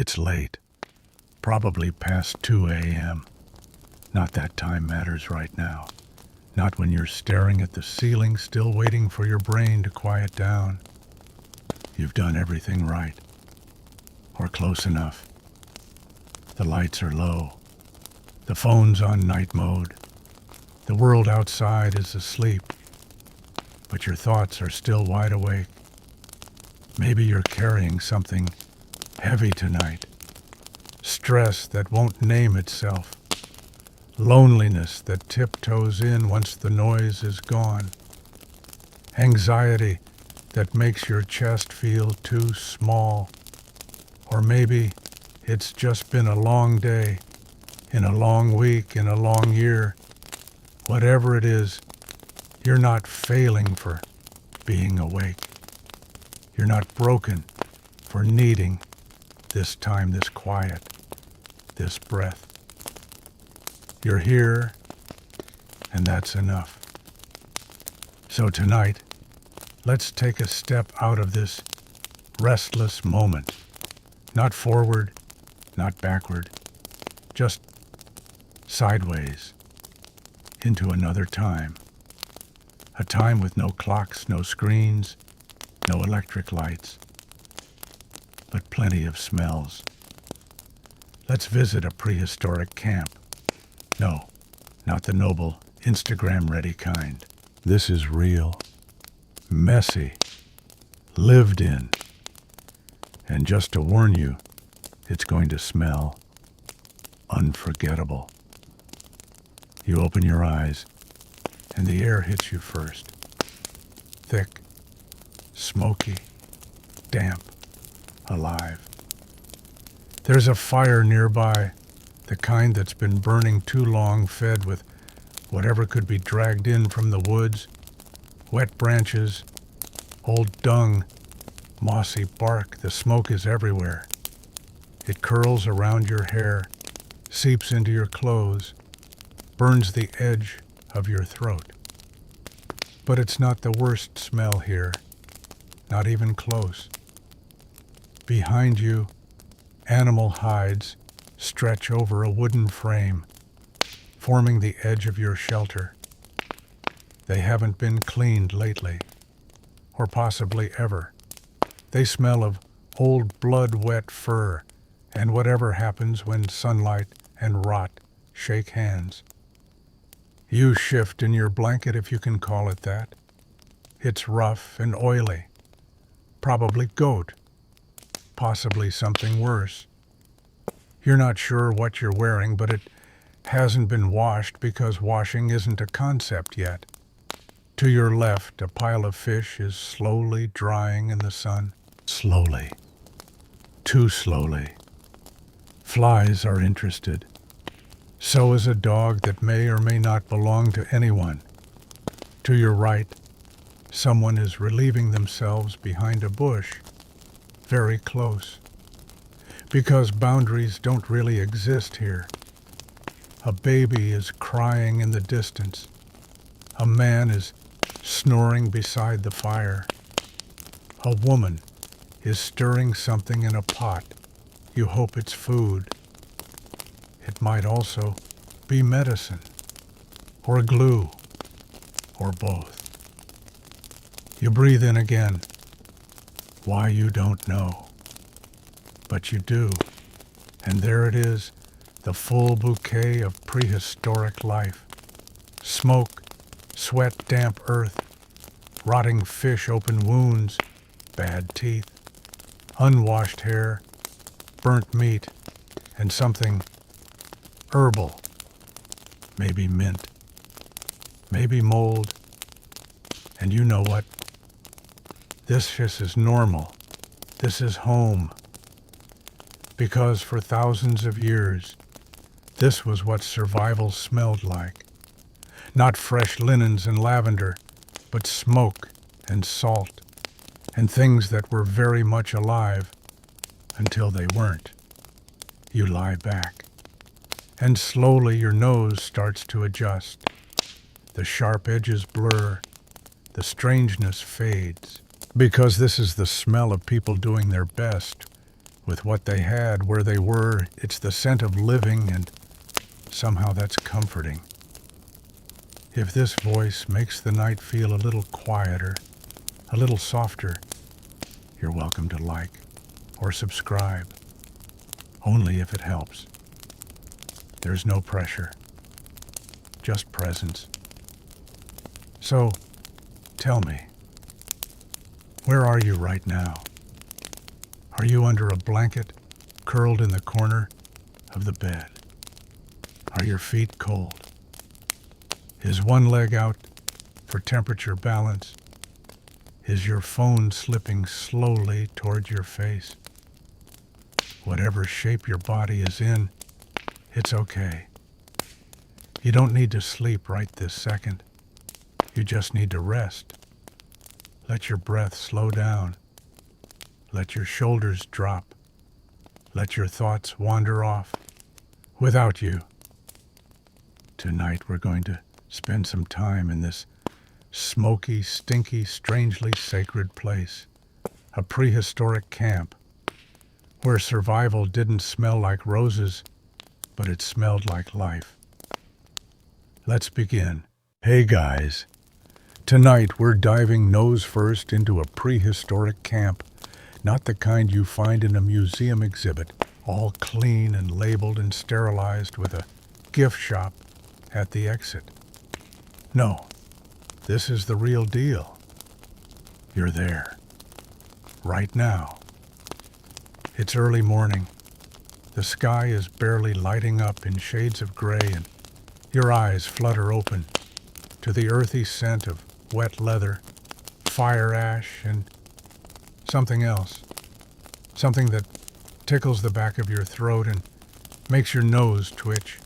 It's late, probably past 2 a.m. Not that time matters right now. Not when you're staring at the ceiling, still waiting for your brain to quiet down. You've done everything right, or close enough. The lights are low. The phone's on night mode. The world outside is asleep, but your thoughts are still wide awake. Maybe you're carrying something heavy tonight. Stress that won't name itself. Loneliness that tiptoes in once the noise is gone. Anxiety that makes your chest feel too small. Or maybe it's just been a long day, in a long week, in a long year. Whatever it is, you're not failing for being awake. You're not broken for needing this time, this quiet, this breath. You're here, and that's enough. So tonight, let's take a step out of this restless moment. Not forward, not backward, just sideways into another time. A time with no clocks, no screens, no electric lights, but plenty of smells. Let's visit a prehistoric camp. No, not the noble, Instagram-ready kind. This is real, messy, lived in. And just to warn you, it's going to smell unforgettable. You open your eyes, and the air hits you first. Thick, smoky, damp, alive. There's a fire nearby, the kind that's been burning too long, fed with whatever could be dragged in from the woods, wet branches, old dung, mossy bark. The smoke is everywhere. It curls around your hair, seeps into your clothes, burns the edge of your throat. But it's not the worst smell here, not even close. Behind you, animal hides stretch over a wooden frame, forming the edge of your shelter. They haven't been cleaned lately, or possibly ever. They smell of old blood-wet fur and whatever happens when sunlight and rot shake hands. You shift in your blanket, if you can call it that. It's rough and oily, probably goat, possibly something worse. You're not sure what you're wearing, but it hasn't been washed because washing isn't a concept yet. To your left, a pile of fish is slowly drying in the sun. Slowly. Too slowly. Flies are interested. So is a dog that may or may not belong to anyone. To your right, someone is relieving themselves behind a bush, very close. Because boundaries don't really exist here. A baby is crying in the distance. A man is snoring beside the fire. A woman is stirring something in a pot. You hope it's food. It might also be medicine, or glue, or both. You breathe in again. Why, you don't know. But you do. And there it is, the full bouquet of prehistoric life. Smoke, sweat, damp earth, rotting fish, open wounds, bad teeth, unwashed hair, burnt meat, and something herbal. Maybe mint, maybe mold. And you know what? This is normal. This is home. Because for thousands of years, this was what survival smelled like. Not fresh linens and lavender, but smoke and salt, and things that were very much alive until they weren't. You lie back, and slowly your nose starts to adjust. The sharp edges blur, the strangeness fades, because this is the smell of people doing their best, with what they had, where they were. It's the scent of living, and somehow that's comforting. If this voice makes the night feel a little quieter, a little softer, you're welcome to like or subscribe, only if it helps. There's no pressure, just presence. So, tell me, where are you right now? Are you under a blanket, curled in the corner of the bed? Are your feet cold? Is one leg out for temperature balance? Is your phone slipping slowly toward your face? Whatever shape your body is in, it's okay. You don't need to sleep right this second. You just need to rest. Let your breath slow down. Let your shoulders drop. Let your thoughts wander off without you. Tonight we're going to spend some time in this smoky, stinky, strangely sacred place, a prehistoric camp where survival didn't smell like roses, but it smelled like life. Let's begin. Hey guys, tonight we're diving nose first into a prehistoric camp, not the kind you find in a museum exhibit, all clean and labeled and sterilized with a gift shop at the exit. No, this is the real deal. You're there, right now. It's early morning. The sky is barely lighting up in shades of gray, and your eyes flutter open to the earthy scent of wet leather, fire ash, and something else. Something that tickles the back of your throat and makes your nose twitch.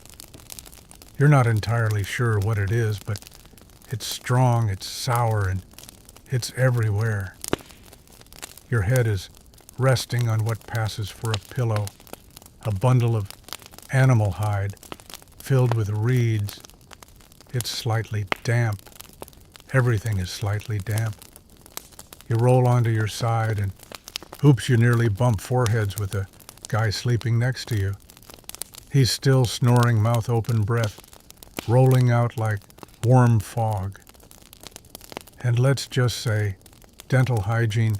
You're not entirely sure what it is, but it's strong, it's sour, and it's everywhere. Your head is resting on what passes for a pillow, a bundle of animal hide filled with reeds. It's slightly damp. Everything is slightly damp. You roll onto your side and oops, you nearly bump foreheads with the guy sleeping next to you. He's still snoring, mouth open, breath rolling out like warm fog. And let's just say dental hygiene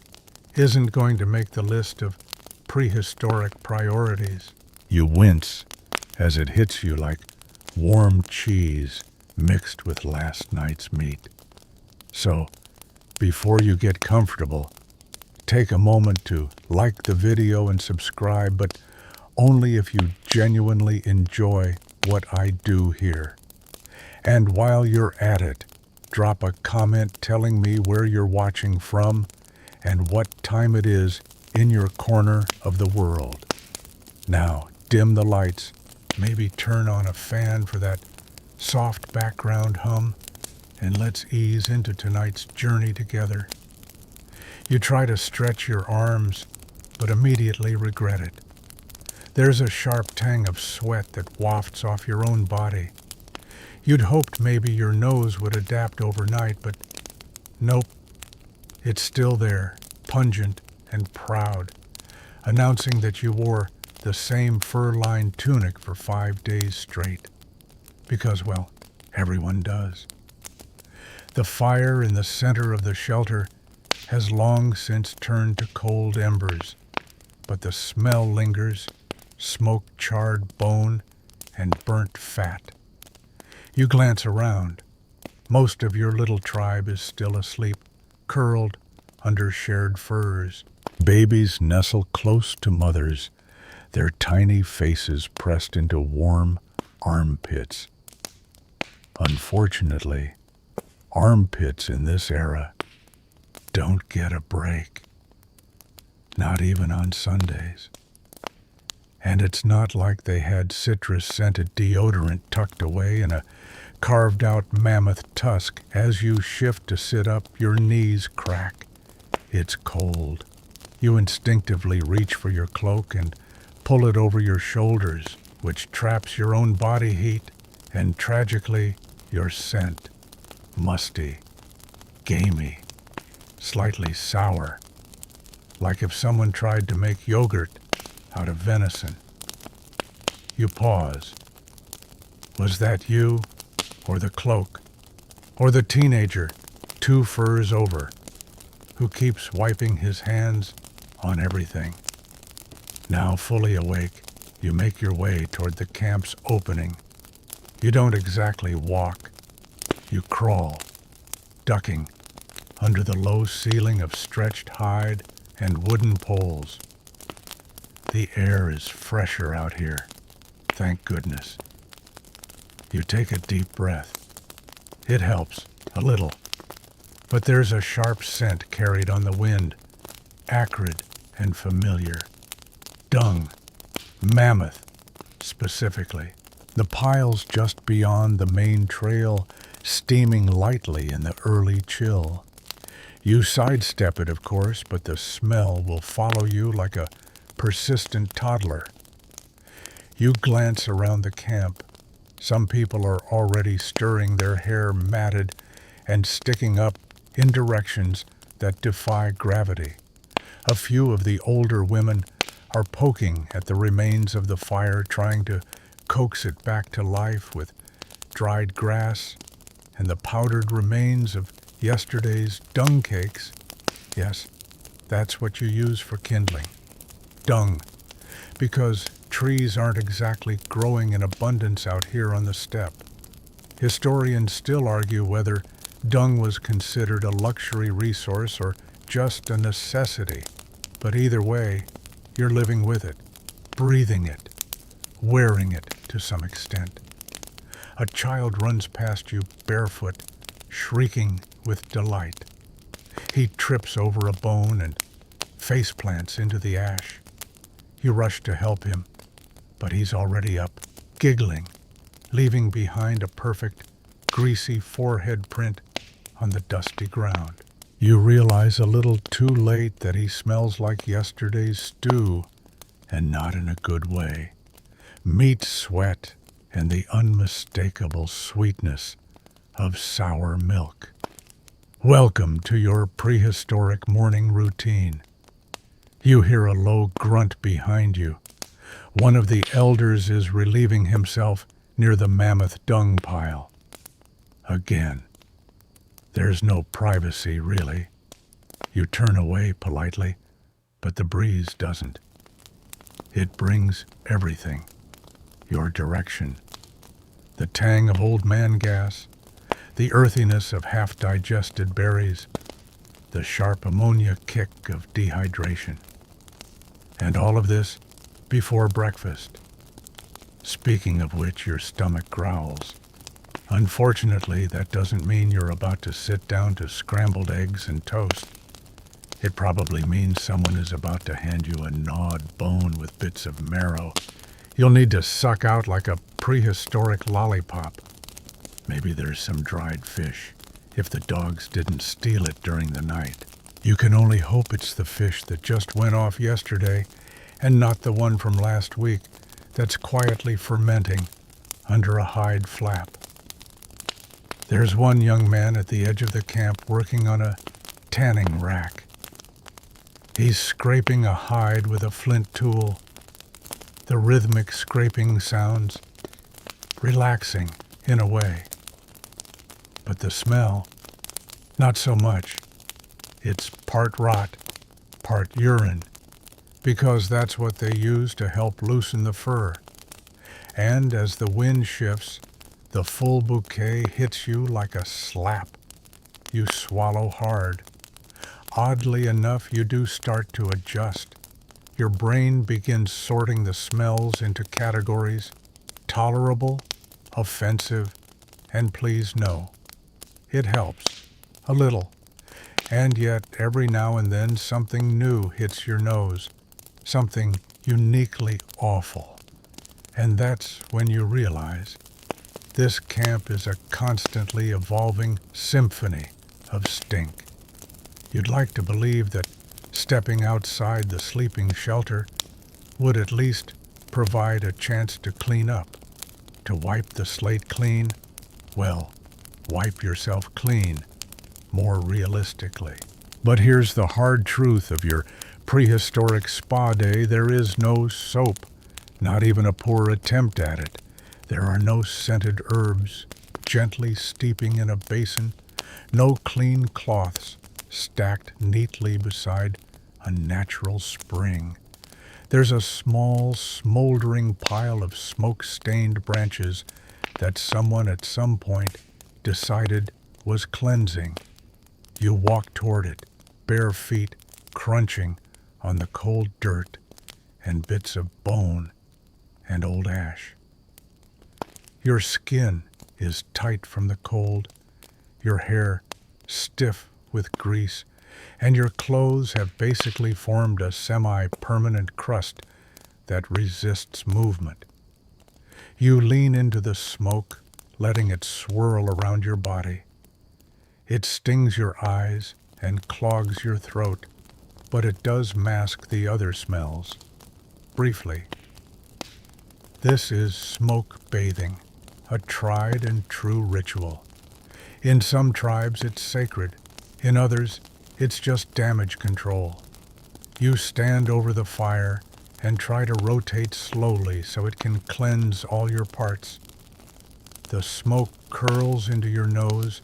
isn't going to make the list of prehistoric priorities. You wince as it hits you like warm cheese mixed with last night's meat. So, before you get comfortable, take a moment to like the video and subscribe, but only if you genuinely enjoy what I do here. And while you're at it, drop a comment telling me where you're watching from and what time it is in your corner of the world. Now, dim the lights, maybe turn on a fan for that soft background hum, and let's ease into tonight's journey together. You try to stretch your arms, but immediately regret it. There's a sharp tang of sweat that wafts off your own body. You'd hoped maybe your nose would adapt overnight, but nope. It's still there, pungent and proud, announcing that you wore the same fur-lined tunic for 5 days straight. Because, well, everyone does. The fire in the center of the shelter has long since turned to cold embers, but the smell lingers, smoked charred bone and burnt fat. You glance around. Most of your little tribe is still asleep, curled under shared furs. Babies nestle close to mothers, their tiny faces pressed into warm armpits. Unfortunately, armpits in this era don't get a break, not even on Sundays. And it's not like they had citrus-scented deodorant tucked away in a carved-out mammoth tusk. As you shift to sit up, your knees crack. It's cold. You instinctively reach for your cloak and pull it over your shoulders, which traps your own body heat and, tragically, your scent. Musty, gamey, slightly sour, like if someone tried to make yogurt out of venison. You pause. Was that you, or the cloak, or the teenager 2 furs over, who keeps wiping his hands on everything? Now fully awake, you make your way toward the camp's opening. You don't exactly walk. You crawl, ducking under the low ceiling of stretched hide and wooden poles. The air is fresher out here, thank goodness. You take a deep breath. It helps, a little. But there's a sharp scent carried on the wind, acrid and familiar. Dung, mammoth, specifically. The piles just beyond the main trail, steaming lightly in the early chill. You sidestep it, of course, but the smell will follow you like a persistent toddler. You glance around the camp. Some people are already stirring, their hair matted and sticking up in directions that defy gravity. A few of the older women are poking at the remains of the fire, trying to coax it back to life with dried grass and the powdered remains of yesterday's dung cakes. Yes, that's what you use for kindling. Dung. Because trees aren't exactly growing in abundance out here on the steppe. Historians still argue whether dung was considered a luxury resource or just a necessity. But either way, you're living with it, breathing it, wearing it to some extent. A child runs past you barefoot, shrieking with delight. He trips over a bone and face plants into the ash. You rush to help him, but he's already up, giggling, leaving behind a perfect, greasy forehead print on the dusty ground. You realize a little too late that he smells like yesterday's stew, and not in a good way. Meat sweat and the unmistakable sweetness of sour milk. Welcome to your prehistoric morning routine. You hear a low grunt behind you. One of the elders is relieving himself near the mammoth dung pile. Again. There's no privacy, really. You turn away politely, but the breeze doesn't. It brings everything. Your direction. The tang of old man gas, the earthiness of half-digested berries, the sharp ammonia kick of dehydration. And all of this before breakfast. Speaking of which, your stomach growls. Unfortunately, that doesn't mean you're about to sit down to scrambled eggs and toast. It probably means someone is about to hand you a gnawed bone with bits of marrow you'll need to suck out like a prehistoric lollipop. Maybe there's some dried fish, if the dogs didn't steal it during the night. You can only hope it's the fish that just went off yesterday and not the one from last week that's quietly fermenting under a hide flap. There's one young man at the edge of the camp working on a tanning rack. He's scraping a hide with a flint tool. The rhythmic scraping sounds relaxing in a way. But the smell, not so much. It's part rot, part urine, because that's what they use to help loosen the fur. And as the wind shifts, the full bouquet hits you like a slap. You swallow hard. Oddly enough, you do start to adjust. Your brain begins sorting the smells into categories: tolerable, offensive, and please no. It helps, a little. And yet, every now and then, something new hits your nose, something uniquely awful. And that's when you realize this camp is a constantly evolving symphony of stink. You'd like to believe that stepping outside the sleeping shelter would at least provide a chance to clean up, to wipe the slate clean. Well, wipe yourself clean, more realistically. But here's the hard truth of your prehistoric spa day, there is no soap, not even a poor attempt at it. There are no scented herbs gently steeping in a basin, no clean cloths stacked neatly beside a natural spring. There's a small, smoldering pile of smoke-stained branches that someone at some point decided was cleansing. You walk toward it, bare feet crunching on the cold dirt and bits of bone and old ash. Your skin is tight from the cold, your hair stiff with grease, and your clothes have basically formed a semi-permanent crust that resists movement. You lean into the smoke, letting it swirl around your body. It stings your eyes and clogs your throat, but it does mask the other smells. Briefly, this is smoke bathing, a tried and true ritual. In some tribes it's sacred, in others it's just damage control. You stand over the fire and try to rotate slowly so it can cleanse all your parts. The smoke curls into your nose,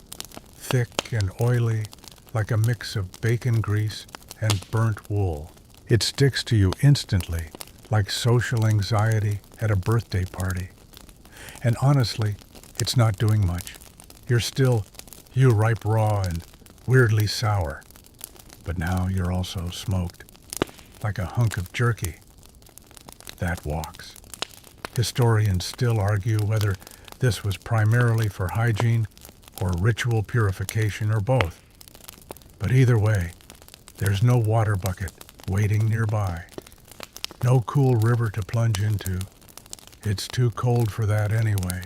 thick and oily, like a mix of bacon grease and burnt wool. It sticks to you instantly, like social anxiety at a birthday party. And honestly, it's not doing much. You're still, you ripe raw and weirdly sour. But now you're also smoked, like a hunk of jerky. That walks. Historians still argue whether this was primarily for hygiene or ritual purification or both. But either way, there's no water bucket waiting nearby. No cool river to plunge into. It's too cold for that anyway.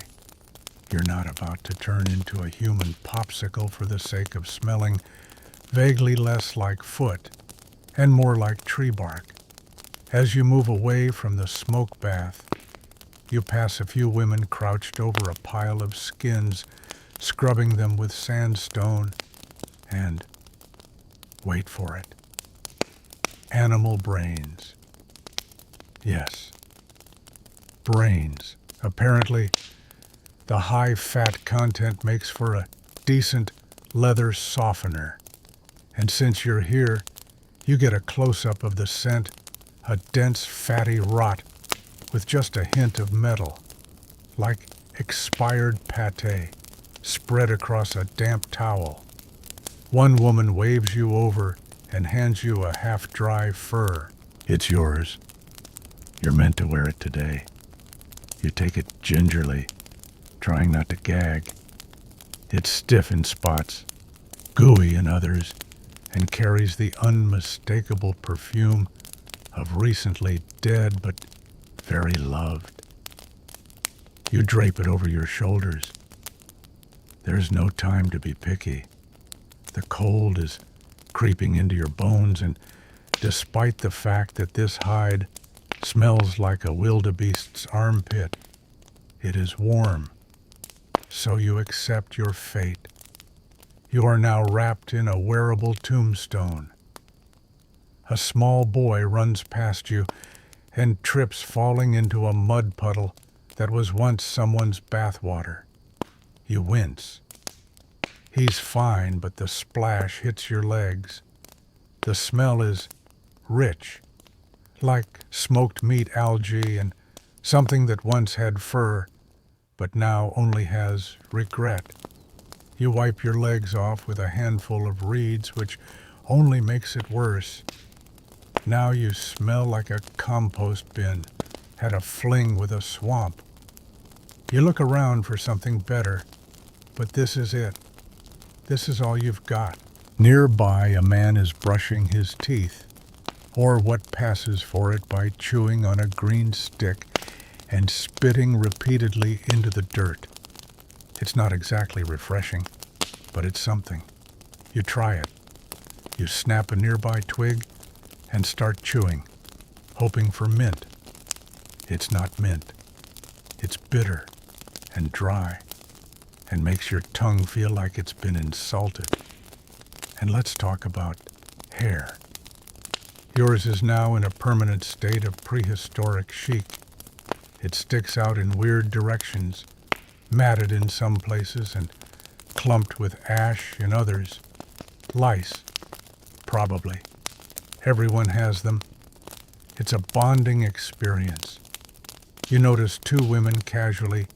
You're not about to turn into a human popsicle for the sake of smelling vaguely less like foot and more like tree bark. As you move away from the smoke bath, you pass a few women crouched over a pile of skins, scrubbing them with sandstone, and, wait for it, animal brains. Yes, brains. Apparently, the high fat content makes for a decent leather softener. And since you're here, you get a close-up of the scent, a dense fatty rot with just a hint of metal, like expired pâté spread across a damp towel. One woman waves you over and hands you a half-dry fur. It's yours. You're meant to wear it today. You take it gingerly, trying not to gag. It's stiff in spots, gooey in others, and carries the unmistakable perfume of recently dead but very loved. You drape it over your shoulders. There's no time to be picky. The cold is creeping into your bones, and despite the fact that this hide smells like a wildebeest's armpit, it is warm. So you accept your fate. You are now wrapped in a wearable tombstone. A small boy runs past you and trips, falling into a mud puddle that was once someone's bathwater. You wince. He's fine, but the splash hits your legs. The smell is rich, like smoked meat algae and something that once had fur, but now only has regret. You wipe your legs off with a handful of reeds, which only makes it worse. Now you smell like a compost bin, had a fling with a swamp. You look around for something better, but this is it. This is all you've got. Nearby, a man is brushing his teeth, or what passes for it by chewing on a green stick and spitting repeatedly into the dirt. It's not exactly refreshing, but it's something. You try it. You snap a nearby twig and start chewing, hoping for mint. It's not mint. It's bitter and dry and makes your tongue feel like it's been insulted. And let's talk about hair. Yours is now in a permanent state of prehistoric chic. It sticks out in weird directions, matted in some places and clumped with ash in others. Lice, probably. Everyone has them. It's a bonding experience. You notice two women casually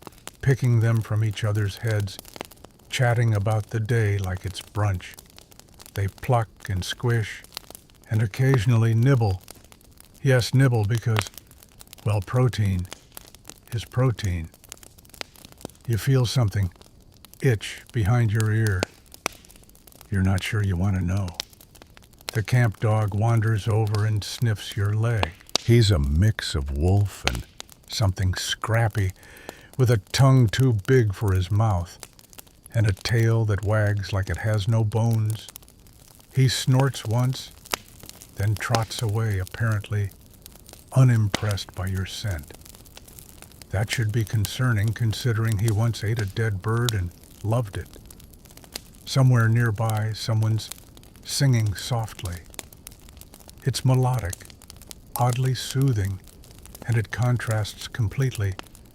picking them from each other's heads, chatting about the day like it's brunch. They pluck and squish and occasionally nibble. Yes, nibble because, well, protein is protein. You feel something itch behind your ear. You're not sure you want to know. The camp dog wanders over and sniffs your leg. He's a mix of wolf and something scrappy, with a tongue too big for his mouth, and a tail that wags like it has no bones. He snorts once, then trots away, apparently unimpressed by your scent. That should be concerning, considering he once ate a dead bird and loved it. Somewhere nearby, someone's singing softly. It's melodic, oddly soothing, and it contrasts completely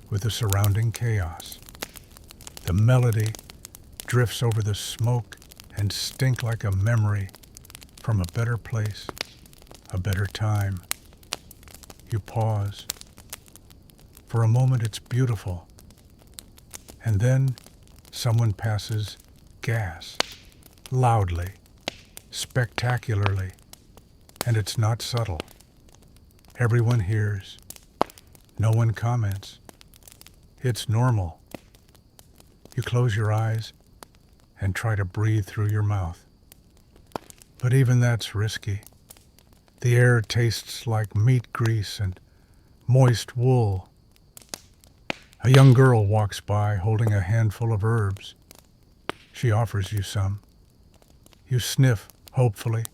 with the surrounding chaos. The melody drifts over the smoke and stink like a memory from a better place, a better time. You pause. For a moment it's beautiful. And then someone passes gas, loudly, spectacularly, and it's not subtle. Everyone hears. No one comments. It's normal. You close your eyes and try to breathe through your mouth. But even that's risky. The air tastes like meat grease and moist wool. A young girl walks by holding a handful of herbs. She offers you some. You sniff, hopefully.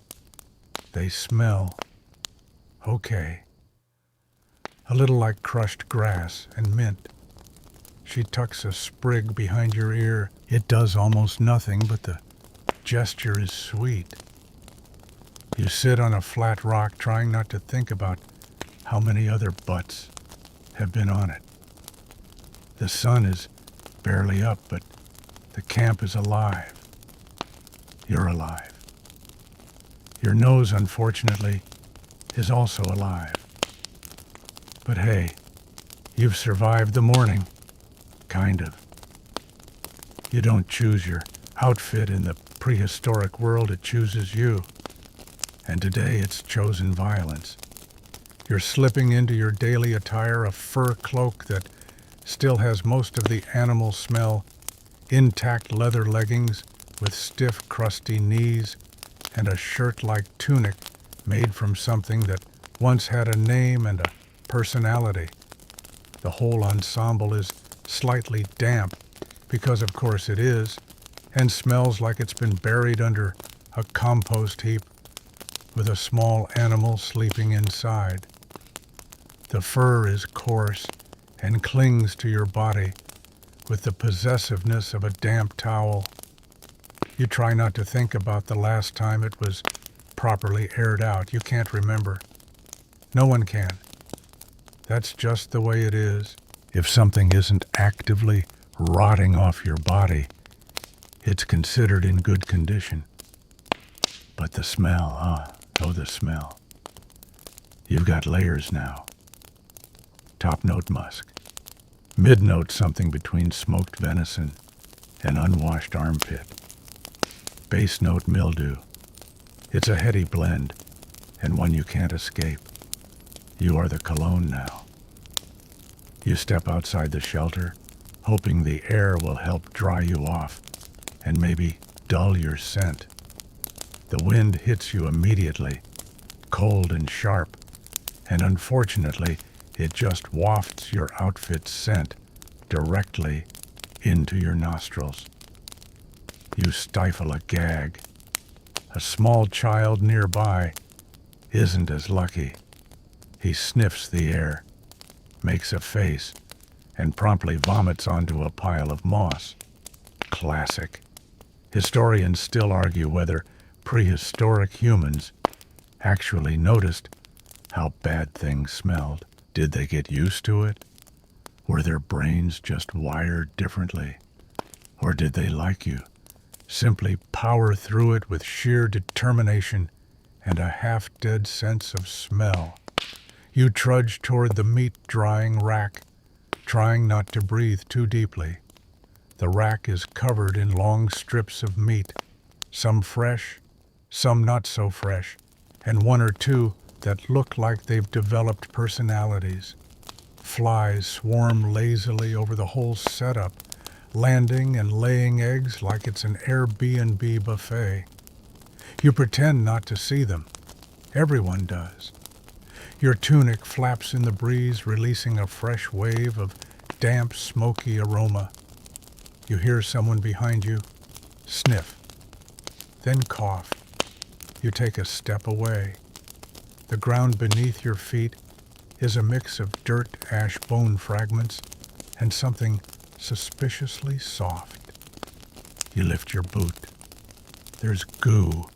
They smell. Okay. A little like crushed grass and mint. She tucks a sprig behind your ear. It does almost nothing, but the gesture is sweet. You sit on a flat rock trying not to think about how many other butts have been on it. The sun is barely up, but the camp is alive. You're alive. Your nose, unfortunately, is also alive. But hey, you've survived the morning. Kind of. You don't choose your outfit in the prehistoric world, it chooses you. And today it's chosen violence. You're slipping into your daily attire, a fur cloak that still has most of the animal smell, intact leather leggings with stiff, crusty knees, and a shirt-like tunic made from something that once had a name and a personality. The whole ensemble is slightly damp, because of course it is, and smells like it's been buried under a compost heap with a small animal sleeping inside. The fur is coarse and clings to your body with the possessiveness of a damp towel. You try not to think about the last time it was properly aired out. You can't remember. No one can. That's just the way it is. If something isn't actively rotting off your body, it's considered in good condition. But the smell, the smell. You've got layers now. Top note musk. Mid note something between smoked venison and unwashed armpit. Base note mildew. It's a heady blend, and one you can't escape. You are the cologne now. You step outside the shelter, hoping the air will help dry you off and maybe dull your scent. The wind hits you immediately, cold and sharp, and unfortunately, it just wafts your outfit's scent directly into your nostrils. You stifle a gag. A small child nearby isn't as lucky. He sniffs the air, makes a face, and promptly vomits onto a pile of moss. Classic. Historians still argue whether prehistoric humans actually noticed how bad things smelled. Did they get used to it? Were their brains just wired differently? Or did they, like you, simply power through it with sheer determination and a half-dead sense of smell? You trudge toward the meat-drying rack, trying not to breathe too deeply. The rack is covered in long strips of meat, some fresh, some not so fresh, and one or two that look like they've developed personalities. Flies swarm lazily over the whole setup, landing and laying eggs like it's an Airbnb buffet. You pretend not to see them. Everyone does. Your tunic flaps in the breeze, releasing a fresh wave of damp, smoky aroma. You hear someone behind you, sniff, then cough. You take a step away. The ground beneath your feet is a mix of dirt, ash, bone fragments, and something suspiciously soft. You lift your boot. There's goo.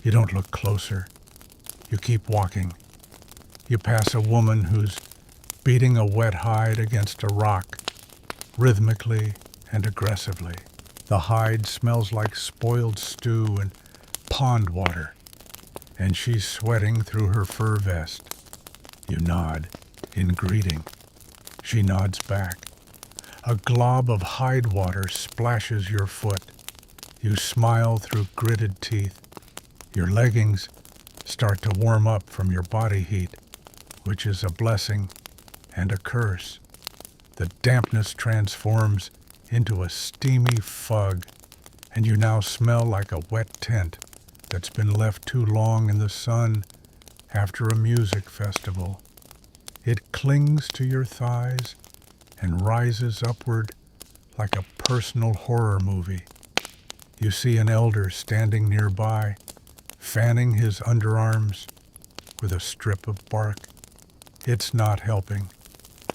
You don't look closer. You keep walking. You pass a woman who's beating a wet hide against a rock, rhythmically and aggressively. The hide smells like spoiled stew and pond water, and she's sweating through her fur vest. You nod in greeting. She nods back. A glob of hide water splashes your foot. You smile through gritted teeth. Your leggings start to warm up from your body heat, which is a blessing and a curse. The dampness transforms into a steamy fug, and you now smell like a wet tent that's been left too long in the sun after a music festival. It clings to your thighs and rises upward like a personal horror movie. You see an elder standing nearby, fanning his underarms with a strip of bark. It's not helping.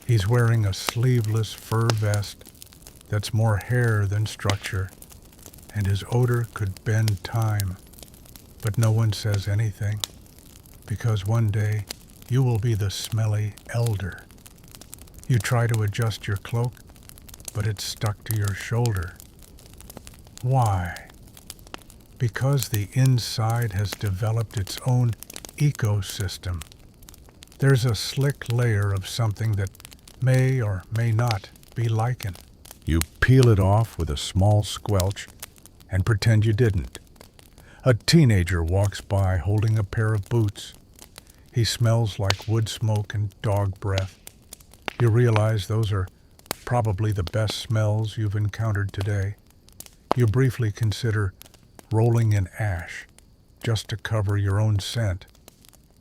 He's wearing a sleeveless fur vest that's more hair than structure, and his odor could bend time. But no one says anything, because one day you will be the smelly elder. You try to adjust your cloak, but it's stuck to your shoulder. Why? Because the inside has developed its own ecosystem. There's a slick layer of something that may or may not be lichen. You peel it off with a small squelch and pretend you didn't. A teenager walks by holding a pair of boots. He smells like wood smoke and dog breath. You realize those are probably the best smells you've encountered today. You briefly consider rolling in ash just to cover your own scent.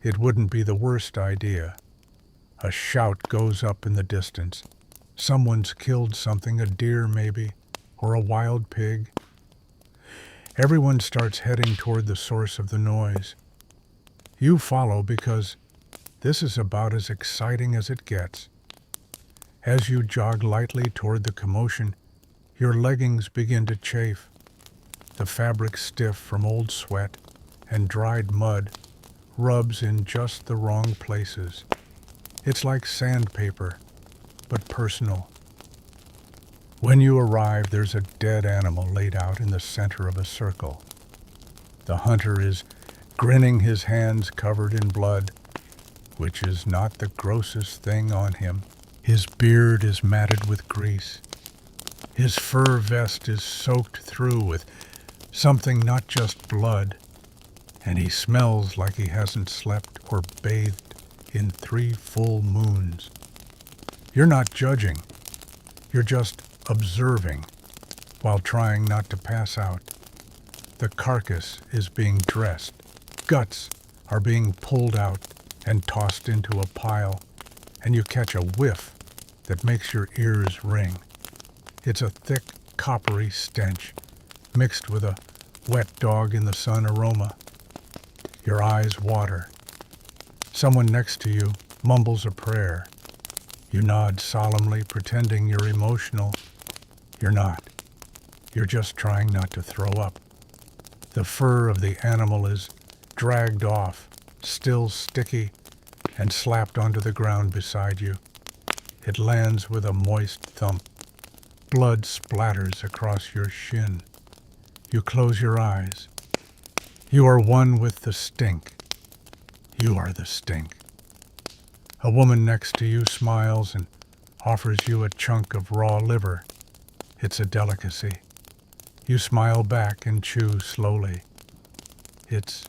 It wouldn't be the worst idea. A shout goes up in the distance. Someone's killed something, a deer maybe, or a wild pig. Everyone starts heading toward the source of the noise. You follow because this is about as exciting as it gets. As you jog lightly toward the commotion, your leggings begin to chafe. The fabric stiff from old sweat and dried mud rubs in just the wrong places. It's like sandpaper, but personal. When you arrive, there's a dead animal laid out in the center of a circle. The hunter is grinning, his hands covered in blood, which is not the grossest thing on him. His beard is matted with grease. His fur vest is soaked through with something not just blood, and he smells like he hasn't slept or bathed in 3 full moons. You're not judging. You're just observing while trying not to pass out. The carcass is being dressed. Guts are being pulled out and tossed into a pile, and you catch a whiff that makes your ears ring. It's a thick, coppery stench mixed with a wet dog in the sun aroma. Your eyes water. Someone next to you mumbles a prayer. You nod solemnly, pretending you're emotional. You're not. You're just trying not to throw up. The fur of the animal is dragged off, still sticky, and slapped onto the ground beside you. It lands with a moist thump. Blood splatters across your shin. You close your eyes. You are one with the stink. You are the stink. A woman next to you smiles and offers you a chunk of raw liver. It's a delicacy. You smile back and chew slowly. It's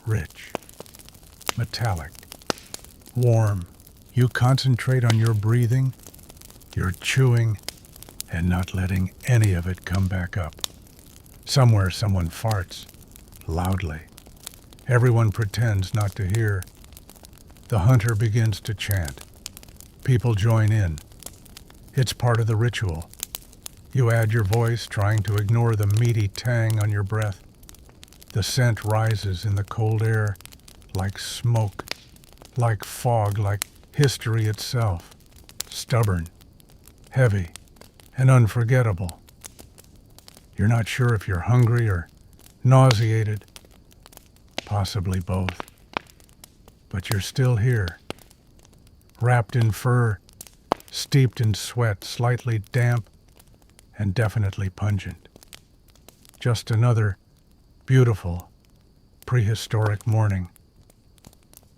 rich, metallic, warm. You concentrate on your breathing, your chewing, and not letting any of it come back up. Somewhere someone farts, loudly. Everyone pretends not to hear. The hunter begins to chant. People join in. It's part of the ritual. You add your voice, trying to ignore the meaty tang on your breath. The scent rises in the cold air, like smoke, like fog, like history itself. Stubborn, heavy, and unforgettable. You're not sure if you're hungry or nauseated, possibly both. But you're still here, wrapped in fur, steeped in sweat, slightly damp, and definitely pungent. Just another beautiful, prehistoric morning.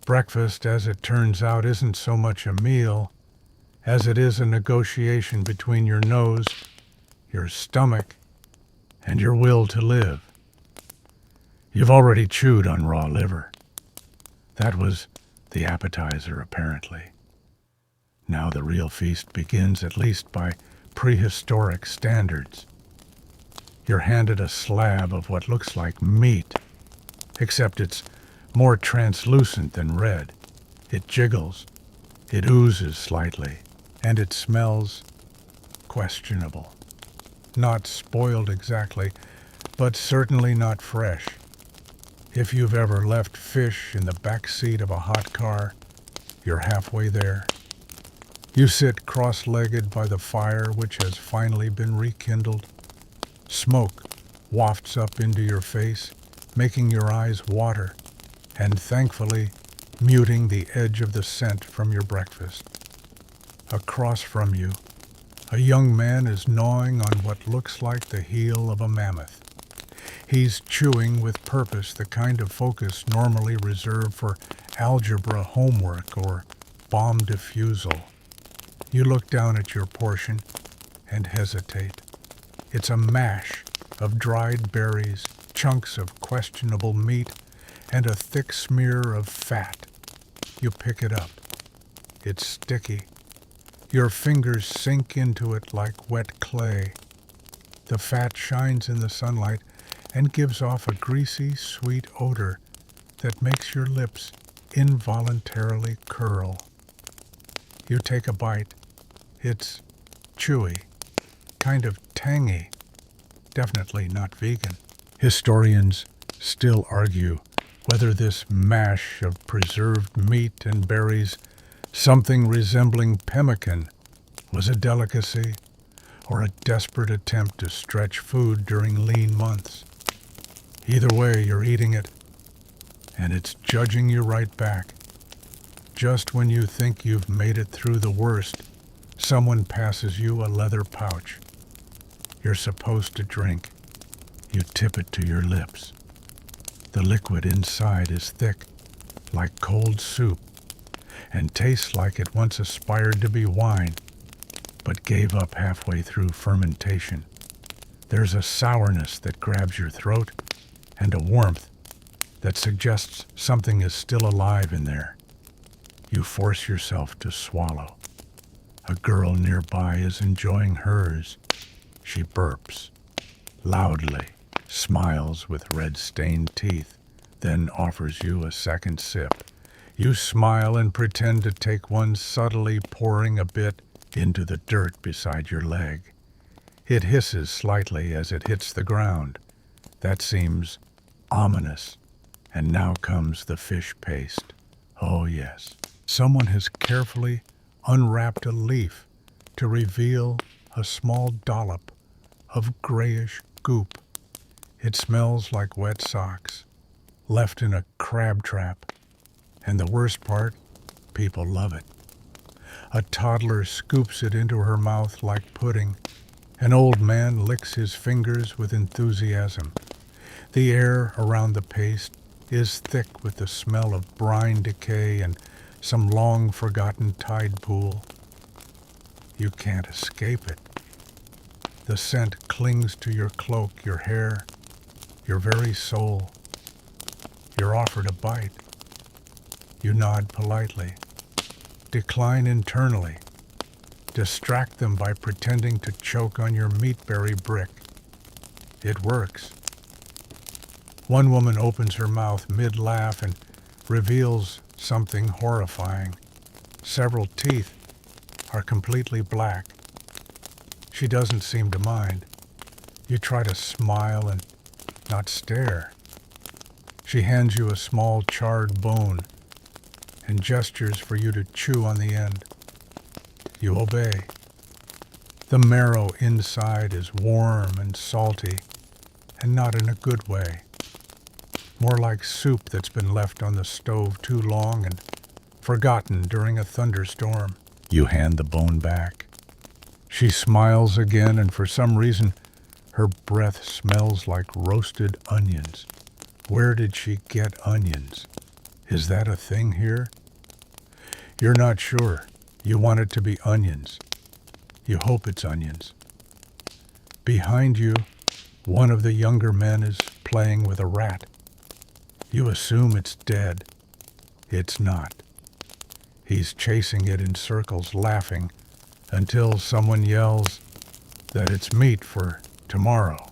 Breakfast, as it turns out, isn't so much a meal as it is a negotiation between your nose, your stomach, and your will to live. You've already chewed on raw liver. That was the appetizer, apparently. Now the real feast begins, at least by prehistoric standards. You're handed a slab of what looks like meat, except it's more translucent than red. It jiggles, it oozes slightly, and it smells questionable. Not spoiled exactly, but certainly not fresh. If you've ever left fish in the back seat of a hot car, you're halfway there. You sit cross-legged by the fire, which has finally been rekindled. Smoke wafts up into your face, making your eyes water, and thankfully muting the edge of the scent from your breakfast. Across from you, a young man is gnawing on what looks like the heel of a mammoth. He's chewing with purpose, the kind of focus normally reserved for algebra homework or bomb defusal. You look down at your portion and hesitate. It's a mash of dried berries, chunks of questionable meat, and a thick smear of fat. You pick it up. It's sticky. Your fingers sink into it like wet clay. The fat shines in the sunlight and gives off a greasy, sweet odor that makes your lips involuntarily curl. You take a bite. It's chewy, kind of tangy, definitely not vegan. Historians still argue whether this mash of preserved meat and berries, something resembling pemmican, was a delicacy or a desperate attempt to stretch food during lean months. Either way, you're eating it, and it's judging you right back. Just when you think you've made it through the worst, someone passes you a leather pouch. You're supposed to drink. You tip it to your lips. The liquid inside is thick, like cold soup, and tastes like it once aspired to be wine, but gave up halfway through fermentation. There's a sourness that grabs your throat, and a warmth that suggests something is still alive in there. You force yourself to swallow. A girl nearby is enjoying hers. She burps, loudly, smiles with red-stained teeth, then offers you a second sip. You smile and pretend to take one, subtly pouring a bit into the dirt beside your leg. It hisses slightly as it hits the ground. That seems ominous. And now comes the fish paste. Oh yes. Someone has carefully unwrapped a leaf to reveal a small dollop of grayish goop. It smells like wet socks, left in a crab trap. And the worst part, people love it. A toddler scoops it into her mouth like pudding. An old man licks his fingers with enthusiasm. The air around the paste is thick with the smell of brine decay and some long-forgotten tide pool. You can't escape it. The scent clings to your cloak, your hair, your very soul. You're offered a bite. You nod politely, decline internally, distract them by pretending to choke on your meatberry brick. It works. One woman opens her mouth mid-laugh and reveals something horrifying. Several teeth are completely black. She doesn't seem to mind. You try to smile and not stare. She hands you a small charred bone and gestures for you to chew on the end. You obey. The marrow inside is warm and salty, and not in a good way. More like soup that's been left on the stove too long and forgotten during a thunderstorm. You hand the bone back. She smiles again, and for some reason, her breath smells like roasted onions. Where did she get onions? Is that a thing here? You're not sure. You want it to be onions. You hope it's onions. Behind you, one of the younger men is playing with a rat. You assume it's dead. It's not. He's chasing it in circles, laughing, until someone yells that it's meat for tomorrow.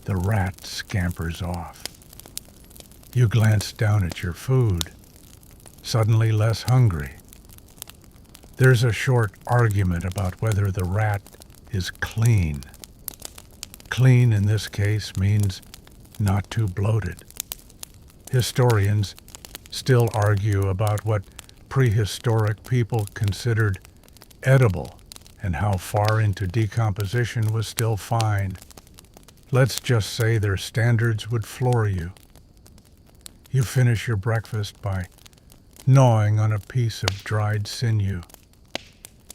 The rat scampers off. You glance down at your food, suddenly less hungry. There's a short argument about whether the rat is clean. Clean in this case means not too bloated. Historians still argue about what prehistoric people considered edible and how far into decomposition was still fine. Let's just say their standards would floor you. You finish your breakfast by gnawing on a piece of dried sinew.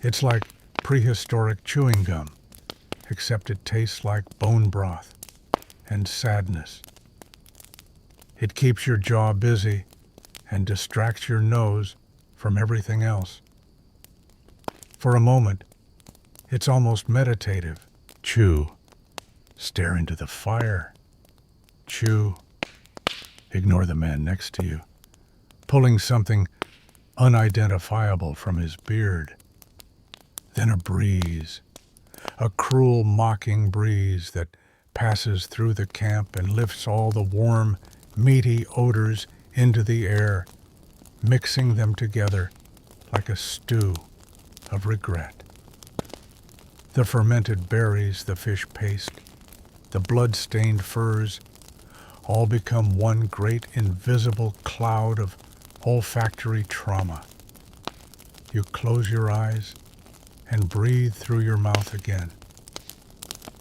It's like prehistoric chewing gum, except it tastes like bone broth and sadness. It keeps your jaw busy and distracts your nose from everything else. For a moment, it's almost meditative. Chew. Stare into the fire. Chew. Ignore the man next to you, pulling something unidentifiable from his beard. Then a breeze, a cruel, mocking breeze that passes through the camp and lifts all the warm, meaty odors into the air, mixing them together like a stew of regret. The fermented berries, the fish paste, the blood-stained furs, all become one great invisible cloud of olfactory trauma. You close your eyes and breathe through your mouth again.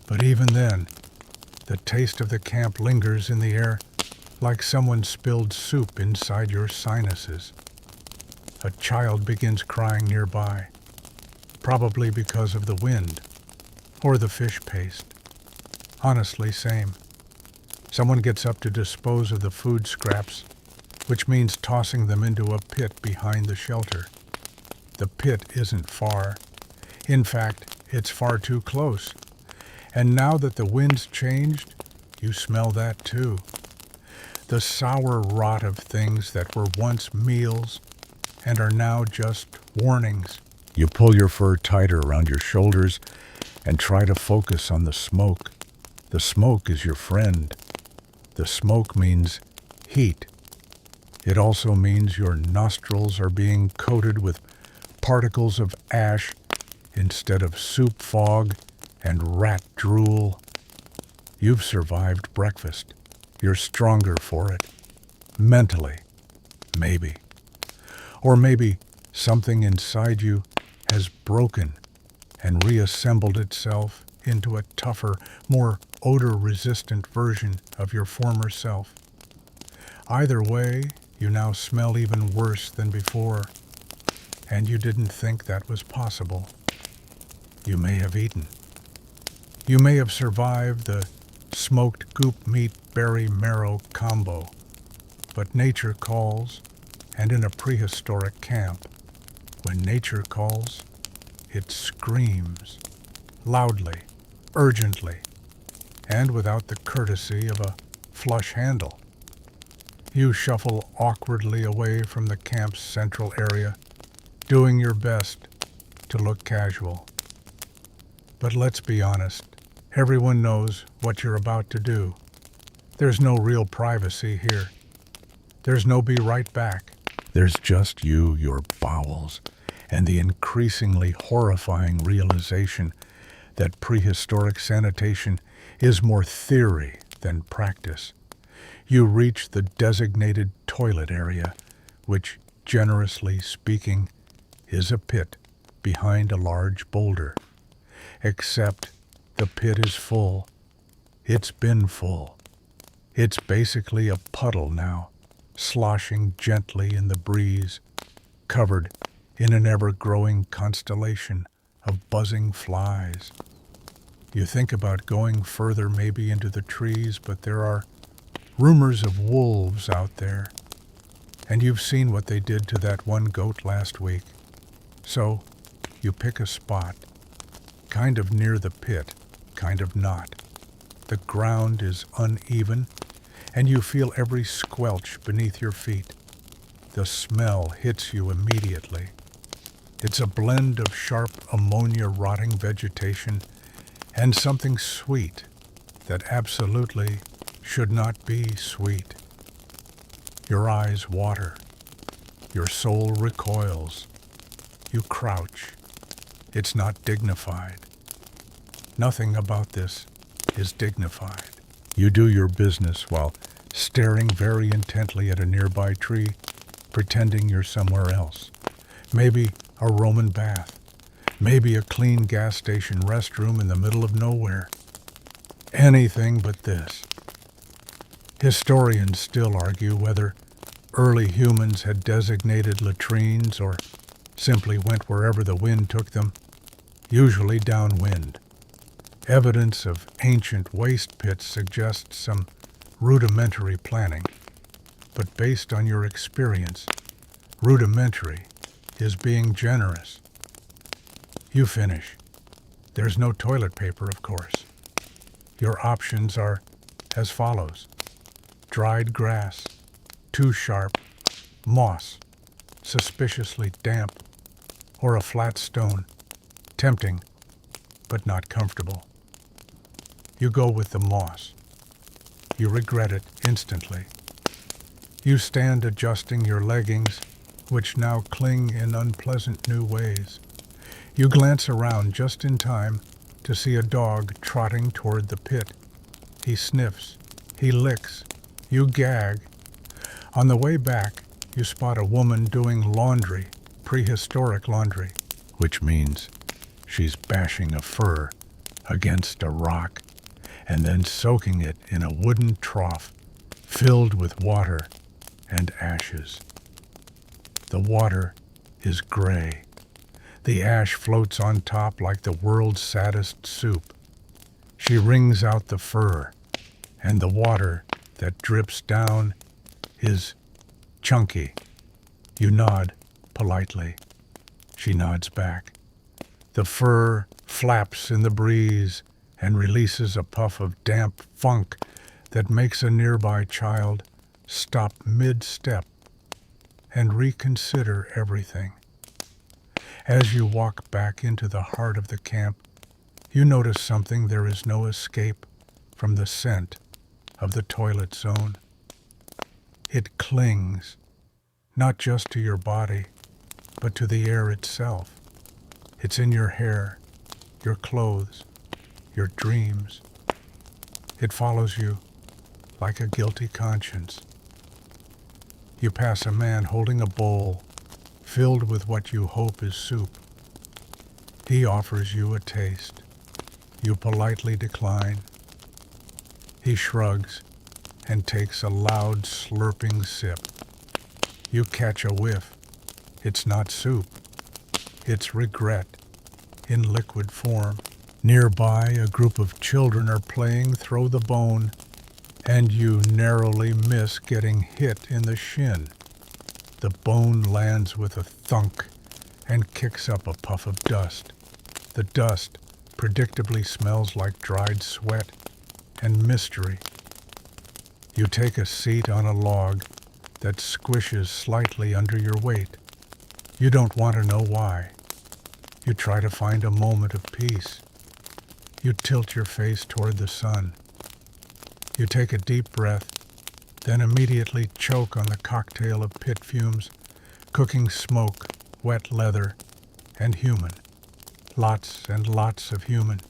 But even then, the taste of the camp lingers in the air like someone spilled soup inside your sinuses. A child begins crying nearby, probably because of the wind or the fish paste. Honestly, same. Someone gets up to dispose of the food scraps, which means tossing them into a pit behind the shelter. The pit isn't far. In fact, it's far too close. And now that the wind's changed, you smell that too. The sour rot of things that were once meals and are now just warnings. You pull your fur tighter around your shoulders and try to focus on the smoke. The smoke is your friend. The smoke means heat. It also means your nostrils are being coated with particles of ash instead of soup fog and rat drool. You've survived breakfast. You're stronger for it. Mentally, maybe. Or maybe something inside you has broken and reassembled itself into a tougher, more odor-resistant version of your former self. Either way, you now smell even worse than before, and you didn't think that was possible. You may have eaten. You may have survived the smoked goop meat berry marrow combo, but nature calls, and in a prehistoric camp, when nature calls, it screams, loudly, urgently, and without the courtesy of a flush handle. You shuffle awkwardly away from the camp's central area, doing your best to look casual. But let's be honest, everyone knows what you're about to do. There's no real privacy here. There's no be right back. There's just you, your bowels, and the increasingly horrifying realization that prehistoric sanitation is more theory than practice. You reach the designated toilet area, which, generously speaking, is a pit behind a large boulder. Except the pit is full. It's been full. It's basically a puddle now, sloshing gently in the breeze, covered in an ever-growing constellation of buzzing flies. You think about going further, maybe into the trees, but there are rumors of wolves out there, and you've seen what they did to that one goat last week. So you pick a spot, kind of near the pit, kind of not. The ground is uneven, and you feel every squelch beneath your feet. The smell hits you immediately. It's a blend of sharp ammonia-rotting vegetation and something sweet that absolutely should not be sweet. Your eyes water. Your soul recoils. You crouch. It's not dignified. Nothing about this is dignified. You do your business while staring very intently at a nearby tree, pretending you're somewhere else. Maybe a Roman bath. Maybe a clean gas station restroom in the middle of nowhere. Anything but this. Historians still argue whether early humans had designated latrines or simply went wherever the wind took them, usually downwind. Evidence of ancient waste pits suggests some rudimentary planning, but based on your experience, rudimentary is being generous. You finish. There's no toilet paper, of course. Your options are as follows: dried grass, too sharp, moss, suspiciously damp, or a flat stone, tempting but not comfortable. You go with the moss. You regret it instantly. You stand adjusting your leggings, which now cling in unpleasant new ways. You glance around just in time to see a dog trotting toward the pit. He sniffs. He licks. You gag. On the way back, you spot a woman doing laundry, prehistoric laundry, which means she's bashing a fur against a rock and then soaking it in a wooden trough filled with water and ashes. The water is gray. The ash floats on top like the world's saddest soup. She wrings out the fur, and the water that drips down is chunky. You nod politely. She nods back. The fur flaps in the breeze and releases a puff of damp funk that makes a nearby child stop mid-step and reconsider everything. As you walk back into the heart of the camp, you notice something. There is no escape from the scent of the toilet zone. It clings, not just to your body, but to the air itself. It's in your hair, your clothes, your dreams. It follows you like a guilty conscience. You pass a man holding a bowl filled with what you hope is soup. He offers you a taste. You politely decline. He shrugs. and takes a loud slurping sip. You catch a whiff. It's not soup. It's regret in liquid form. Nearby, a group of children are playing throw the bone, and you narrowly miss getting hit in the shin. The bone lands with a thunk and kicks up a puff of dust. The dust predictably smells like dried sweat and mystery. You take a seat on a log that squishes slightly under your weight. You don't want to know why. You try to find a moment of peace. You tilt your face toward the sun. You take a deep breath, then immediately choke on the cocktail of pit fumes, cooking smoke, wet leather, and human. Lots and lots of human.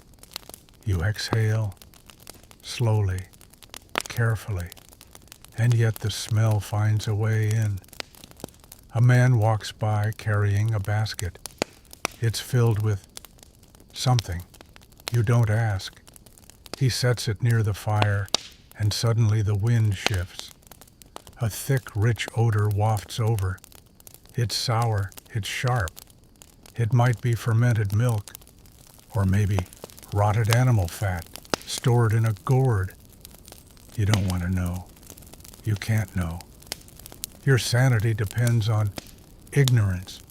You exhale, slowly, carefully, and yet the smell finds a way in. A man walks by carrying a basket. It's filled with something. You don't ask. He sets it near the fire, and suddenly the wind shifts. A thick, rich odor wafts over. It's sour, it's sharp. It might be fermented milk, or maybe rotted animal fat stored in a gourd. You don't want to know. You can't know. Your sanity depends on ignorance.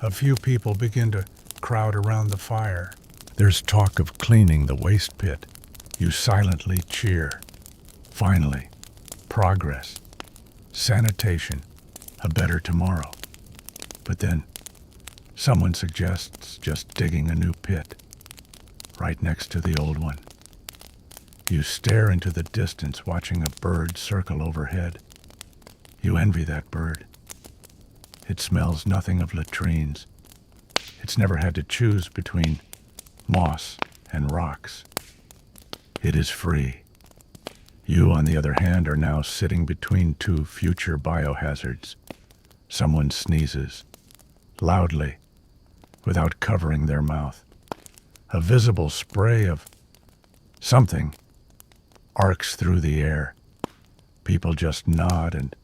A few people begin to crowd around the fire. There's talk of cleaning the waste pit. You silently cheer. Finally, progress, sanitation, a better tomorrow. But then, someone suggests just digging a new pit, right next to the old one. You stare into the distance, watching a bird circle overhead. You envy that bird. It smells nothing of latrines. It's never had to choose between moss and rocks. It is free. You, on the other hand, are now sitting between two future biohazards. Someone sneezes, loudly, without covering their mouth. A visible spray of something arcs through the air. People just nod and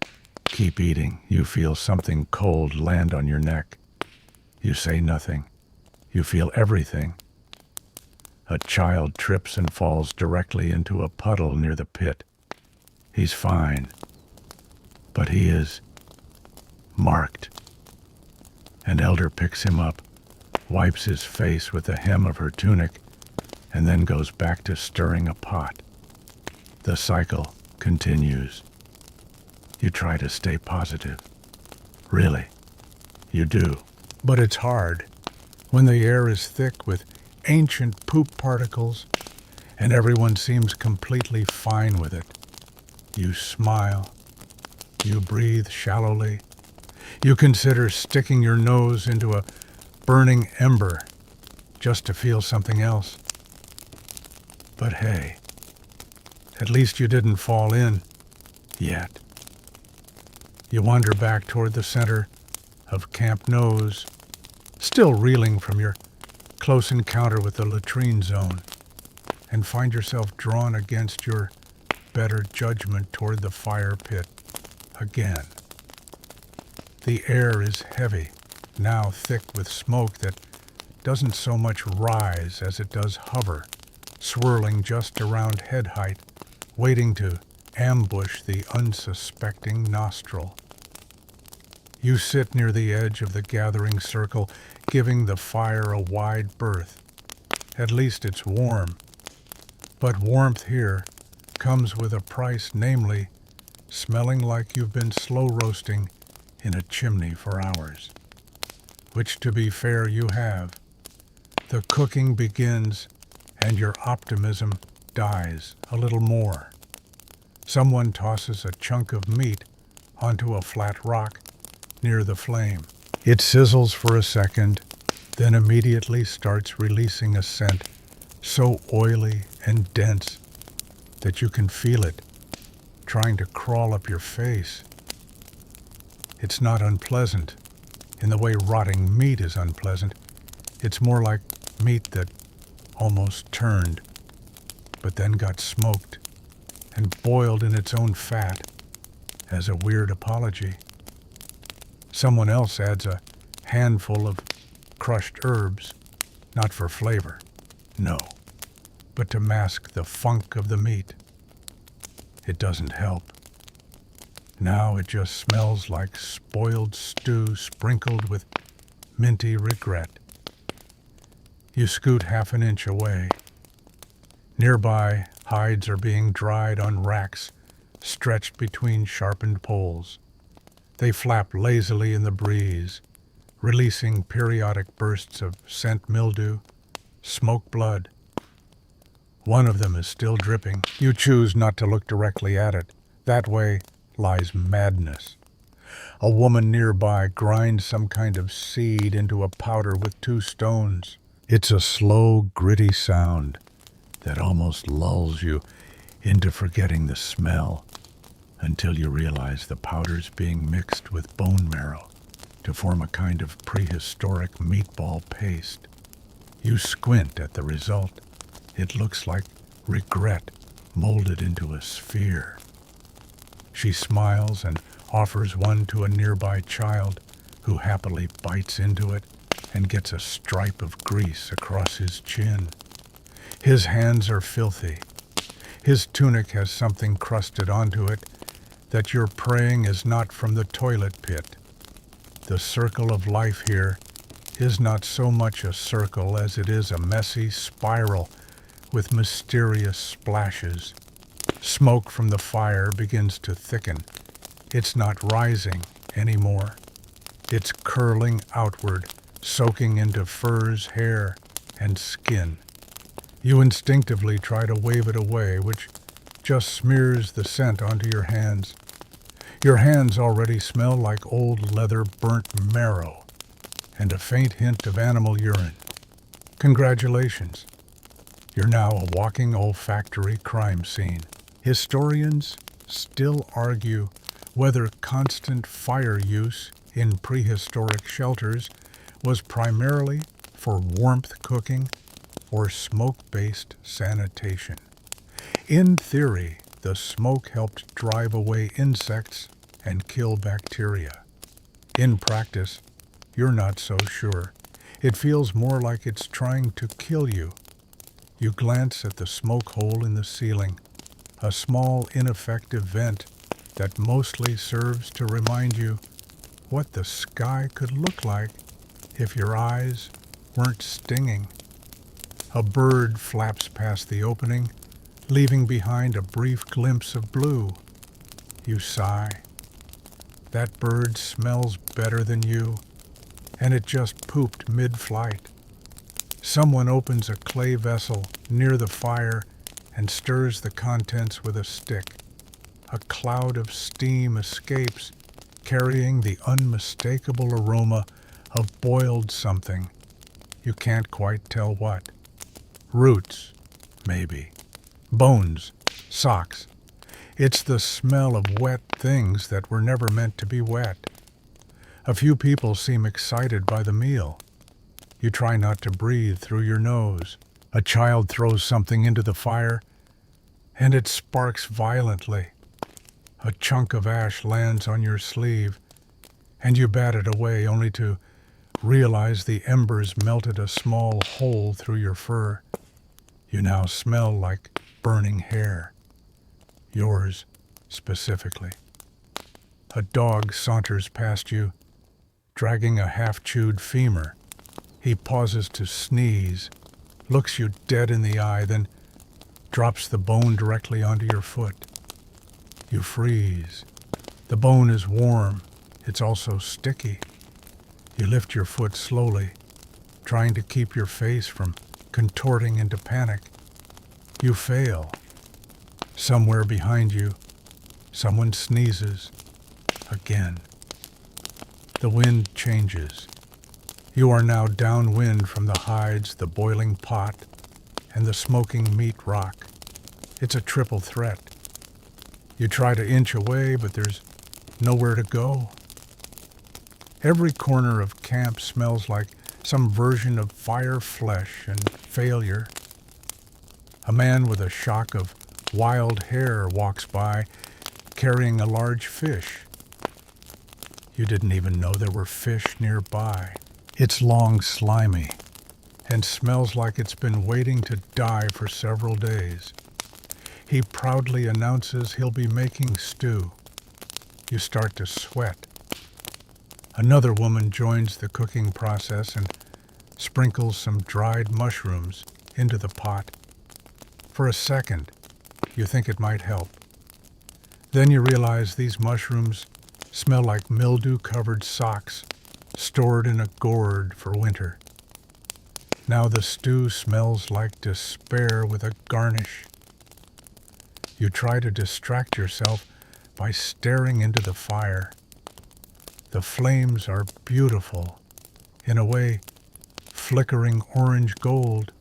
keep eating. You feel something cold land on your neck. You say nothing. You feel everything. A child trips and falls directly into a puddle near the pit. He's fine, but he is marked. An elder picks him up, wipes his face with the hem of her tunic, and then goes back to stirring a pot. The cycle continues. You try to stay positive. Really, you do. But it's hard when the air is thick with ancient poop particles and everyone seems completely fine with it. You smile. You breathe shallowly. You consider sticking your nose into a burning ember just to feel something else. But hey, at least you didn't fall in yet. You wander back toward the center of Camp Nose, still reeling from your close encounter with the latrine zone, and find yourself drawn against your better judgment toward the fire pit again. The air is heavy, now thick with smoke that doesn't so much rise as it does hover, swirling just around head height, waiting to ambush the unsuspecting nostril. You sit near the edge of the gathering circle, giving the fire a wide berth. At least it's warm. But warmth here comes with a price, namely, smelling like you've been slow roasting in a chimney for hours. Which, to be fair, you have. The cooking begins, and your optimism dies a little more. Someone tosses a chunk of meat onto a flat rock near the flame. It sizzles for a second, then immediately starts releasing a scent so oily and dense that you can feel it trying to crawl up your face. It's not unpleasant in the way rotting meat is unpleasant. It's more like meat that almost turned, but then got smoked and boiled in its own fat as a weird apology. Someone else adds a handful of crushed herbs, not for flavor, no, but to mask the funk of the meat. It doesn't help. Now it just smells like spoiled stew sprinkled with minty regret. You scoot half an inch away. Nearby, hides are being dried on racks stretched between sharpened poles. They flap lazily in the breeze, releasing periodic bursts of scent mildew, smoke blood. One of them is still dripping. You choose not to look directly at it. That way lies madness. A woman nearby grinds some kind of seed into a powder with 2 stones. It's a slow, gritty sound that almost lulls you into forgetting the smell until you realize the powder's being mixed with bone marrow to form a kind of prehistoric meatball paste. You squint at the result. It looks like regret molded into a sphere. She smiles and offers one to a nearby child who happily bites into it and gets a stripe of grease across his chin. His hands are filthy. His tunic has something crusted onto it that you're praying is not from the toilet pit. The circle of life here is not so much a circle as it is a messy spiral with mysterious splashes. Smoke from the fire begins to thicken. It's not rising anymore. It's curling outward, soaking into furs, hair, and skin. You instinctively try to wave it away, which just smears the scent onto your hands. Your hands already smell like old leather burnt marrow and a faint hint of animal urine. Congratulations. You're now a walking olfactory crime scene. Historians still argue whether constant fire use in prehistoric shelters was primarily for warmth cooking or smoke-based sanitation. In theory, the smoke helped drive away insects and kill bacteria. In practice, you're not so sure. It feels more like it's trying to kill you. You glance at the smoke hole in the ceiling, a small, ineffective vent that mostly serves to remind you what the sky could look like if your eyes weren't stinging. A bird flaps past the opening, leaving behind a brief glimpse of blue. You sigh. That bird smells better than you, and it just pooped mid-flight. Someone opens a clay vessel near the fire and stirs the contents with a stick. A cloud of steam escapes, carrying the unmistakable aroma of boiled something. You can't quite tell what. Roots, maybe. Bones, socks. It's the smell of wet things that were never meant to be wet. A few people seem excited by the meal. You try not to breathe through your nose. A child throws something into the fire, and it sparks violently. A chunk of ash lands on your sleeve, and you bat it away only to realize the embers melted a small hole through your fur. You now smell like burning hair. Yours, specifically. A dog saunters past you, dragging a half-chewed femur. He pauses to sneeze, looks you dead in the eye, then drops the bone directly onto your foot. You freeze. The bone is warm. It's also sticky. You lift your foot slowly, trying to keep your face from contorting into panic. You fail. Somewhere behind you, someone sneezes again. The wind changes. You are now downwind from the hides, the boiling pot, and the smoking meat rock. It's a triple threat. You try to inch away, but there's nowhere to go. Every corner of camp smells like some version of fire, flesh, and failure. A man with a shock of wild hare walks by carrying a large fish. You didn't even know there were fish nearby. It's long, slimy, and smells like it's been waiting to die for several days. He proudly announces he'll be making stew. You start to sweat. Another woman joins the cooking process and sprinkles some dried mushrooms into the pot. For a second, you think it might help. Then you realize these mushrooms smell like mildew-covered socks stored in a gourd for winter. Now the stew smells like despair with a garnish. You try to distract yourself by staring into the fire. The flames are beautiful, in a way, flickering orange gold,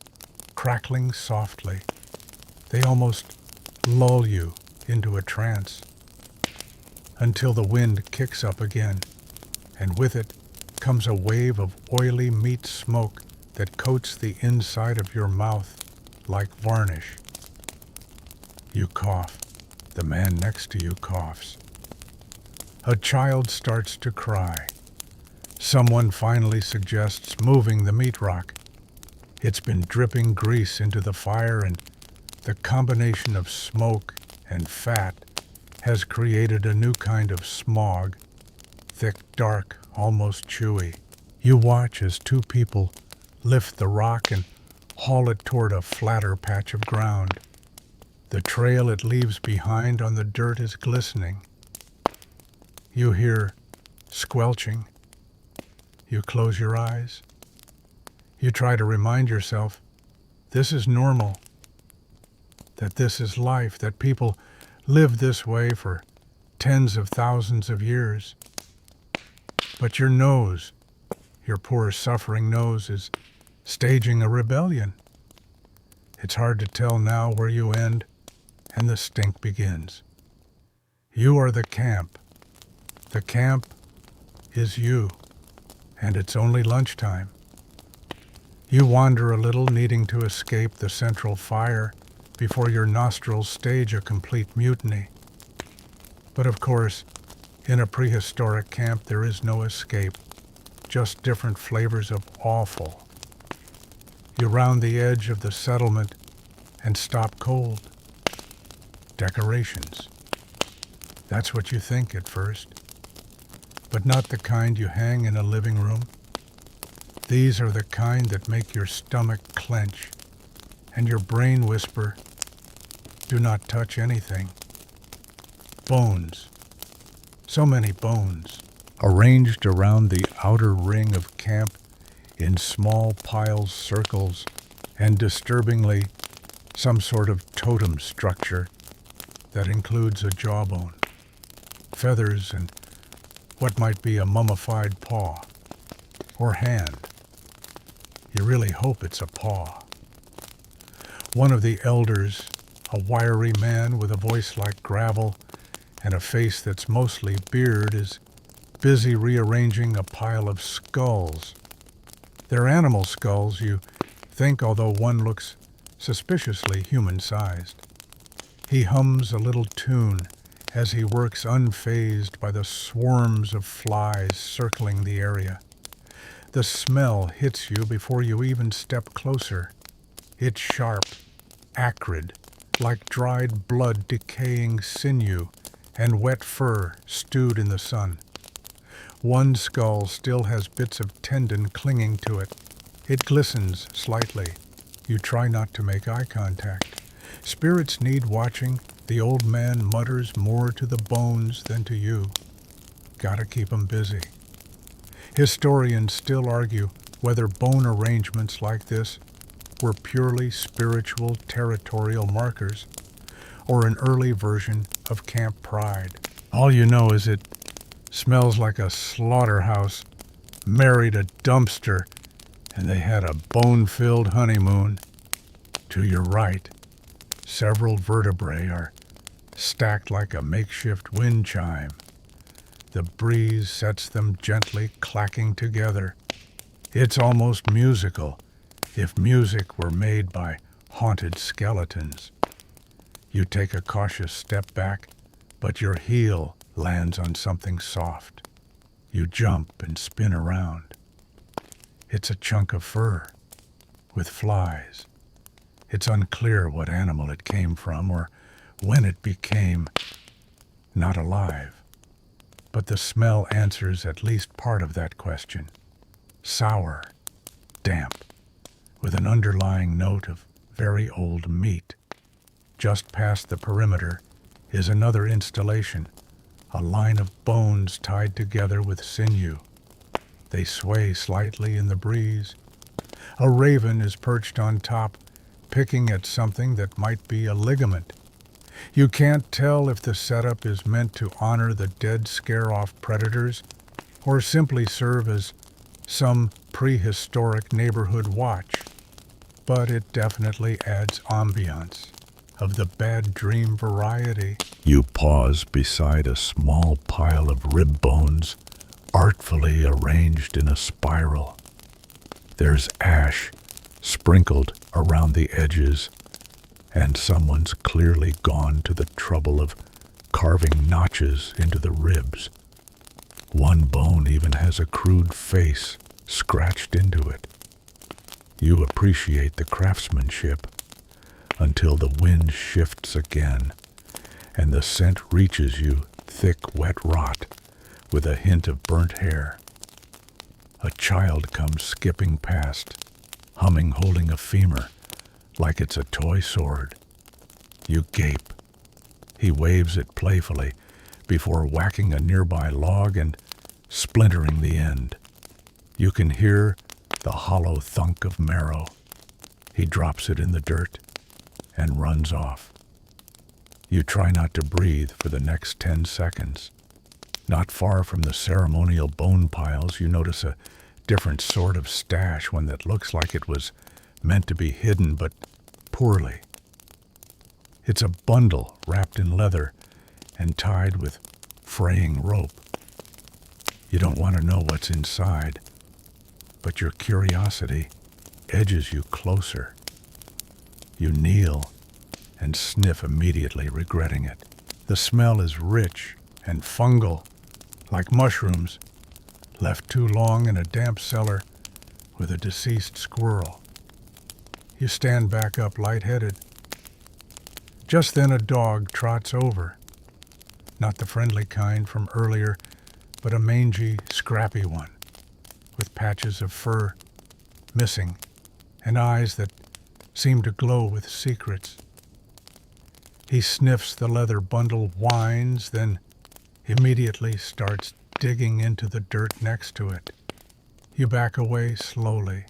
crackling softly. They almost lull you into a trance, until the wind kicks up again, and with it comes a wave of oily meat smoke that coats the inside of your mouth like varnish. You cough. The man next to you coughs. A child starts to cry. Someone finally suggests moving the meat rock. It's been dripping grease into the fire, and the combination of smoke and fat has created a new kind of smog, thick, dark, almost chewy. You watch as two people lift the rock and haul it toward a flatter patch of ground. The trail it leaves behind on the dirt is glistening. You hear squelching. You close your eyes. You try to remind yourself this is normal, that this is life, that people live this way for tens of thousands of years. But your nose, your poor suffering nose, is staging a rebellion. It's hard to tell now where you end and the stink begins. You are the camp. The camp is you, and it's only lunchtime. You wander a little, needing to escape the central fire before your nostrils stage a complete mutiny. But of course, in a prehistoric camp there is no escape, just different flavors of awful. You round the edge of the settlement and stop cold. Decorations. That's what you think at first, but not the kind you hang in a living room. These are the kind that make your stomach clench and your brain whisper, "Do not touch anything." Bones. So many bones, arranged around the outer ring of camp in small piles, circles, and disturbingly, some sort of totem structure that includes a jawbone, feathers, and what might be a mummified paw or hand. You really hope it's a paw. One of the elders, a wiry man with a voice like gravel and a face that's mostly beard, is busy rearranging a pile of skulls. They're animal skulls, you think, although one looks suspiciously human-sized. He hums a little tune as he works unfazed by the swarms of flies circling the area. The smell hits you before you even step closer. It's sharp, acrid, like dried blood, decaying sinew, and wet fur stewed in the sun. One skull still has bits of tendon clinging to it. It glistens slightly. You try not to make eye contact. Spirits need watching. The old man mutters more to the bones than to you. Gotta keep 'em busy. Historians still argue whether bone arrangements like this were purely spiritual territorial markers or an early version of camp pride. All you know is it smells like a slaughterhouse married a dumpster and they had a bone-filled honeymoon. To your right, several vertebrae are stacked like a makeshift wind chime. The breeze sets them gently clacking together. It's almost musical, if music were made by haunted skeletons. You take a cautious step back, but your heel lands on something soft. You jump and spin around. It's a chunk of fur with flies. It's unclear what animal it came from or when it became not alive. But the smell answers at least part of that question. Sour, damp, with an underlying note of very old meat. Just past the perimeter is another installation, a line of bones tied together with sinew. They sway slightly in the breeze. A raven is perched on top, picking at something that might be a ligament. You can't tell if the setup is meant to honor the dead scare-off predators or simply serve as some prehistoric neighborhood watch, but it definitely adds ambiance of the bad dream variety. You pause beside a small pile of rib bones, artfully arranged in a spiral. There's ash sprinkled around the edges, and someone's clearly gone to the trouble of carving notches into the ribs. One bone even has a crude face scratched into it. You appreciate the craftsmanship until the wind shifts again and the scent reaches you, thick, wet rot with a hint of burnt hair. A child comes skipping past, humming, holding a femur like it's a toy sword. You gape. He waves it playfully before whacking a nearby log and splintering the end. You can hear the hollow thunk of marrow. He drops it in the dirt and runs off. You try not to breathe for the next 10 seconds. Not far from the ceremonial bone piles, you notice a different sort of stash, one that looks like it was meant to be hidden, but poorly. It's a bundle wrapped in leather and tied with fraying rope. You don't want to know what's inside, but your curiosity edges you closer. You kneel and sniff immediately, regretting it. The smell is rich and fungal, like mushrooms, left too long in a damp cellar with a deceased squirrel. You stand back up lightheaded. Just then a dog trots over. Not the friendly kind from earlier, but a mangy, scrappy one, with patches of fur missing and eyes that seem to glow with secrets. He sniffs the leather bundle, whines, then immediately starts digging into the dirt next to it. You back away slowly.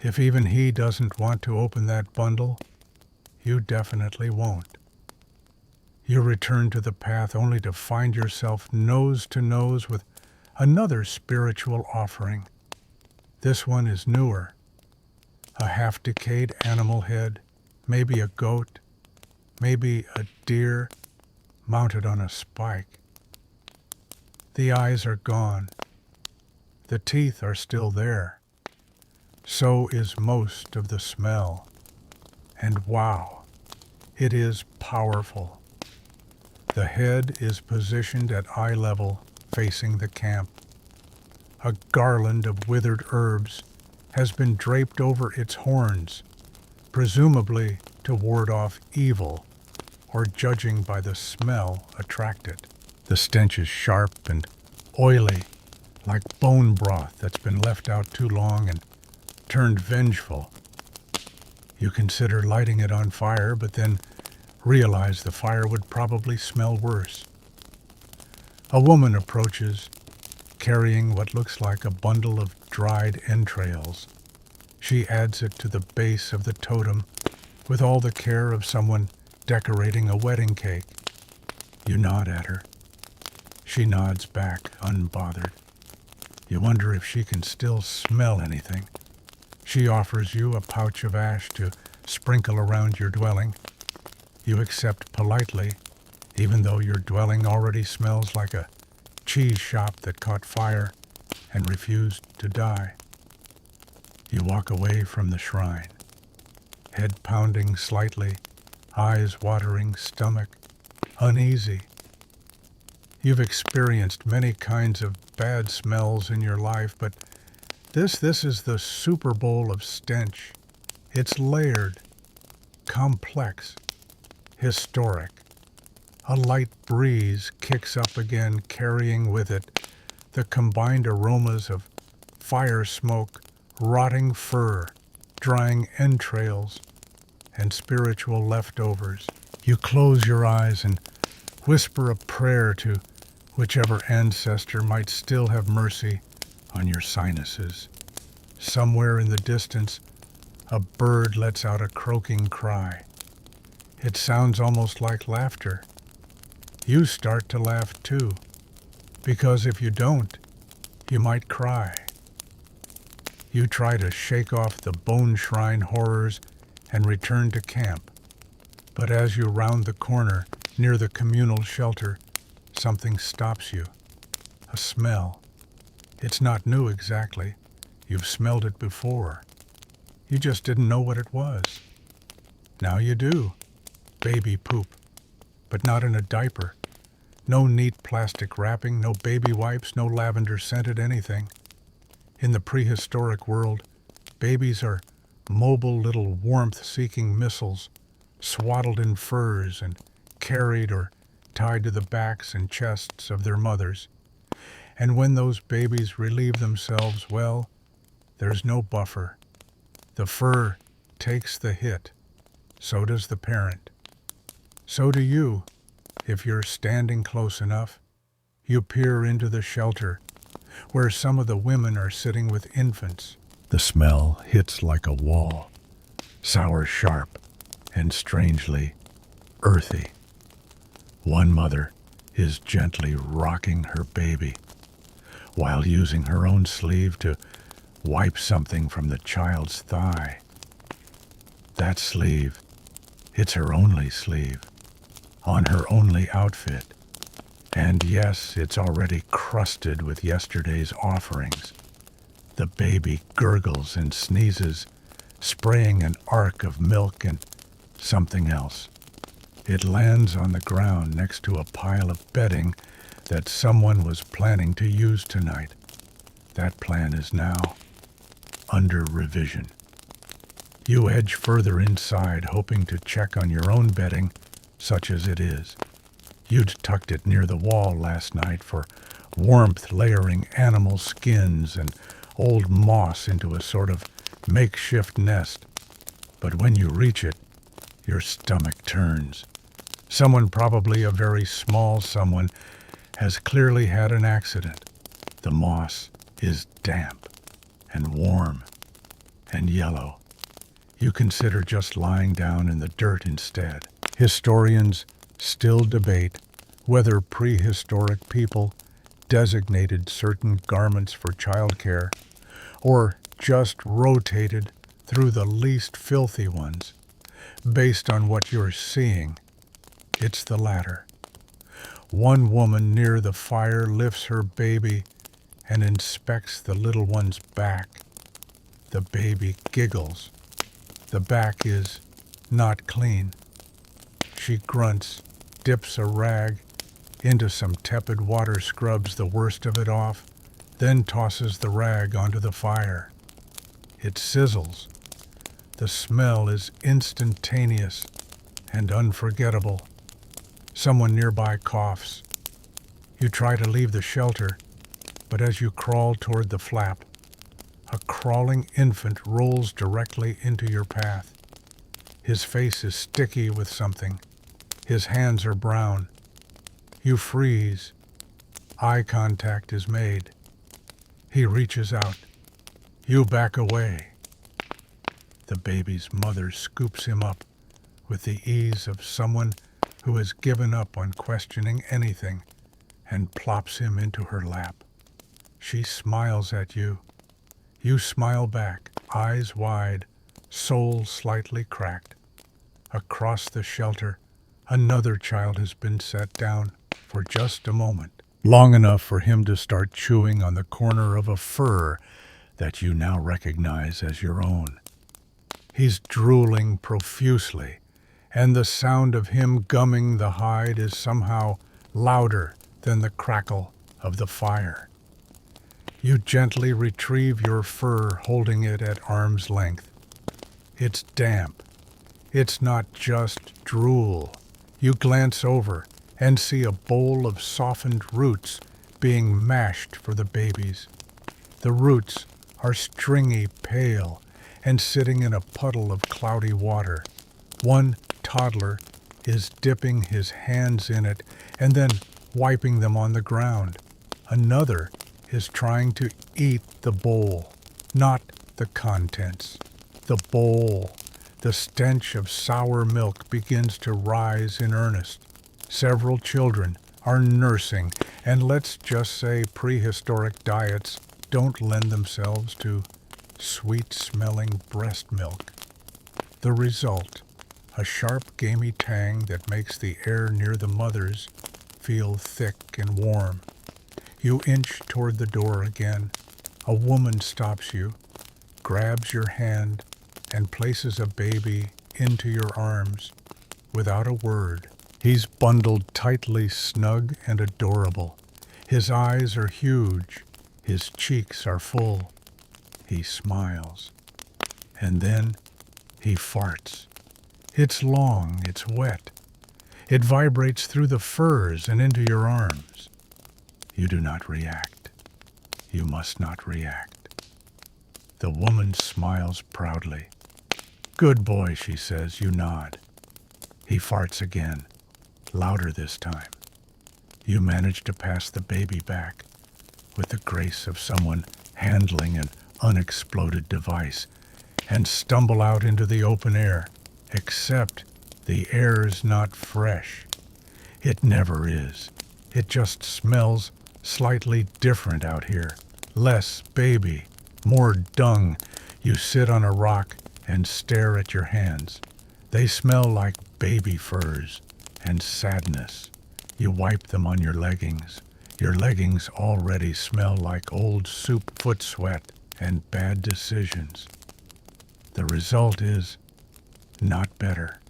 If even he doesn't want to open that bundle, you definitely won't. You return to the path only to find yourself nose to nose with another spiritual offering. This one is newer. A half-decayed animal head, maybe a goat, maybe a deer mounted on a spike. The eyes are gone. The teeth are still there. So is most of the smell. And wow, it is powerful. The head is positioned at eye level, facing the camp. A garland of withered herbs has been draped over its horns, presumably to ward off evil, or judging by the smell, attract it. The stench is sharp and oily, like bone broth that's been left out too long and turned vengeful. You consider lighting it on fire, but then realize the fire would probably smell worse. A woman approaches, carrying what looks like a bundle of dried entrails. She adds it to the base of the totem with all the care of someone decorating a wedding cake. You nod at her. She nods back, unbothered. You wonder if she can still smell anything. She offers you a pouch of ash to sprinkle around your dwelling. You accept politely, even though your dwelling already smells like a cheese shop that caught fire and refused to die. You walk away from the shrine, head pounding slightly, eyes watering, stomach uneasy. You've experienced many kinds of bad smells in your life, but this is the Super Bowl of stench. It's layered, complex, historic. A light breeze kicks up again, carrying with it the combined aromas of fire smoke, rotting fur, drying entrails, and spiritual leftovers. You close your eyes and whisper a prayer to whichever ancestor might still have mercy on your sinuses. Somewhere in the distance, a bird lets out a croaking cry. It sounds almost like laughter. You start to laugh too, because if you don't, you might cry. You try to shake off the bone shrine horrors and return to camp. But as you round the corner near the communal shelter, something stops you. A smell. It's not new exactly. You've smelled it before. You just didn't know what it was. Now you do. Baby poop. But not in a diaper. No neat plastic wrapping, no baby wipes, no lavender-scented anything. In the prehistoric world, babies are mobile little warmth-seeking missiles, swaddled in furs and carried or tied to the backs and chests of their mothers. And when those babies relieve themselves, well, there's no buffer. The fur takes the hit. So does the parent. So do you. If you're standing close enough, you peer into the shelter where some of the women are sitting with infants. The smell hits like a wall, sour sharp and strangely earthy. One mother is gently rocking her baby while using her own sleeve to wipe something from the child's thigh. That sleeve, it's her only sleeve, on her only outfit. And yes, it's already crusted with yesterday's offerings. The baby gurgles and sneezes, spraying an arc of milk and something else. It lands on the ground next to a pile of bedding that someone was planning to use tonight. That plan is now under revision. You edge further inside, hoping to check on your own bedding, such as it is. You'd tucked it near the wall last night for warmth, layering animal skins and old moss into a sort of makeshift nest. But when you reach it, your stomach turns. Someone, probably a very small someone, has clearly had an accident. The moss is damp and warm and yellow. You consider just lying down in the dirt instead. Historians still debate whether prehistoric people designated certain garments for childcare or just rotated through the least filthy ones. Based on what you're seeing, it's the latter. One woman near the fire lifts her baby and inspects the little one's back. The baby giggles. The back is not clean. She grunts, dips a rag into some tepid water, scrubs the worst of it off, then tosses the rag onto the fire. It sizzles. The smell is instantaneous and unforgettable. Someone nearby coughs. You try to leave the shelter, but as you crawl toward the flap, a crawling infant rolls directly into your path. His face is sticky with something. His hands are brown. You freeze. Eye contact is made. He reaches out. You back away. The baby's mother scoops him up with the ease of someone who has given up on questioning anything and plops him into her lap. She smiles at you. You smile back, eyes wide, soul slightly cracked. Across the shelter, another child has been set down for just a moment, long enough for him to start chewing on the corner of a fur that you now recognize as your own. He's drooling profusely and the sound of him gumming the hide is somehow louder than the crackle of the fire. You gently retrieve your fur, holding it at arm's length. It's damp. It's not just drool. You glance over and see a bowl of softened roots being mashed for the babies. The roots are stringy pale and sitting in a puddle of cloudy water. One toddler is dipping his hands in it and then wiping them on the ground. Another is trying to eat the bowl, not the contents. The bowl. The stench of sour milk begins to rise in earnest. Several children are nursing, and let's just say prehistoric diets don't lend themselves to sweet-smelling breast milk. The result, a sharp, gamey tang that makes the air near the mothers feel thick and warm. You inch toward the door again. A woman stops you, grabs your hand, and places a baby into your arms without a word. He's bundled tightly, snug and adorable. His eyes are huge. His cheeks are full. He smiles. And then he farts. It's long, it's wet. It vibrates through the furs and into your arms. You do not react. You must not react. The woman smiles proudly. Good boy, she says. You nod. He farts again, louder this time. You manage to pass the baby back with the grace of someone handling an unexploded device and stumble out into the open air, except the air's not fresh. It never is. It just smells slightly different out here. Less baby, more dung. You sit on a rock and stare at your hands. They smell like baby furs and sadness. You wipe them on your leggings. Your leggings already smell like old soup foot sweat and bad decisions. The result is not better.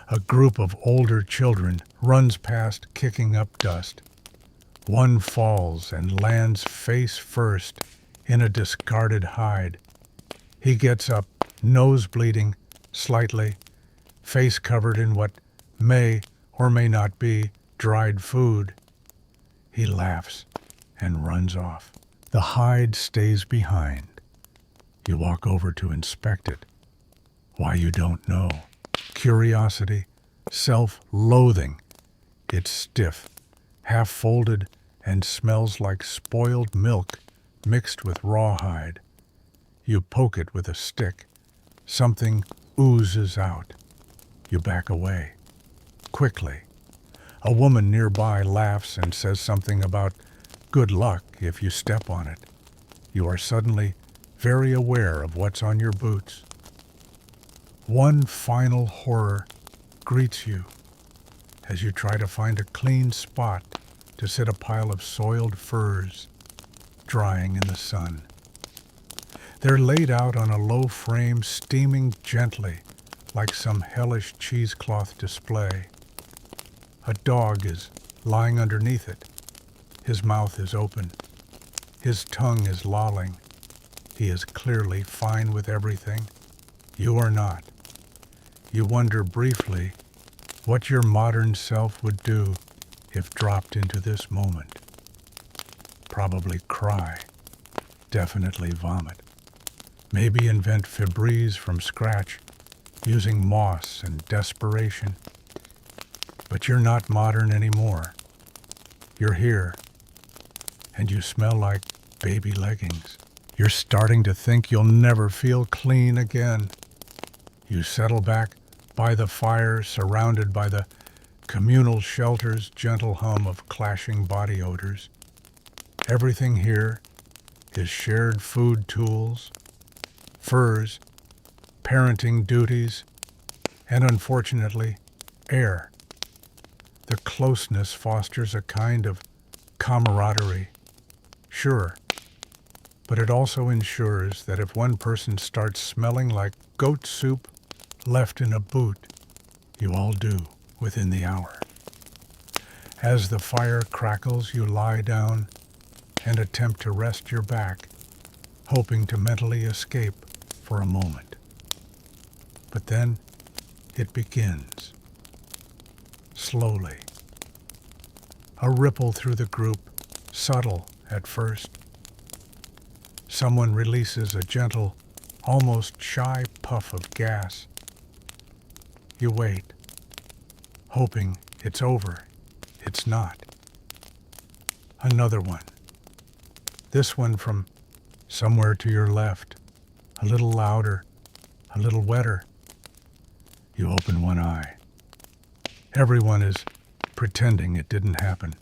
A group of older children runs past kicking up dust. One falls and lands face first in a discarded hide. He gets up, nose bleeding slightly, face covered in what may or may not be dried food. He laughs and runs off. The hide stays behind. You walk over to inspect it. Why, you don't know. Curiosity, self-loathing. It's stiff, half-folded, and smells like spoiled milk mixed with rawhide. You poke it with a stick. Something oozes out. You back away. Quickly. A woman nearby laughs and says something about good luck if you step on it. You are suddenly very aware of what's on your boots. One final horror greets you as you try to find a clean spot to sit a pile of soiled furs drying in the sun. They're laid out on a low frame, steaming gently like some hellish cheesecloth display. A dog is lying underneath it. His mouth is open. His tongue is lolling. He is clearly fine with everything. You are not. You wonder briefly what your modern self would do if dropped into this moment. Probably cry. Definitely vomit. Maybe invent Febreze from scratch, using moss and desperation. But you're not modern anymore. You're here, and you smell like baby leggings. You're starting to think you'll never feel clean again. You settle back by the fire, surrounded by the communal shelter's gentle hum of clashing body odors. Everything here is shared food tools, furs, parenting duties, and unfortunately, air. The closeness fosters a kind of camaraderie. Sure, but it also ensures that if one person starts smelling like goat soup left in a boot, You all do within the hour. As the fire crackles, you lie down and attempt to rest your back, hoping to mentally escape for a moment. But then it begins. Slowly. A ripple through the group, subtle at first. Someone releases a gentle, almost shy puff of gas. You wait, hoping it's over. It's not. Another one. This one from somewhere to your left, a little louder, a little wetter. You open one eye. Everyone is pretending it didn't happen.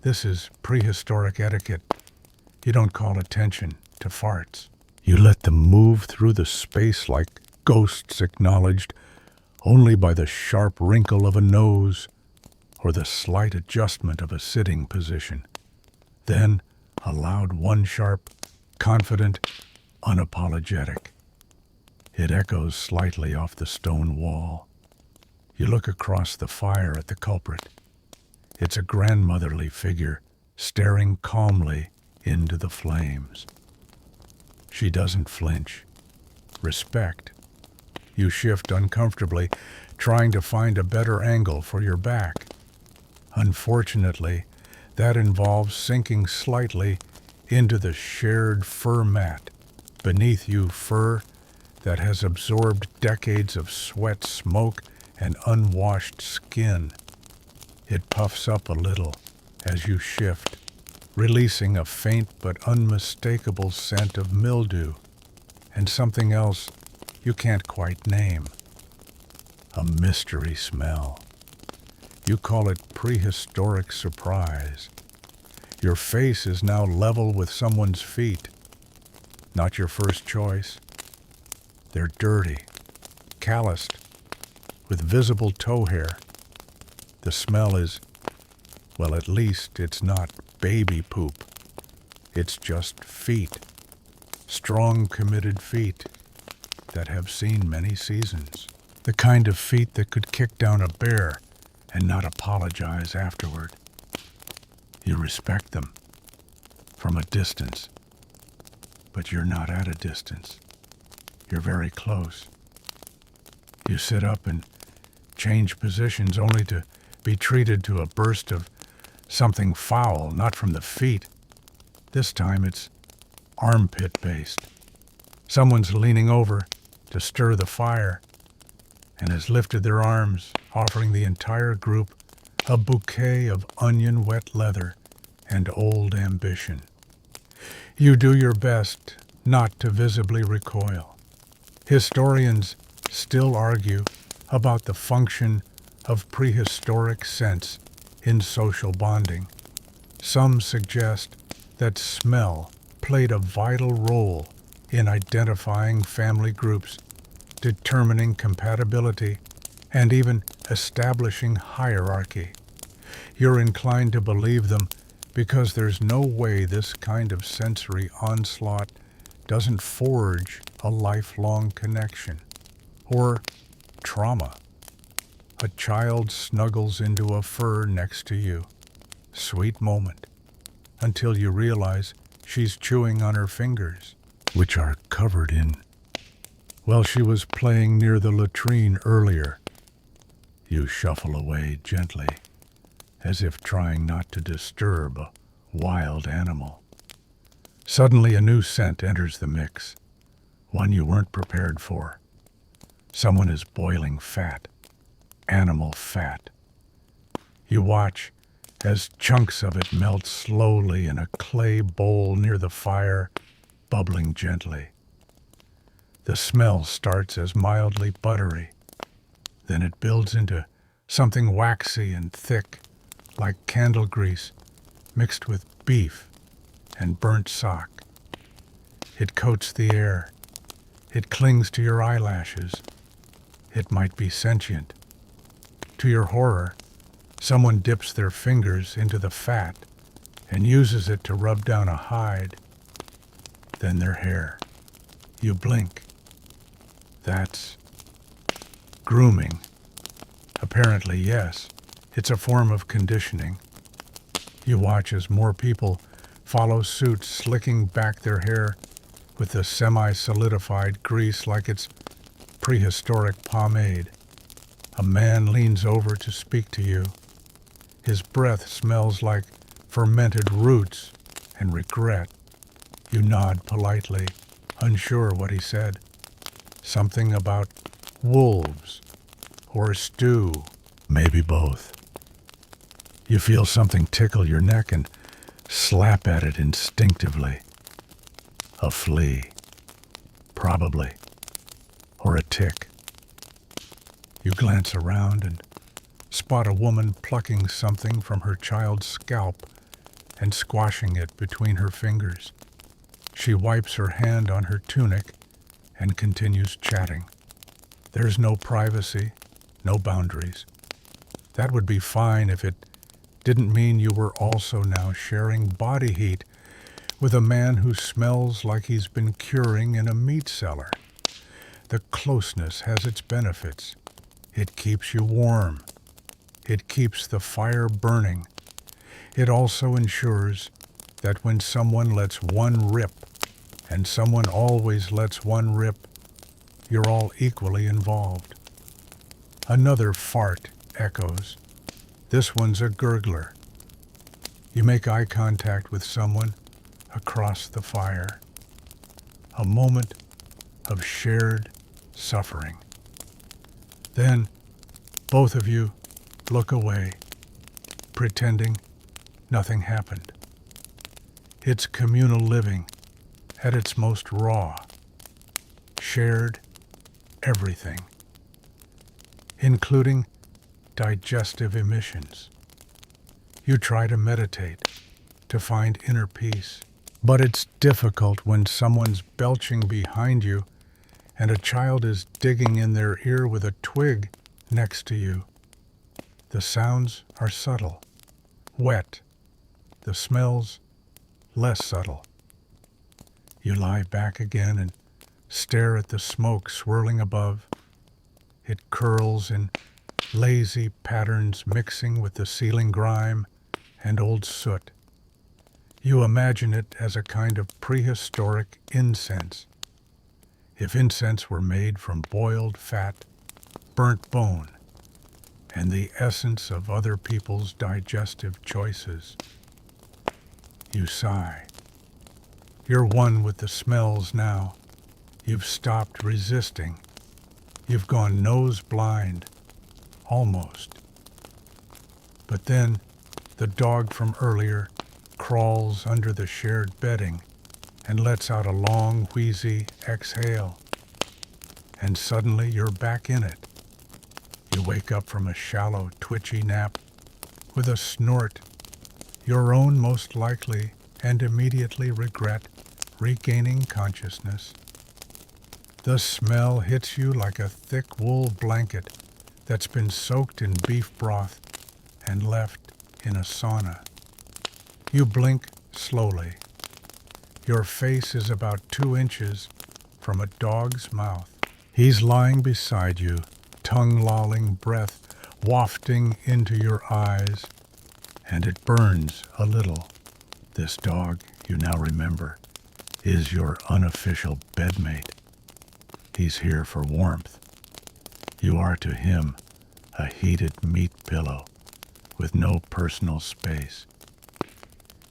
This is prehistoric etiquette. You don't call attention to farts. You let them move through the space like ghosts acknowledged only by the sharp wrinkle of a nose or the slight adjustment of a sitting position. Then aloud, one sharp, confident, unapologetic. It echoes slightly off the stone wall. You look across the fire at the culprit. It's a grandmotherly figure staring calmly into the flames. She doesn't flinch. Respect. You shift uncomfortably, trying to find a better angle for your back. Unfortunately, that involves sinking slightly into the shared fur mat. Beneath you, fur that has absorbed decades of sweat, smoke, and unwashed skin. It puffs up a little as you shift, releasing a faint but unmistakable scent of mildew and something else you can't quite name. A mystery smell. You call it prehistoric surprise. Your face is now level with someone's feet. Not your first choice. They're dirty, calloused, with visible toe hair. The smell is, well, at least it's not baby poop. It's just feet. Strong, committed feet that have seen many seasons. The kind of feet that could kick down a bear and not apologize afterward. You respect them from a distance, but you're not at a distance. You're very close. You sit up and change positions only to be treated to a burst of something foul, not from the feet. This time it's armpit-based. Someone's leaning over to stir the fire and has lifted their arms, offering the entire group a bouquet of onion-wet leather and old ambition. You do your best not to visibly recoil. Historians still argue about the function of prehistoric sense in social bonding. Some suggest that smell played a vital role in identifying family groups, determining compatibility, and even establishing hierarchy. You're inclined to believe them because there's no way this kind of sensory onslaught doesn't forge a lifelong connection. Or trauma. A child snuggles into a fur next to you. Sweet moment. Until you realize she's chewing on her fingers, which are covered in. Well, she was playing near the latrine earlier. You shuffle away gently, as if trying not to disturb a wild animal. Suddenly a new scent enters the mix, one you weren't prepared for. Someone is boiling fat, animal fat. You watch as chunks of it melt slowly in a clay bowl near the fire, bubbling gently. The smell starts as mildly buttery. Then it builds into something waxy and thick, like candle grease, mixed with beef and burnt sock. It coats the air. It clings to your eyelashes. It might be sentient. To your horror, someone dips their fingers into the fat and uses it to rub down a hide. Then their hair. You blink. That's grooming Apparently, yes. It's a form of conditioning. You watch as more people follow suit, slicking back their hair with the semi-solidified grease like it's prehistoric pomade. A man leans over to speak to you. His breath smells like fermented roots and regret. You nod politely, unsure what he said. Something about wolves or stew, maybe both. You feel something tickle your neck and slap at it instinctively. A flea, probably, or a tick. You glance around and spot a woman plucking something from her child's scalp and squashing it between her fingers. She wipes her hand on her tunic and continues chatting. There's no privacy, no boundaries. That would be fine if it didn't mean you were also now sharing body heat with a man who smells like he's been curing in a meat cellar. The closeness has its benefits. It keeps you warm. It keeps the fire burning. It also ensures that when someone lets one rip, and someone always lets one rip, you're all equally involved. Another fart echoes. This one's a gurgler. You make eye contact with someone across the fire. A moment of shared suffering. Then both of you look away, pretending nothing happened. It's communal living at its most raw. Shared everything, including digestive emissions. You try to meditate, to find inner peace, but it's difficult when someone's belching behind you and a child is digging in their ear with a twig next to you. The sounds are subtle, wet. The smells less subtle. You lie back again and stare at the smoke swirling above. It curls in lazy patterns mixing with the ceiling grime and old soot. You imagine it as a kind of prehistoric incense. If incense were made from boiled fat, burnt bone, and the essence of other people's digestive choices. You sigh. You're one with the smells now. You've stopped resisting. You've gone nose blind, almost. But then the dog from earlier crawls under the shared bedding and lets out a long, wheezy exhale. And suddenly you're back in it. You wake up from a shallow, twitchy nap with a snort, your own most likely, and immediately regret regaining consciousness. The smell hits you like a thick wool blanket that's been soaked in beef broth and left in a sauna. You blink slowly. Your face is about 2 inches from a dog's mouth. He's lying beside you, tongue-lolling breath wafting into your eyes, and it burns a little. This dog, you now remember, is your unofficial bedmate. He's here for warmth. You are to him a heated meat pillow with no personal space.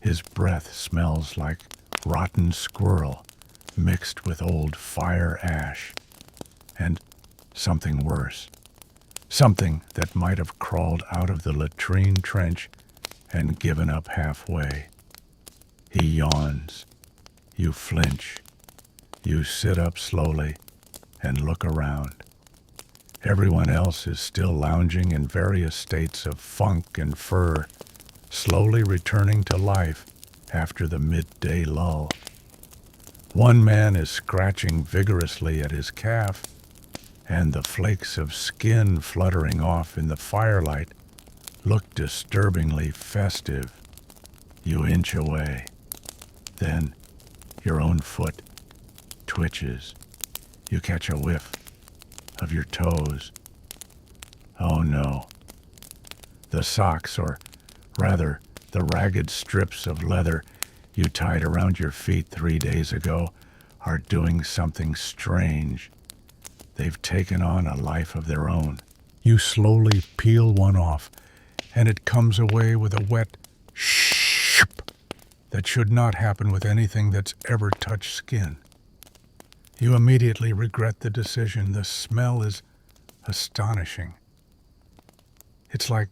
His breath smells like rotten squirrel mixed with old fire ash and something worse. Something that might have crawled out of the latrine trench and given up halfway. He yawns. You flinch. You sit up slowly and look around. Everyone else is still lounging in various states of funk and fur, slowly returning to life after the midday lull. One man is scratching vigorously at his calf, and the flakes of skin fluttering off in the firelight look disturbingly festive. You inch away. Then your own foot twitches. You catch a whiff of your toes. Oh no. The socks, or rather, the ragged strips of leather you tied around your feet 3 days ago, are doing something strange. They've taken on a life of their own. You slowly peel one off, and it comes away with a wet ship that should not happen with anything that's ever touched skin. You immediately regret the decision. The smell is astonishing. It's like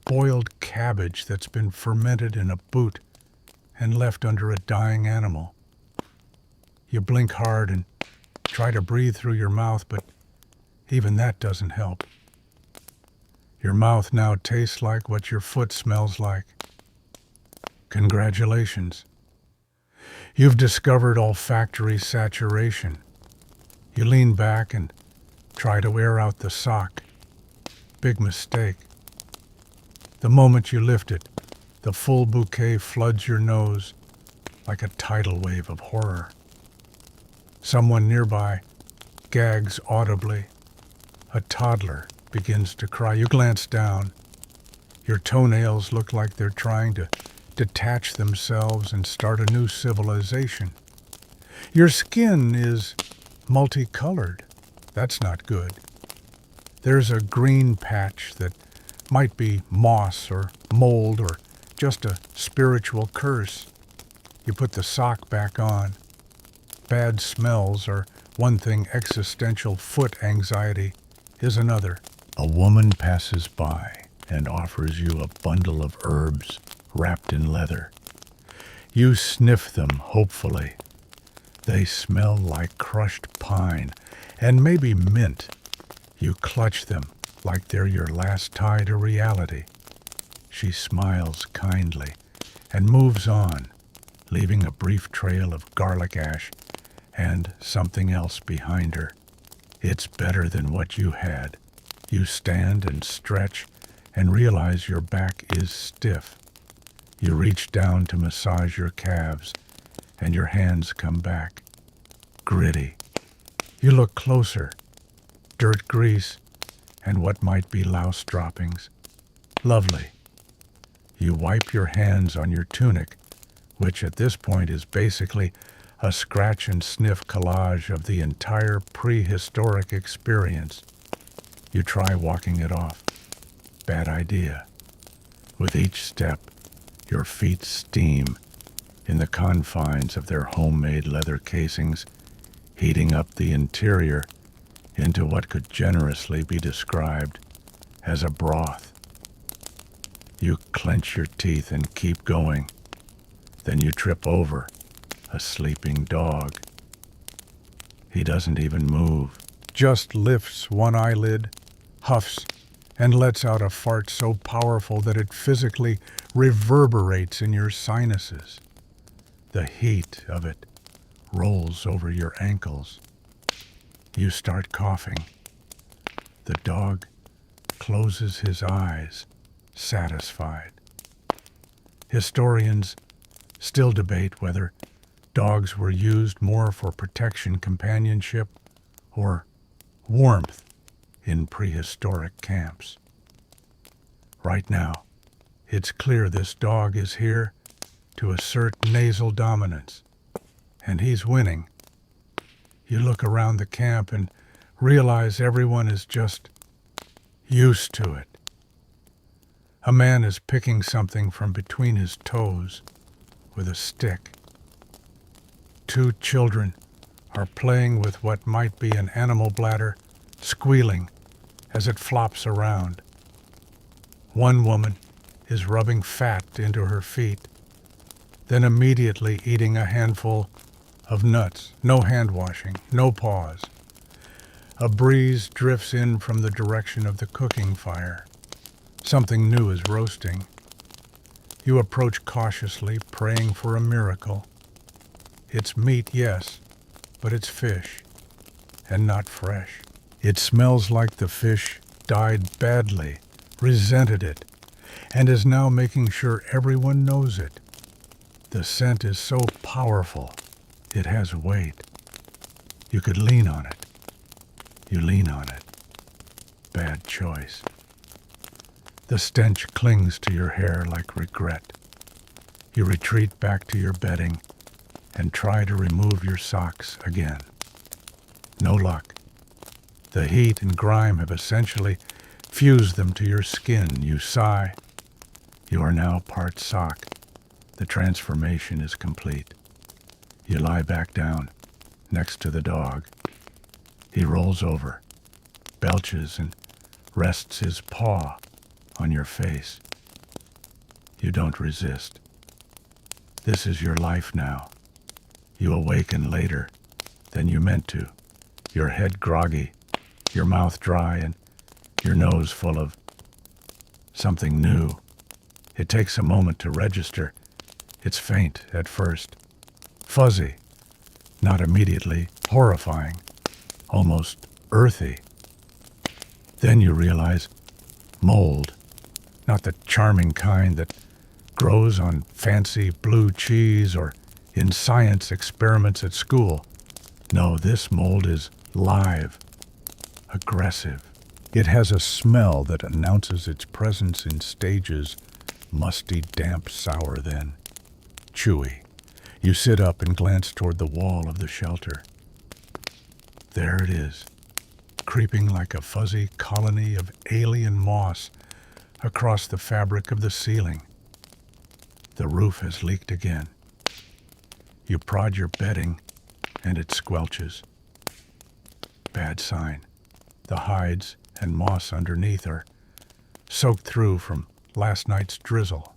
boiled cabbage that's been fermented in a boot and left under a dying animal. You blink hard and try to breathe through your mouth, but even that doesn't help. Your mouth now tastes like what your foot smells like. Congratulations. You've discovered olfactory saturation. You lean back and try to air out the sock. Big mistake. The moment you lift it, the full bouquet floods your nose like a tidal wave of horror. Someone nearby gags audibly. A toddler begins to cry. You glance down. Your toenails look like they're trying to detach themselves and start a new civilization. Your skin is multicolored. That's not good. There's a green patch that might be moss or mold or just a spiritual curse. You put the sock back on. Bad smells are one thing, existential foot anxiety is another. A woman passes by and offers you a bundle of herbs wrapped in leather. You sniff them hopefully. They smell like crushed pine and maybe mint. You clutch them like they're your last tie to reality. She smiles kindly and moves on, leaving a brief trail of garlic ash and something else behind her. It's better than what you had. You stand and stretch and realize your back is stiff. You reach down to massage your calves, and your hands come back, gritty. You look closer. Dirt, grease, and what might be louse droppings. Lovely. You wipe your hands on your tunic, which at this point is basically a scratch and sniff collage of the entire prehistoric experience. You try walking it off. Bad idea. With each step, your feet steam in the confines of their homemade leather casings, heating up the interior into what could generously be described as a broth. You clench your teeth and keep going. Then you trip over a sleeping dog. He doesn't even move, just lifts one eyelid, huffs, and lets out a fart so powerful that it physically reverberates in your sinuses. The heat of it rolls over your ankles. You start coughing. The dog closes his eyes, satisfied. Historians still debate whether dogs were used more for protection, companionship, or warmth in prehistoric camps. Right now, it's clear this dog is here to assert nasal dominance, and he's winning. You look around the camp and realize everyone is just used to it. A man is picking something from between his toes with a stick. 2 children are playing with what might be an animal bladder, squealing as it flops around. One woman is rubbing fat into her feet, then immediately eating a handful of nuts. No hand washing, no pause. A breeze drifts in from the direction of the cooking fire. Something new is roasting. You approach cautiously, praying for a miracle. It's meat, yes, but it's fish, and not fresh. It smells like the fish died badly, resented it, and is now making sure everyone knows it. The scent is so powerful, it has weight. You could lean on it. You lean on it. Bad choice. choice. The stench clings to your hair like regret. You retreat back to your bedding and try to remove your socks again. No luck. The heat and grime have essentially fused them to your skin. You sigh. You are now part sock. The transformation is complete. You lie back down next to the dog. He rolls over, belches, and rests his paw on your face. You don't resist. This is your life now. You awaken later than you meant to, your head groggy, your mouth dry, and your nose full of something new. It takes a moment to register. It's faint at first, fuzzy, not immediately horrifying, almost earthy. Then you realize mold, not the charming kind that grows on fancy blue cheese or in science experiments at school. No, this mold is live, aggressive. It has a smell that announces its presence in stages, musty, damp, sour, then chewy. You sit up and glance toward the wall of the shelter. There it is, creeping like a fuzzy colony of alien moss across the fabric of the ceiling. The roof has leaked again. You prod your bedding, and it squelches. Bad sign. The hides and moss underneath are soaked through from last night's drizzle.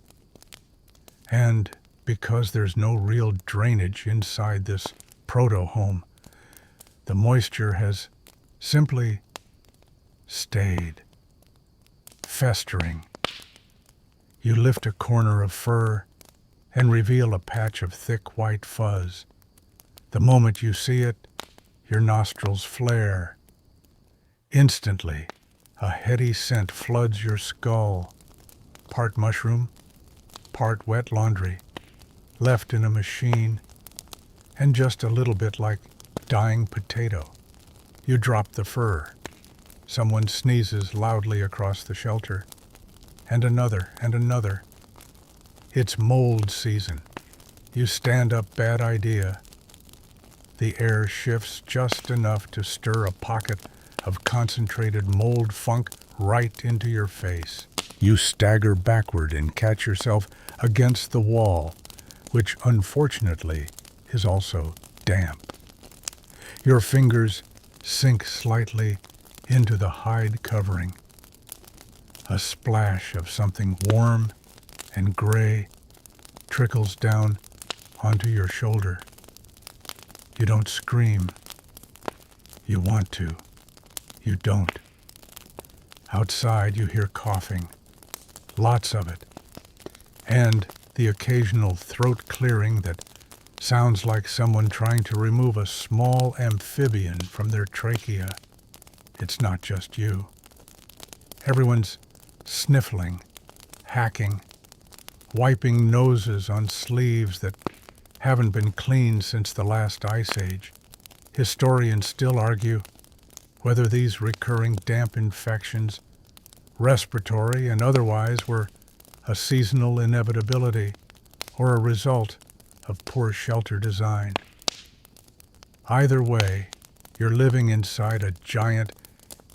And because there's no real drainage inside this proto-home, the moisture has simply stayed, festering. You lift a corner of fur and reveal a patch of thick white fuzz. The moment you see it, your nostrils flare. Instantly, a heady scent floods your skull. Part mushroom, part wet laundry, left in a machine, and just a little bit like dying potato. You drop the fur. Someone sneezes loudly across the shelter, and another and another. It's mold season. You stand up, bad idea. The air shifts just enough to stir a pocket of concentrated mold funk right into your face. You stagger backward and catch yourself against the wall, which unfortunately is also damp. Your fingers sink slightly into the hide covering. A splash of something warm and gray trickles down onto your shoulder. You don't scream. You want to. You don't. Outside you hear coughing, lots of it, and the occasional throat clearing that sounds like someone trying to remove a small amphibian from their trachea. It's not just you. Everyone's sniffling, hacking, wiping noses on sleeves that haven't been cleaned since the last ice age. Historians still argue whether these recurring damp infections, respiratory and otherwise, were a seasonal inevitability or a result of poor shelter design. Either way, you're living inside a giant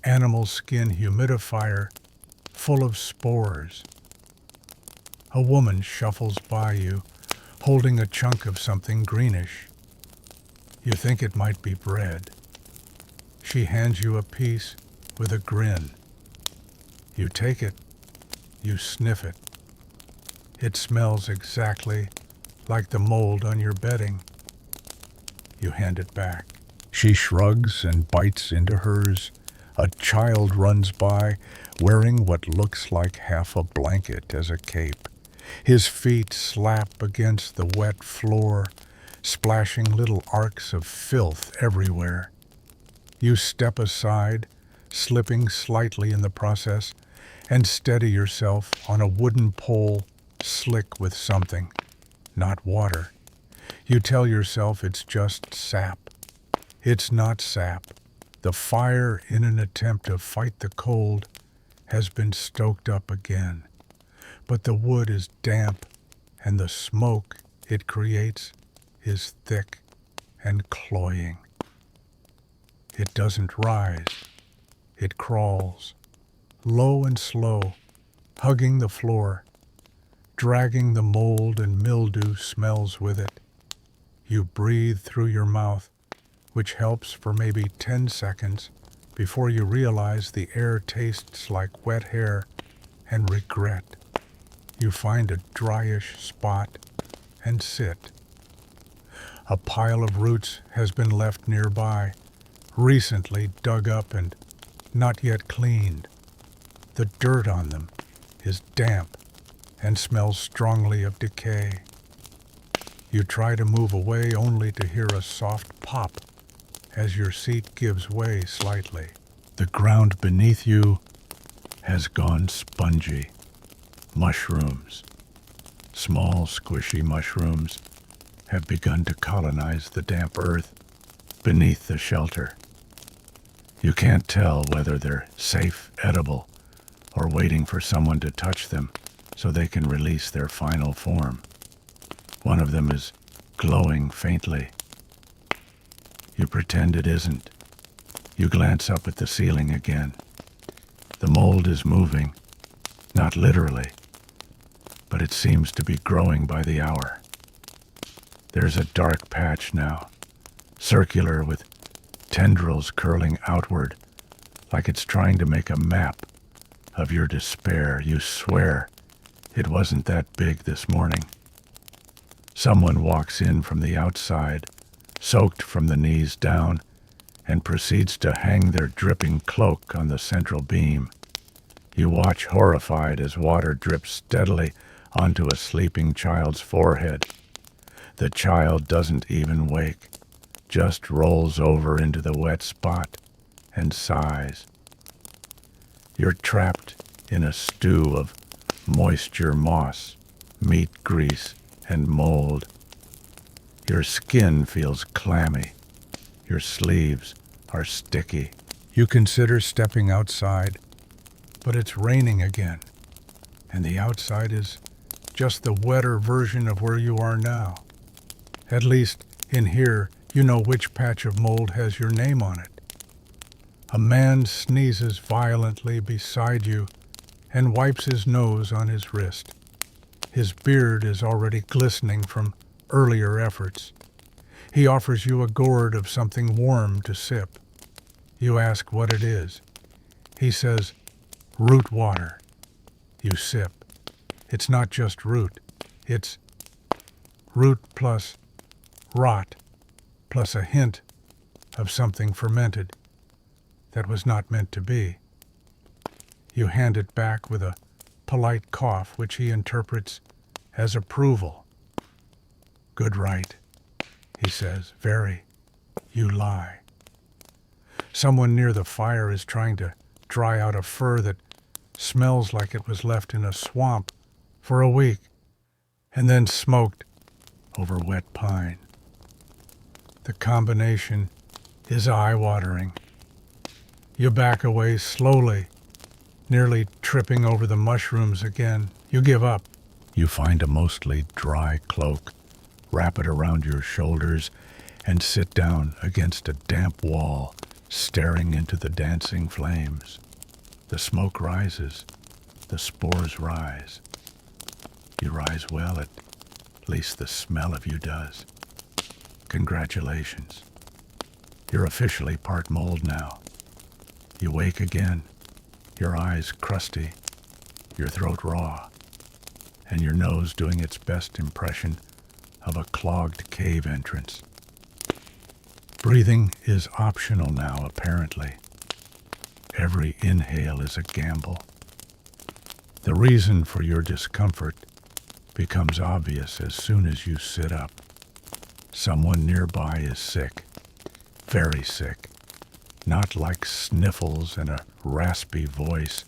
animal skin humidifier full of spores. A woman shuffles by you, holding a chunk of something greenish. You think it might be bread. She hands you a piece with a grin. You take it. You sniff it. It smells exactly like the mold on your bedding. You hand it back. She shrugs and bites into hers. A child runs by, wearing what looks like half a blanket as a cape. His feet slap against the wet floor, splashing little arcs of filth everywhere. You step aside, slipping slightly in the process, and steady yourself on a wooden pole slick with something, not water. You tell yourself it's just sap. It's not sap. The fire, in an attempt to fight the cold, has been stoked up again, but the wood is damp and the smoke it creates is thick and cloying. It doesn't rise. It crawls, low and slow, hugging the floor, dragging the mold and mildew smells with it. You breathe through your mouth, which helps for maybe 10 seconds before you realize the air tastes like wet hair and regret. You find a dryish spot and sit. A pile of roots has been left nearby, recently dug up and not yet cleaned. The dirt on them is damp and smells strongly of decay. You try to move away only to hear a soft pop as your seat gives way slightly. The ground beneath you has gone spongy. Mushrooms, small squishy mushrooms, have begun to colonize the damp earth beneath the shelter. You can't tell whether they're safe, edible, or waiting for someone to touch them so they can release their final form. One of them is glowing faintly. You pretend it isn't. You glance up at the ceiling again. The mold is moving, not literally, but it seems to be growing by the hour. There's a dark patch now, circular with tendrils curling outward, like it's trying to make a map of your despair. You swear it wasn't that big this morning. Someone walks in from the outside, soaked from the knees down, and proceeds to hang their dripping cloak on the central beam. You watch horrified as water drips steadily onto a sleeping child's forehead. The child doesn't even wake, just rolls over into the wet spot and sighs. You're trapped in a stew of moisture, moss, meat grease, and mold. Your skin feels clammy. Your sleeves are sticky. You consider stepping outside, but it's raining again, and the outside is just the wetter version of where you are now. At least, in here, you know which patch of mold has your name on it. A man sneezes violently beside you and wipes his nose on his wrist. His beard is already glistening from earlier efforts. He offers you a gourd of something warm to sip. You ask what it is. He says, root water. You sip. It's not just root. It's root plus rot plus a hint of something fermented that was not meant to be. You hand it back with a polite cough, which he interprets as approval. Good right, he says. Very. You lie. Someone near the fire is trying to dry out a fur that smells like it was left in a swamp for a week and then smoked over wet pine. The combination is eye-watering. You back away slowly, nearly tripping over the mushrooms again. You give up. You find a mostly dry cloak, wrap it around your shoulders, and sit down against a damp wall, staring into the dancing flames. The smoke rises. The spores rise. You rise well, at least the smell of you does. Congratulations. You're officially part mold now. You wake again, your eyes crusty, your throat raw, and your nose doing its best impression of a clogged cave entrance. Breathing is optional now, apparently. Every inhale is a gamble. The reason for your discomfort becomes obvious as soon as you sit up. Someone nearby is sick, very sick. Not like sniffles and a raspy voice.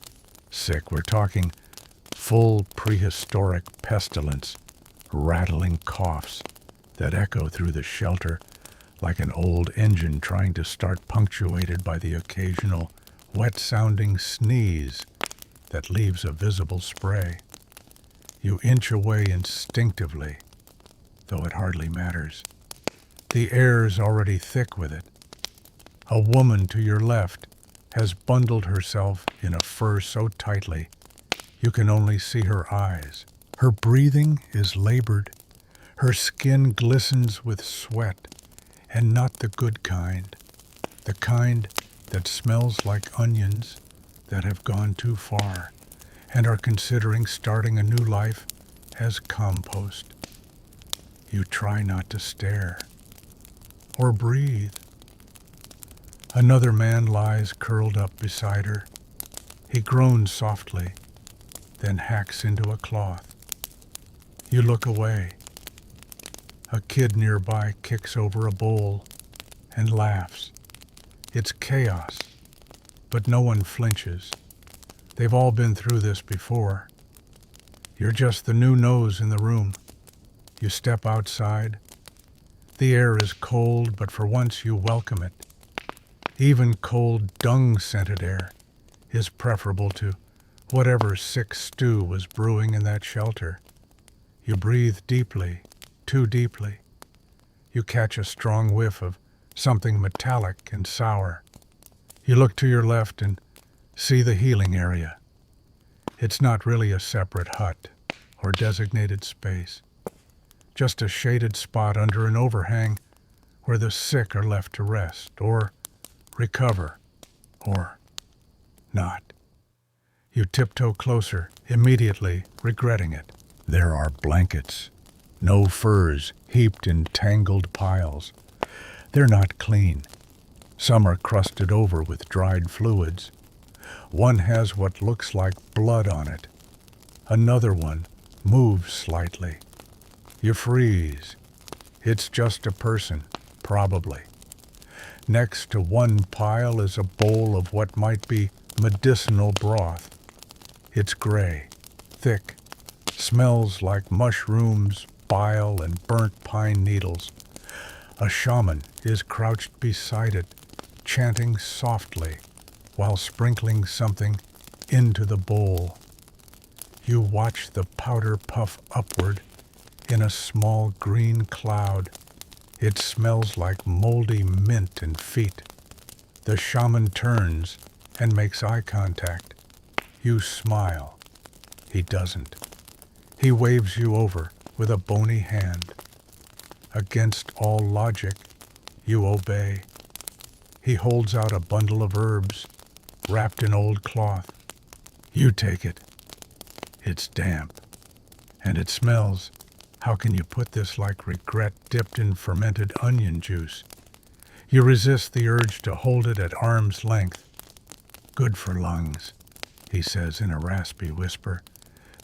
Sick, we're talking full prehistoric pestilence, rattling coughs that echo through the shelter like an old engine trying to start, punctuated by the occasional wet-sounding sneeze that leaves a visible spray. You inch away instinctively, though it hardly matters. The air's already thick with it. A woman to your left has bundled herself in a fur so tightly you can only see her eyes. Her breathing is labored. Her skin glistens with sweat, and not the good kind. The kind that smells like onions that have gone too far and are considering starting a new life as compost. You try not to stare or breathe. Another man lies curled up beside her. He groans softly, then hacks into a cloth. You look away. A kid nearby kicks over a bowl and laughs. It's chaos, but no one flinches. They've all been through this before. You're just the new nose in the room. You step outside. The air is cold, but for once you welcome it. Even cold, dung-scented air is preferable to whatever sick stew was brewing in that shelter. You breathe deeply, too deeply. You catch a strong whiff of something metallic and sour. You look to your left and see the healing area. It's not really a separate hut or designated space, just a shaded spot under an overhang where the sick are left to rest or recover, or not. You tiptoe closer, immediately regretting it. There are blankets, no furs heaped in tangled piles. They're not clean. Some are crusted over with dried fluids. One has what looks like blood on it. Another one moves slightly. You freeze. It's just a person, probably. Next to one pile is a bowl of what might be medicinal broth. It's gray, thick, smells like mushrooms, bile, and burnt pine needles. A shaman is crouched beside it, chanting softly while sprinkling something into the bowl. You watch the powder puff upward in a small green cloud. It smells like moldy mint and feet. The shaman turns and makes eye contact. You smile. He doesn't. He waves you over with a bony hand. Against all logic, you obey. He holds out a bundle of herbs, wrapped in old cloth. You take it. It's damp. And it smells, how can you put this, like regret dipped in fermented onion juice? You resist the urge to hold it at arm's length. Good for lungs, he says in a raspy whisper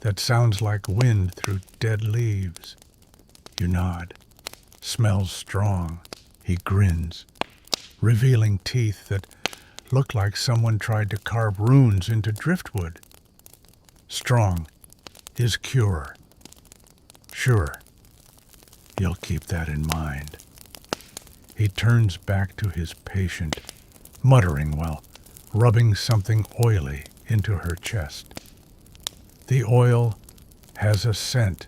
that sounds like wind through dead leaves. You nod. Smells strong. He grins, revealing teeth that look like someone tried to carve runes into driftwood. Strong is cure. Sure, you'll keep that in mind. He turns back to his patient, muttering while rubbing something oily into her chest. The oil has a scent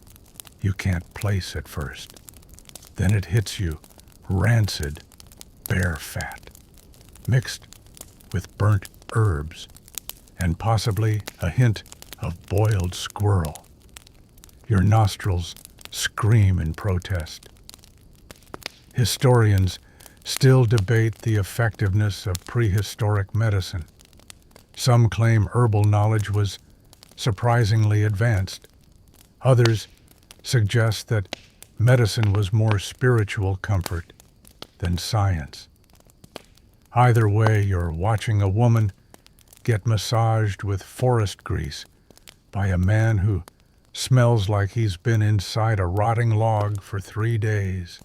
you can't place at first. Then it hits you, rancid, bear fat, mixed with burnt herbs, and possibly a hint of boiled squirrel. Your nostrils scream in protest. Historians still debate the effectiveness of prehistoric medicine. Some claim herbal knowledge was surprisingly advanced. Others suggest that medicine was more spiritual comfort than science. Either way, you're watching a woman get massaged with forest grease by a man who smells like he's been inside a rotting log for 3 days.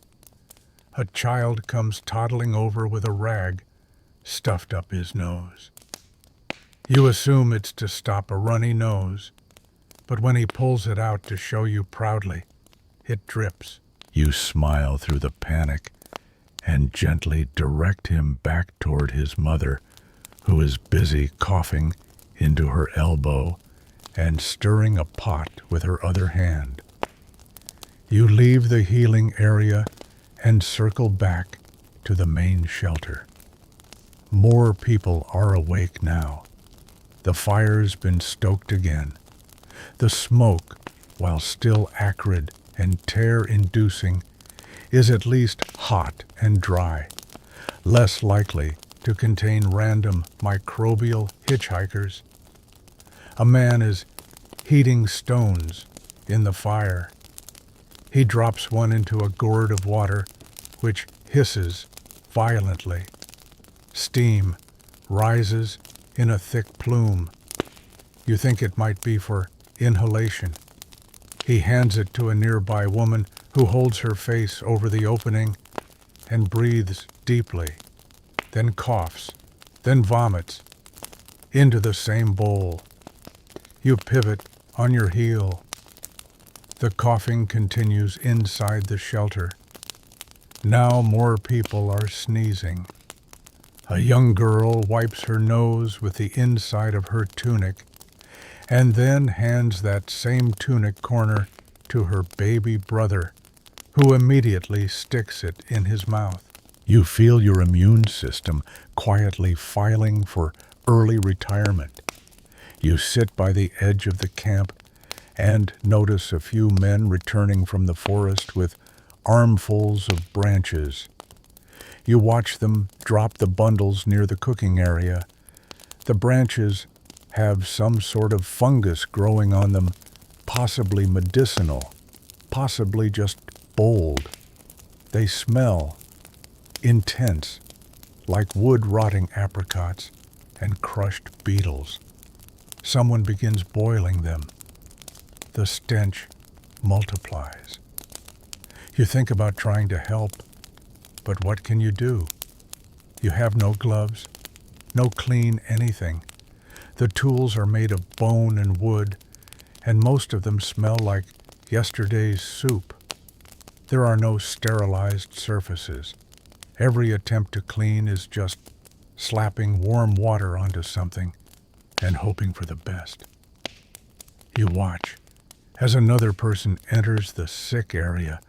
A child comes toddling over with a rag stuffed up his nose. You assume it's to stop a runny nose, but when he pulls it out to show you proudly, it drips. You smile through the panic and gently direct him back toward his mother, who is busy coughing into her elbow and stirring a pot with her other hand. You leave the healing area and circle back to the main shelter. More people are awake now. The fire's been stoked again. The smoke, while still acrid and tear-inducing, is at least hot and dry, less likely to contain random microbial hitchhikers. A man is heating stones in the fire. He drops one into a gourd of water, which hisses violently. Steam rises in a thick plume. You think it might be for inhalation. He hands it to a nearby woman who holds her face over the opening and breathes deeply, then coughs, then vomits into the same bowl. You pivot on your heel. The coughing continues inside the shelter. Now more people are sneezing. A young girl wipes her nose with the inside of her tunic and then hands that same tunic corner to her baby brother, who immediately sticks it in his mouth. You feel your immune system quietly filing for early retirement. You sit by the edge of the camp and notice a few men returning from the forest with armfuls of branches. You watch them drop the bundles near the cooking area. The branches have some sort of fungus growing on them, possibly medicinal, possibly just bold. They smell intense, like wood-rotting apricots and crushed beetles. Someone begins boiling them. The stench multiplies. You think about trying to help, but what can you do? You have no gloves, no clean anything. The tools are made of bone and wood, and most of them smell like yesterday's soup. There are no sterilized surfaces. Every attempt to clean is just slapping warm water onto something and hoping for the best. You watch as another person enters the sick area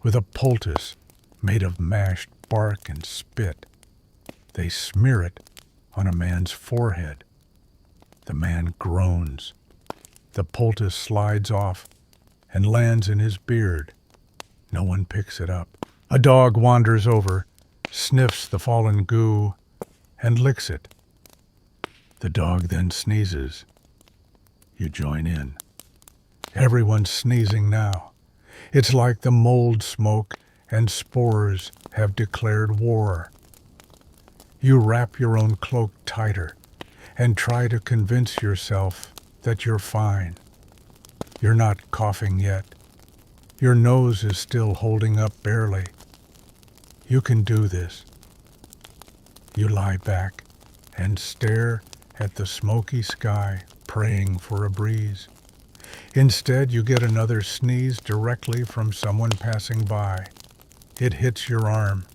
with a poultice made of mashed bark and spit. They smear it on a man's forehead. The man groans. The poultice slides off and lands in his beard. No one picks it up. A dog wanders over, sniffs the fallen goo, and licks it. The dog then sneezes. You join in. Everyone's sneezing now. It's like the mold smoke and spores have declared war. You wrap your own cloak tighter and try to convince yourself that you're fine. You're not coughing yet. Your nose is still holding up barely. You can do this. You lie back and stare at the smoky sky, praying for a breeze. Instead, you get another sneeze directly from someone passing by. It hits your arm,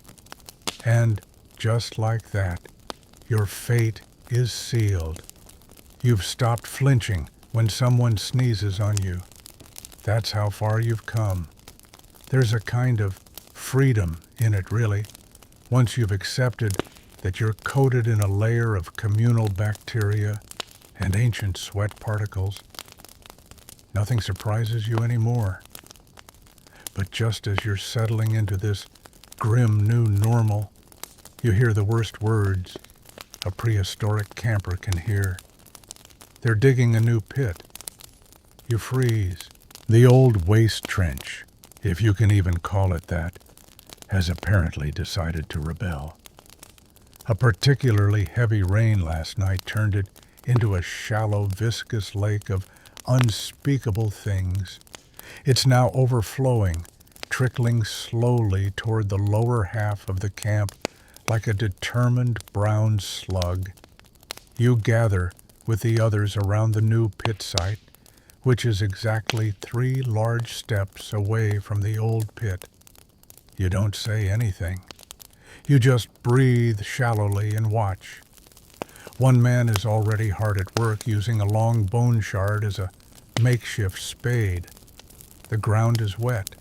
and just like that, your fate is sealed. You've stopped flinching when someone sneezes on you. That's how far you've come. There's a kind of freedom in it, really, once you've accepted that you're coated in a layer of communal bacteria and ancient sweat particles. Nothing surprises you anymore. But just as you're settling into this grim new normal, you hear the worst words a prehistoric camper can hear. They're digging a new pit. You freeze. The old waste trench, if you can even call it that, has apparently decided to rebel. A particularly heavy rain last night turned it into a shallow, viscous lake of unspeakable things. It's now overflowing, trickling slowly toward the lower half of the camp like a determined brown slug. You gather with the others around the new pit site, which is exactly 3 large steps away from the old pit. You don't say anything. You just breathe shallowly and watch. One man is already hard at work using a long bone shard as a makeshift spade. The ground is wet.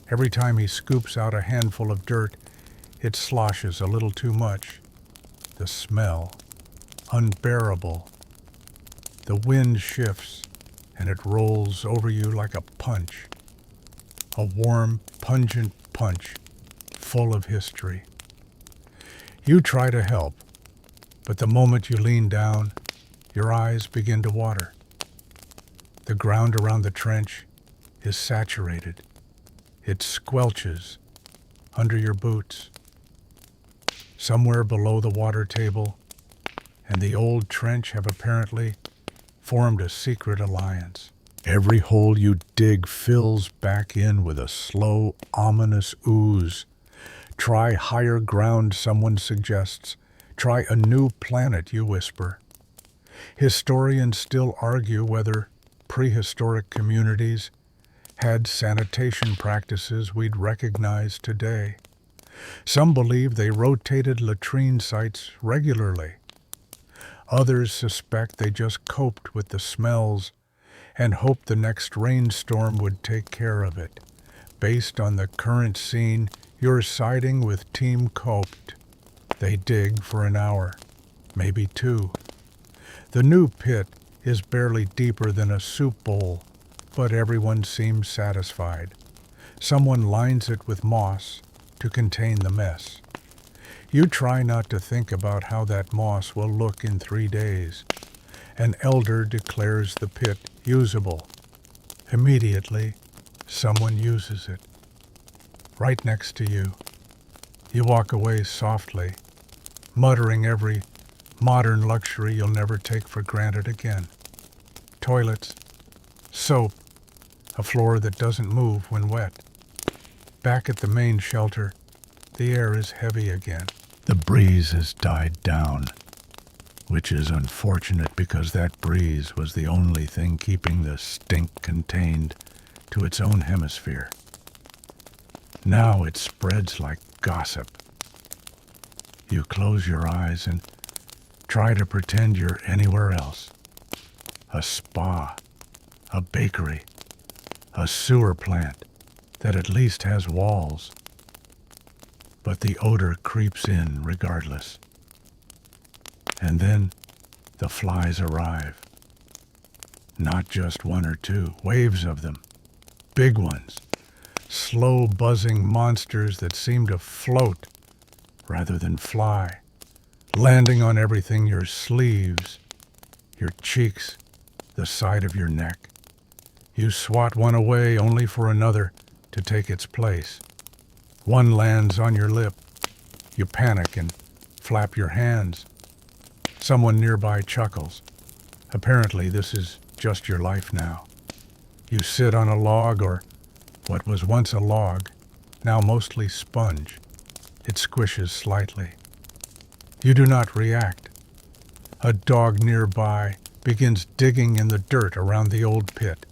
Every time he scoops out a handful of dirt, it sloshes a little too much. The smell, unbearable. The wind shifts, and it rolls over you like a punch. A warm, pungent punch, full of history. You try to help, but the moment you lean down, your eyes begin to water. The ground around the trench is saturated. It squelches under your boots. Somewhere below the water table and the old trench have apparently formed a secret alliance. Every hole you dig fills back in with a slow, ominous ooze. Try higher ground, someone suggests. Try a new planet, you whisper. Historians still argue whether prehistoric communities had sanitation practices we'd recognize today. Some believe they rotated latrine sites regularly. Others suspect they just coped with the smells and hoped the next rainstorm would take care of it. Based on the current scene, you're siding with Team Coped. They dig for an hour, maybe two. The new pit is barely deeper than a soup bowl, but everyone seems satisfied. Someone lines it with moss to contain the mess. You try not to think about how that moss will look in 3 days. An elder declares the pit usable. Immediately, someone uses it. Right next to you. You walk away softly, muttering every modern luxury you'll never take for granted again. Toilets, soap, a floor that doesn't move when wet. Back at the main shelter, the air is heavy again. The breeze has died down, which is unfortunate because that breeze was the only thing keeping the stink contained to its own hemisphere. Now it spreads like gossip. You close your eyes and try to pretend you're anywhere else. A spa, a bakery, a sewer plant that at least has walls. But the odor creeps in regardless. And then the flies arrive. Not just one or two, waves of them. Big ones. Slow buzzing monsters that seem to float rather than fly, landing on everything: your sleeves, your cheeks, the side of your neck. You swat one away only for another to take its place. One lands on your lip. You panic and flap your hands. Someone nearby chuckles. Apparently this is just your life now. You sit on a log, or what was once a log, now mostly sponge. It squishes slightly. You do not react. A dog nearby begins digging in the dirt around the old pit.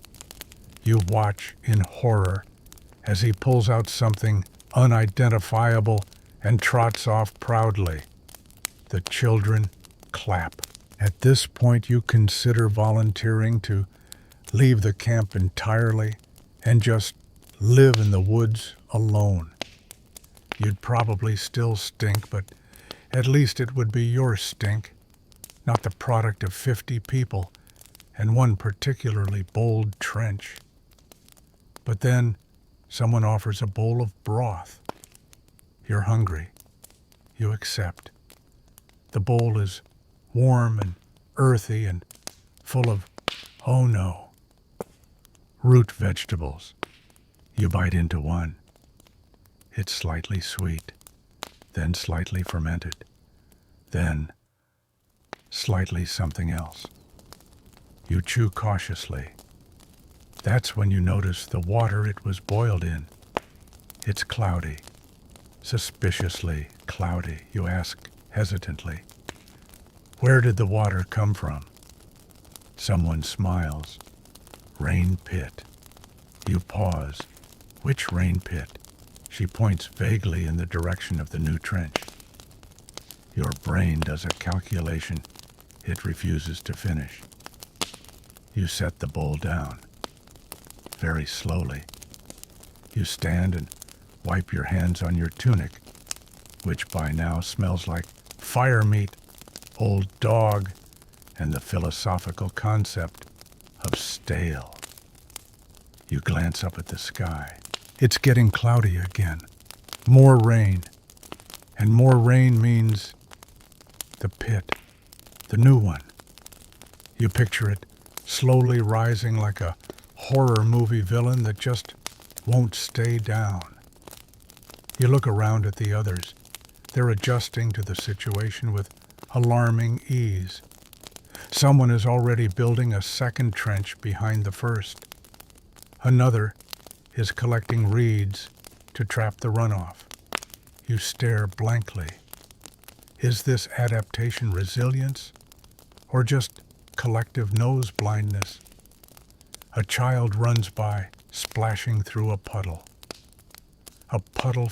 You watch in horror as he pulls out something unidentifiable and trots off proudly. The children clap. At this point, you consider volunteering to leave the camp entirely and just live in the woods alone. You'd probably still stink, but at least it would be your stink, not the product of 50 people and one particularly bold trench. But then someone offers a bowl of broth. You're hungry. You accept. The bowl is warm and earthy and full of, oh no, root vegetables. You bite into one. It's slightly sweet, then slightly fermented, then slightly something else. You chew cautiously. That's when you notice the water it was boiled in. It's cloudy, suspiciously cloudy. You ask hesitantly, where did the water come from? Someone smiles. Rain pit. You pause. Which rain pit? She points vaguely in the direction of the new trench. Your brain does a calculation. It refuses to finish. You set the bowl down. Very slowly. You stand and wipe your hands on your tunic, which by now smells like fire meat, old dog, and the philosophical concept of stale. You glance up at the sky. It's getting cloudy again. More rain. And more rain means the pit, the new one. You picture it slowly rising like a horror movie villain that just won't stay down. You look around at the others. They're adjusting to the situation with alarming ease. Someone is already building a second trench behind the first. Another is collecting reeds to trap the runoff. You stare blankly. Is this adaptation resilience or just collective nose blindness? A child runs by, splashing through a puddle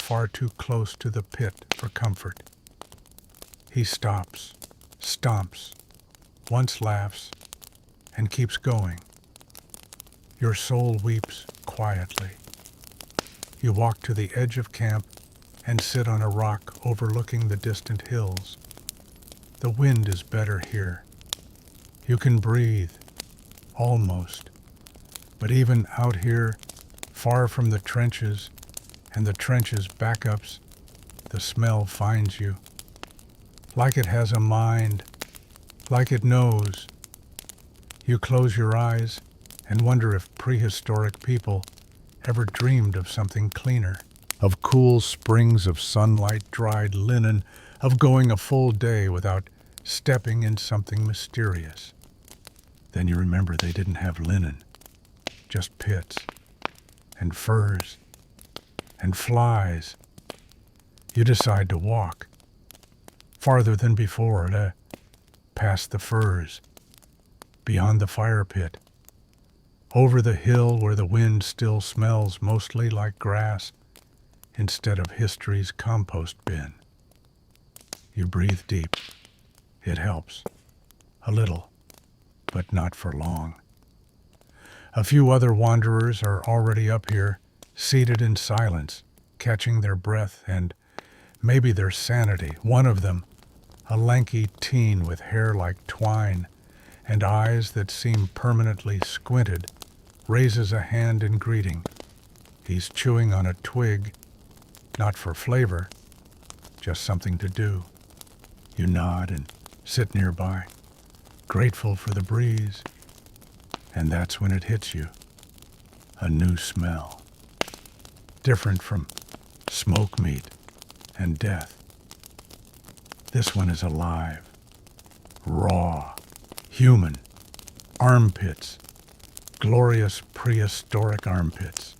far too close to the pit for comfort. He stops, stomps, once laughs, and keeps going. Your soul weeps quietly. You walk to the edge of camp and sit on a rock overlooking the distant hills. The wind is better here. You can breathe, almost. But even out here, far from the trenches and the trenches' backups, the smell finds you. Like it has a mind, like it knows. You close your eyes and wonder if prehistoric people ever dreamed of something cleaner, of cool springs of sunlight-dried linen, of going a full day without stepping in something mysterious. Then you remember they didn't have linen, just pits and furs and flies. You decide to walk farther than before, past the furs, beyond the fire pit, over the hill where the wind still smells mostly like grass instead of history's compost bin. You breathe deep. It helps. A little, but not for long. A few other wanderers are already up here, seated in silence, catching their breath and maybe their sanity. One of them, a lanky teen with hair like twine and eyes that seem permanently squinted, raises a hand in greeting. He's chewing on a twig, not for flavor, just something to do. You nod and sit nearby, grateful for the breeze. And that's when it hits you. A new smell. Different from smoke meat and death. This one is alive, raw, human, armpits, glorious prehistoric armpits.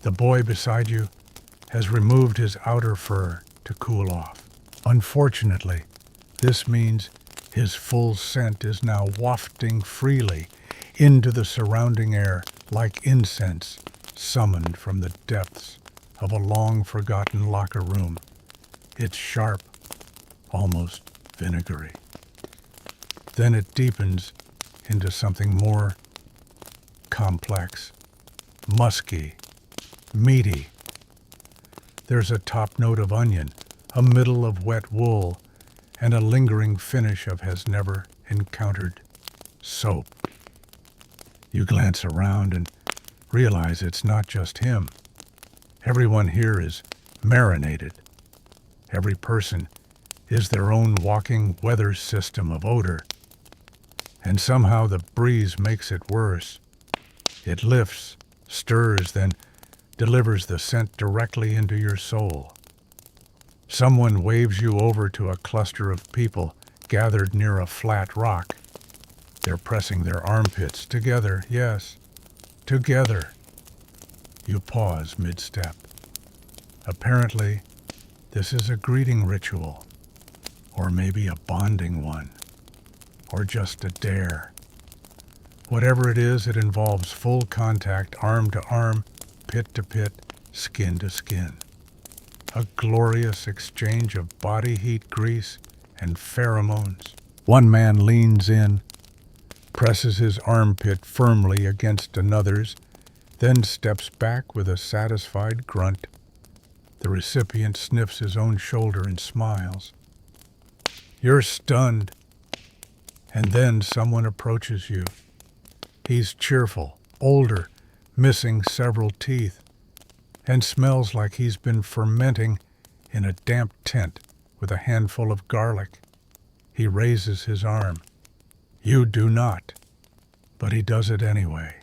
The boy beside you has removed his outer fur to cool off. Unfortunately, this means his full scent is now wafting freely into the surrounding air like incense summoned from the depths of a long-forgotten locker room. It's sharp, almost vinegary. Then it deepens into something more complex, musky, meaty. There's a top note of onion, a middle of wet wool, and a lingering finish of has never encountered soap. You glance around and realize it's not just him. Everyone here is marinated. Every person is their own walking weather system of odor. And somehow the breeze makes it worse. It lifts, stirs, then delivers the scent directly into your soul. Someone waves you over to a cluster of people gathered near a flat rock. They're pressing their armpits together, yes, together. You pause mid-step. Apparently, this is a greeting ritual, or maybe a bonding one, or just a dare. Whatever it is, it involves full contact, arm to arm, pit to pit, skin to skin. A glorious exchange of body heat, grease, and pheromones. One man leans in, presses his armpit firmly against another's, then steps back with a satisfied grunt. The recipient sniffs his own shoulder and smiles. You're stunned. And then someone approaches you. He's cheerful, older, missing several teeth, and smells like he's been fermenting in a damp tent with a handful of garlic. He raises his arm. You do not, but he does it anyway.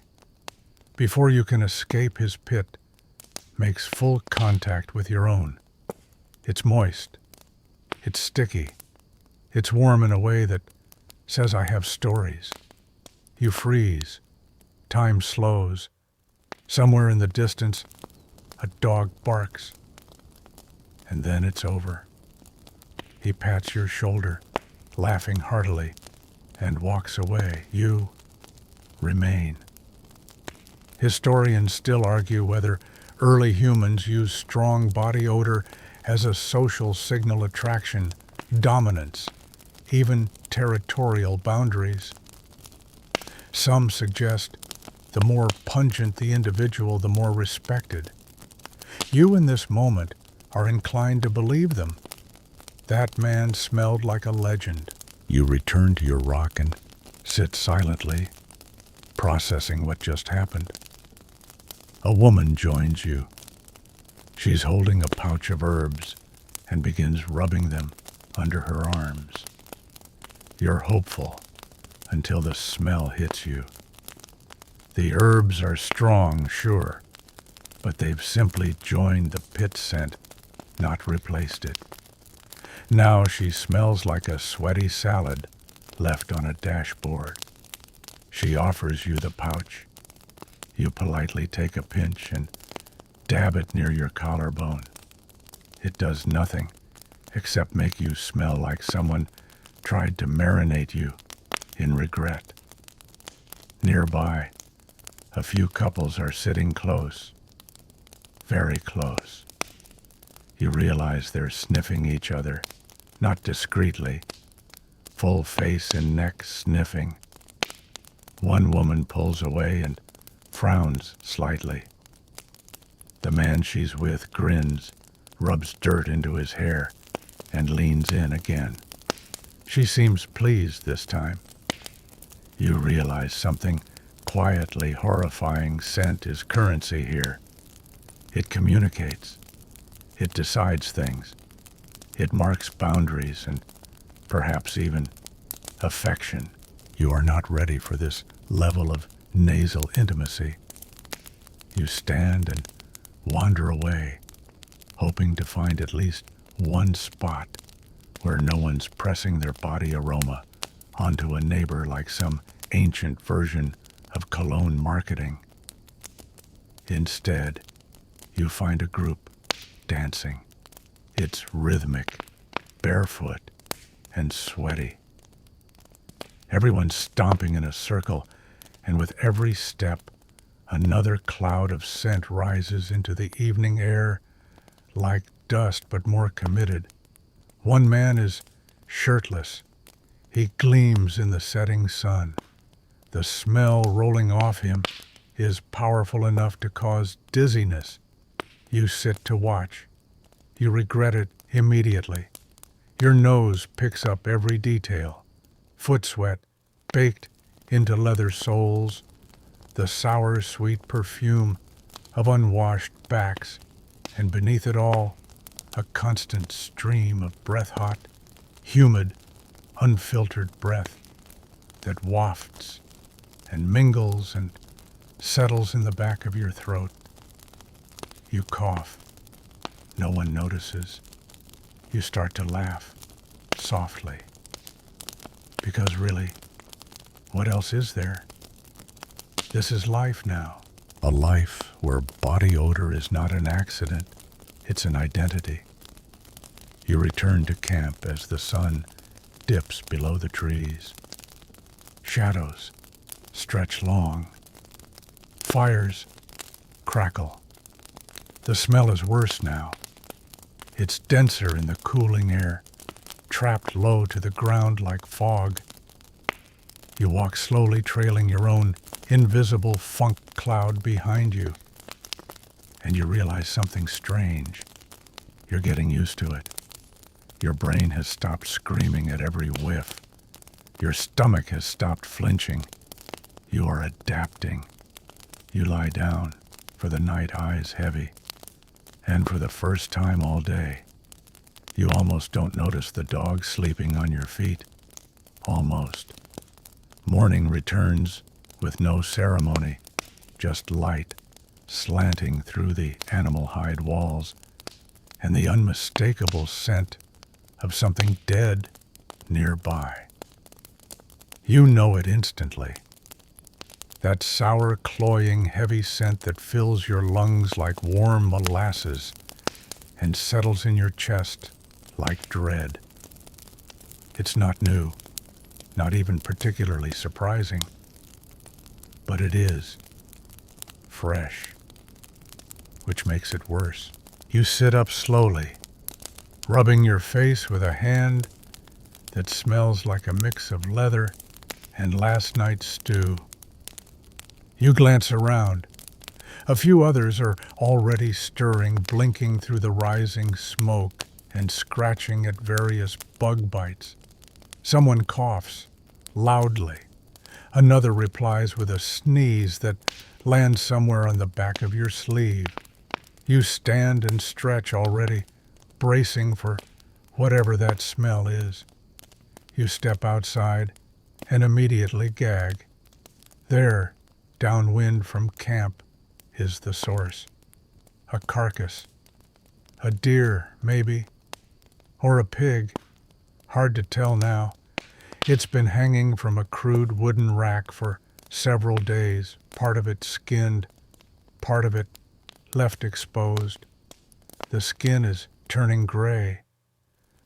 Before you can escape his pit, makes full contact with your own. It's moist. It's sticky. It's warm in a way that says I have stories. You freeze. Time slows. Somewhere in the distance, a dog barks. And then it's over. He pats your shoulder, laughing heartily, and walks away. You remain. Historians still argue whether early humans used strong body odor as a social signal attraction, dominance, even territorial boundaries. Some suggest the more pungent the individual, the more respected. You in this moment are inclined to believe them. That man smelled like a legend. You return to your rock and sit silently, processing what just happened. A woman joins you. She's holding a pouch of herbs and begins rubbing them under her arms. You're hopeful until the smell hits you. The herbs are strong, sure, but they've simply joined the pit scent, not replaced it. Now she smells like a sweaty salad left on a dashboard. She offers you the pouch. You politely take a pinch and dab it near your collarbone. It does nothing except make you smell like someone tried to marinate you in regret. Nearby, a few couples are sitting close, very close. You realize they're sniffing each other, not discreetly, full face and neck sniffing. One woman pulls away and frowns slightly. The man she's with grins, rubs dirt into his hair, and leans in again. She seems pleased this time. You realize something quietly horrifying scent is currency here. It communicates. It decides things. It marks boundaries and perhaps even affection. You are not ready for this level of nasal intimacy. You stand and wander away, hoping to find at least one spot where no one's pressing their body aroma onto a neighbor like some ancient version of cologne marketing. Instead, you find a group dancing. It's rhythmic, barefoot, and sweaty. Everyone's stomping in a circle, and with every step, another cloud of scent rises into the evening air, like dust but more committed. One man is shirtless. He gleams in the setting sun. The smell rolling off him is powerful enough to cause dizziness. You sit to watch. You regret it immediately. Your nose picks up every detail. Foot sweat baked into leather soles, the sour, sweet perfume of unwashed backs, and beneath it all, a constant stream of breath-hot, humid, unfiltered breath that wafts and mingles and settles in the back of your throat. You cough. No one notices. You start to laugh, softly. Because really, what else is there? This is life now. A life where body odor is not an accident, it's an identity. You return to camp as the sun dips below the trees. Shadows stretch long. Fires crackle. The smell is worse now. It's denser in the cooling air. trapped low to the ground like fog. You walk slowly, trailing your own invisible funk cloud behind you, and you realize something strange. You're getting used to it. Your brain has stopped screaming at every whiff. Your stomach has stopped flinching. You are adapting. You lie down, for the night eyes heavy, and for the first time all day, you almost don't notice the dog sleeping on your feet. Almost. Morning returns with no ceremony, just light slanting through the animal hide walls, and the unmistakable scent of something dead nearby. You know it instantly. That sour, cloying, heavy scent that fills your lungs like warm molasses and settles in your chest like dread. It's not new, not even particularly surprising, but it is fresh, which makes it worse. You sit up slowly, rubbing your face with a hand that smells like a mix of leather and last night's stew. You glance around. A few others are already stirring, blinking through the rising smoke and scratching at various bug bites. Someone coughs loudly. Another replies with a sneeze that lands somewhere on the back of your sleeve. You stand and stretch already, bracing for whatever that smell is. You step outside and immediately gag. There, downwind from camp, is the source. A carcass. A deer, maybe. Or a pig. Hard to tell now. It's been hanging from a crude wooden rack for several days, part of it skinned, part of it left exposed. The skin is turning gray.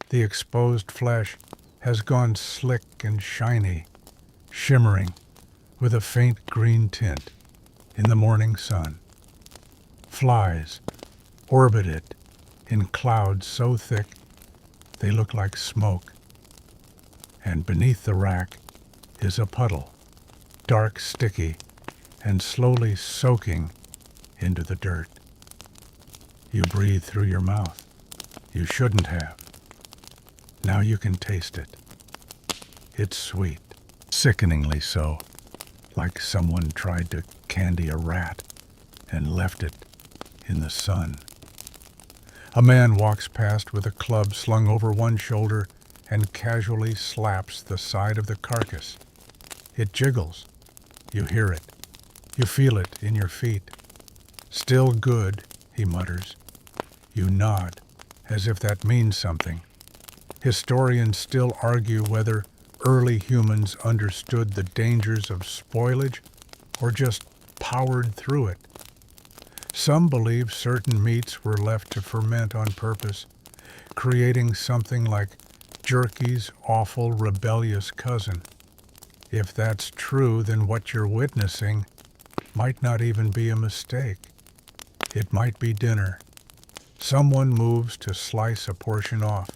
The exposed flesh has gone slick and shiny, shimmering with a faint green tint in the morning sun. Flies orbit it in clouds so thick they look like smoke. And beneath the rack is a puddle, dark, sticky, and slowly soaking into the dirt. You breathe through your mouth. You shouldn't have. Now you can taste it. It's sweet, sickeningly so, like someone tried to candy a rat and left it in the sun. A man walks past with a club slung over one shoulder and casually slaps the side of the carcass. It jiggles. You hear it. You feel it in your feet. Still good, he mutters. You nod, as if that means something. Historians still argue whether early humans understood the dangers of spoilage or just powered through it. Some believe certain meats were left to ferment on purpose, creating something like jerky's awful, rebellious cousin. If that's true, then what you're witnessing might not even be a mistake. It might be dinner. Someone moves to slice a portion off.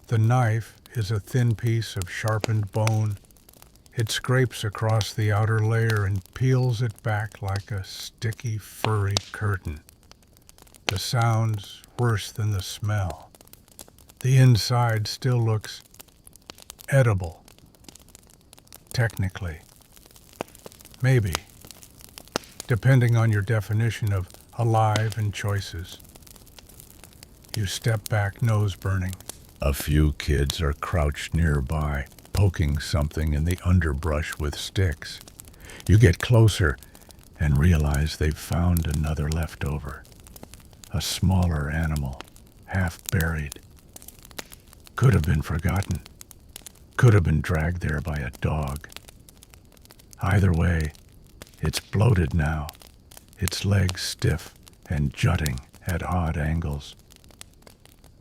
The knife is a thin piece of sharpened bone. It scrapes across the outer layer and peels it back like a sticky, furry curtain. The sound's worse than the smell. The inside still looks edible. Technically. Maybe. Depending on your definition of alive and choices. You step back, nose burning. A few kids are crouched nearby, poking something in the underbrush with sticks. You get closer and realize they've found another leftover. A smaller animal, half buried. Could have been forgotten. Could have been dragged there by a dog. Either way, it's bloated now, its legs stiff and jutting at odd angles.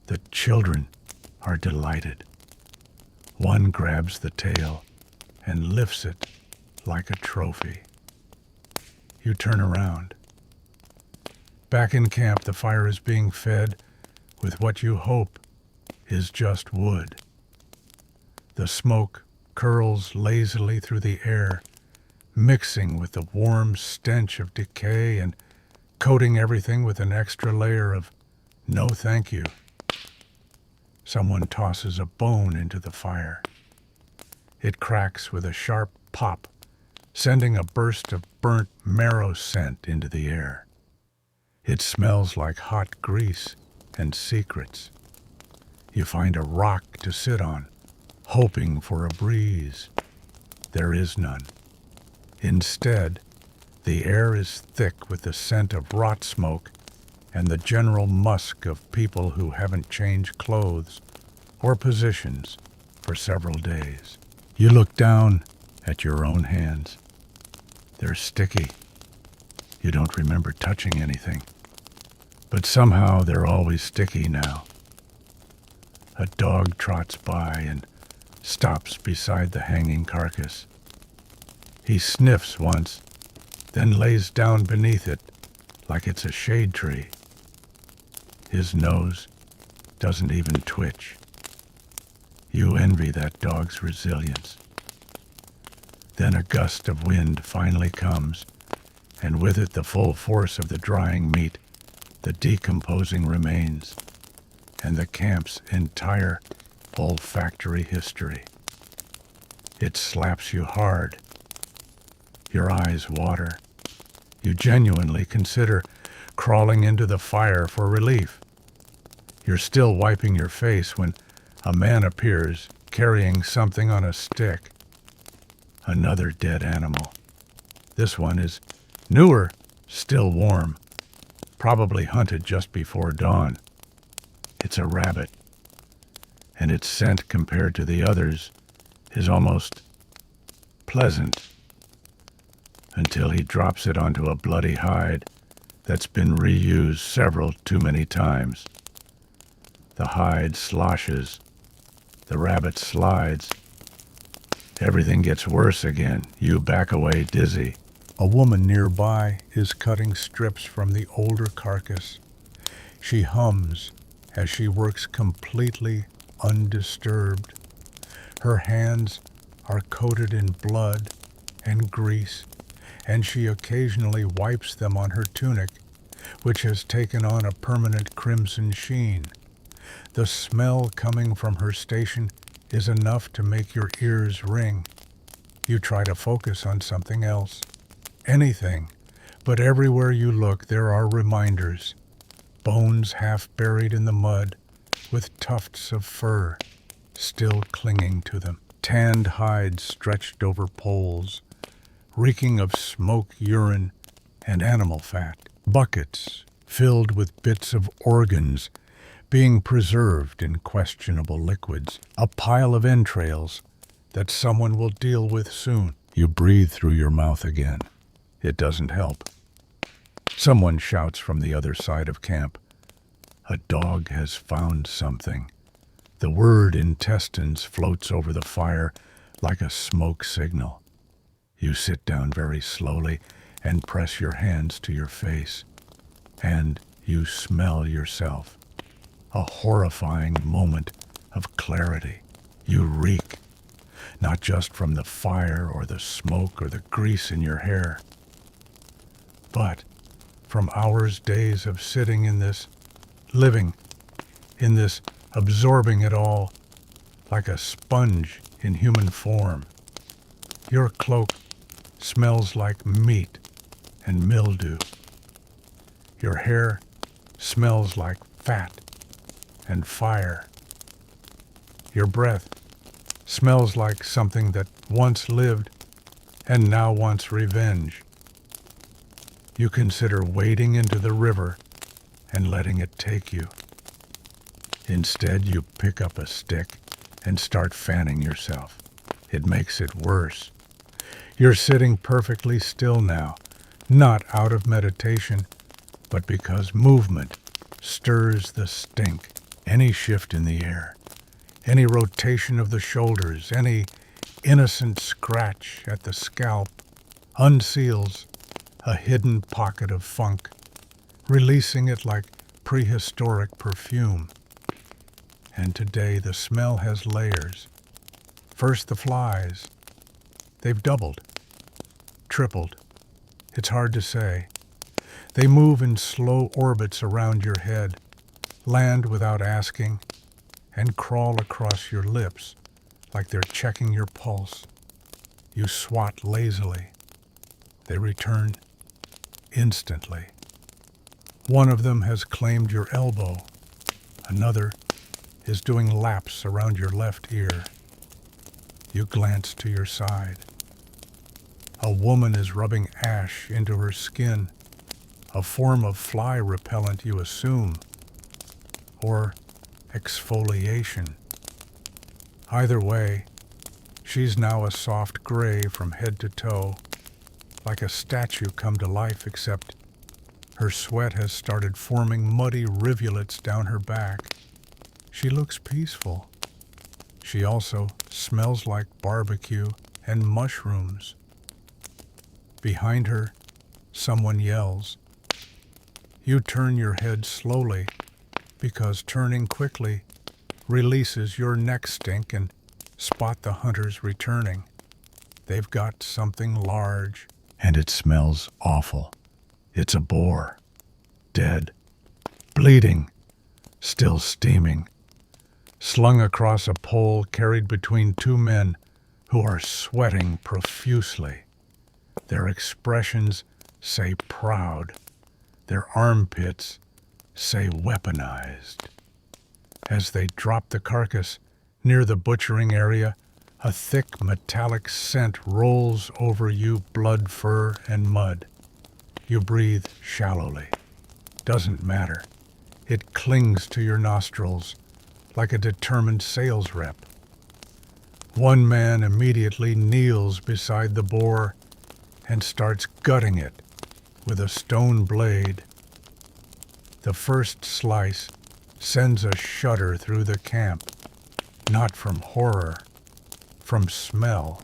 The children are delighted. One grabs the tail and lifts it like a trophy. You turn around. Back in camp, the fire is being fed with what you hope is just wood. The smoke curls lazily through the air, mixing with the warm stench of decay and coating everything with an extra layer of no thank you. Someone tosses a bone into the fire. It cracks with a sharp pop, sending a burst of burnt marrow scent into the air. It smells like hot grease and secrets. You find a rock to sit on, hoping for a breeze. There is none. Instead, the air is thick with the scent of rot smoke and the general musk of people who haven't changed clothes or positions for several days. You look down at your own hands. They're sticky. You don't remember touching anything, but somehow they're always sticky now. A dog trots by and stops beside the hanging carcass. He sniffs once, then lays down beneath it like it's a shade tree. His nose doesn't even twitch. You envy that dog's resilience. Then a gust of wind finally comes, and with it the full force of the drying meat, the decomposing remains, and the camp's entire olfactory history. It slaps you hard. Your eyes water. You genuinely consider crawling into the fire for relief. You're still wiping your face when a man appears carrying something on a stick. Another dead animal. This one is newer, still warm, probably hunted just before dawn. It's a rabbit, and its scent compared to the others is almost pleasant, until he drops it onto a bloody hide that's been reused several too many times. The hide sloshes, the rabbit slides. Everything gets worse again. You back away dizzy. A woman nearby is cutting strips from the older carcass. She hums as she works completely undisturbed. Her hands are coated in blood and grease, and she occasionally wipes them on her tunic, which has taken on a permanent crimson sheen. The smell coming from her station is enough to make your ears ring. You try to focus on something else, anything, but everywhere you look there are reminders. Bones half buried in the mud, with tufts of fur still clinging to them. Tanned hides stretched over poles, reeking of smoke, urine, and animal fat. Buckets filled with bits of organs being preserved in questionable liquids. A pile of entrails that someone will deal with soon. You breathe through your mouth again. It doesn't help. Someone shouts from the other side of camp. A dog has found something. The word intestines floats over the fire like a smoke signal. You sit down very slowly and press your hands to your face. And you smell yourself. A horrifying moment of clarity. You reek, not just from the fire or the smoke or the grease in your hair, but from hours, days of sitting in this, living in this, absorbing it all like a sponge in human form. Your cloak smells like meat and mildew. Your hair smells like fat and fire. Your breath smells like something that once lived and now wants revenge. You consider wading into the river and letting it take you. Instead, you pick up a stick and start fanning yourself. It makes it worse. You're sitting perfectly still now, not out of meditation, but because movement stirs the stink. Any shift in the air, any rotation of the shoulders, any innocent scratch at the scalp unseals a hidden pocket of funk, releasing it like prehistoric perfume. And today the smell has layers, First the flies. They've doubled, tripled. It's hard to say. They move in slow orbits around your head, land without asking, and crawl across your lips like they're checking your pulse. You swat lazily. They return instantly. One of them has claimed your elbow. Another is doing laps around your left ear. You glance to your side. A woman is rubbing ash into her skin, a form of fly repellent you assume, or exfoliation. Either way, she's now a soft gray from head to toe, like a statue come to life, except her sweat has started forming muddy rivulets down her back. She looks peaceful. She also smells like barbecue and mushrooms. Behind her, someone yells. You turn your head slowly, because turning quickly releases your neck stink and spot the hunters returning. They've got something large, and it smells awful. It's a boar, dead, bleeding, still steaming, slung across a pole carried between two men who are sweating profusely. Their expressions say proud. Their armpits say weaponized. As they drop the carcass near the butchering area, a thick metallic scent rolls over you, blood, fur, and mud. You breathe shallowly. Doesn't matter. It clings to your nostrils like a determined sales rep. One man immediately kneels beside the boar and starts gutting it with a stone blade. The first slice sends a shudder through the camp, not from horror, from smell.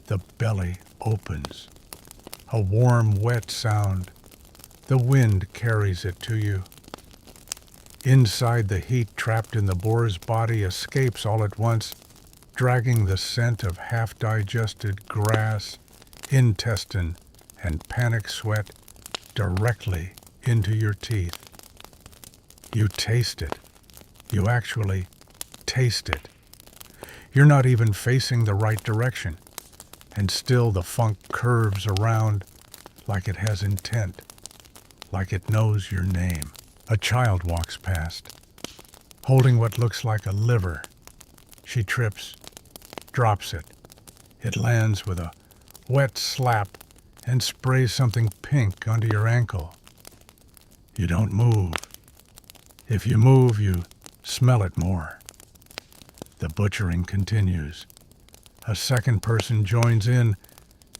The belly opens. A warm, wet sound. The wind carries it to you. Inside, the heat trapped in the boar's body escapes all at once, dragging the scent of half-digested grass, intestine, and panic sweat directly into your teeth. You taste it. You actually taste it. You're not even facing the right direction, and still the funk curves around like it has intent, like it knows your name. A child walks past, holding what looks like a liver. She trips, drops it. It lands with a wet slap and sprays something pink onto your ankle. You don't move. If you move, you smell it more. The butchering continues. A second person joins in,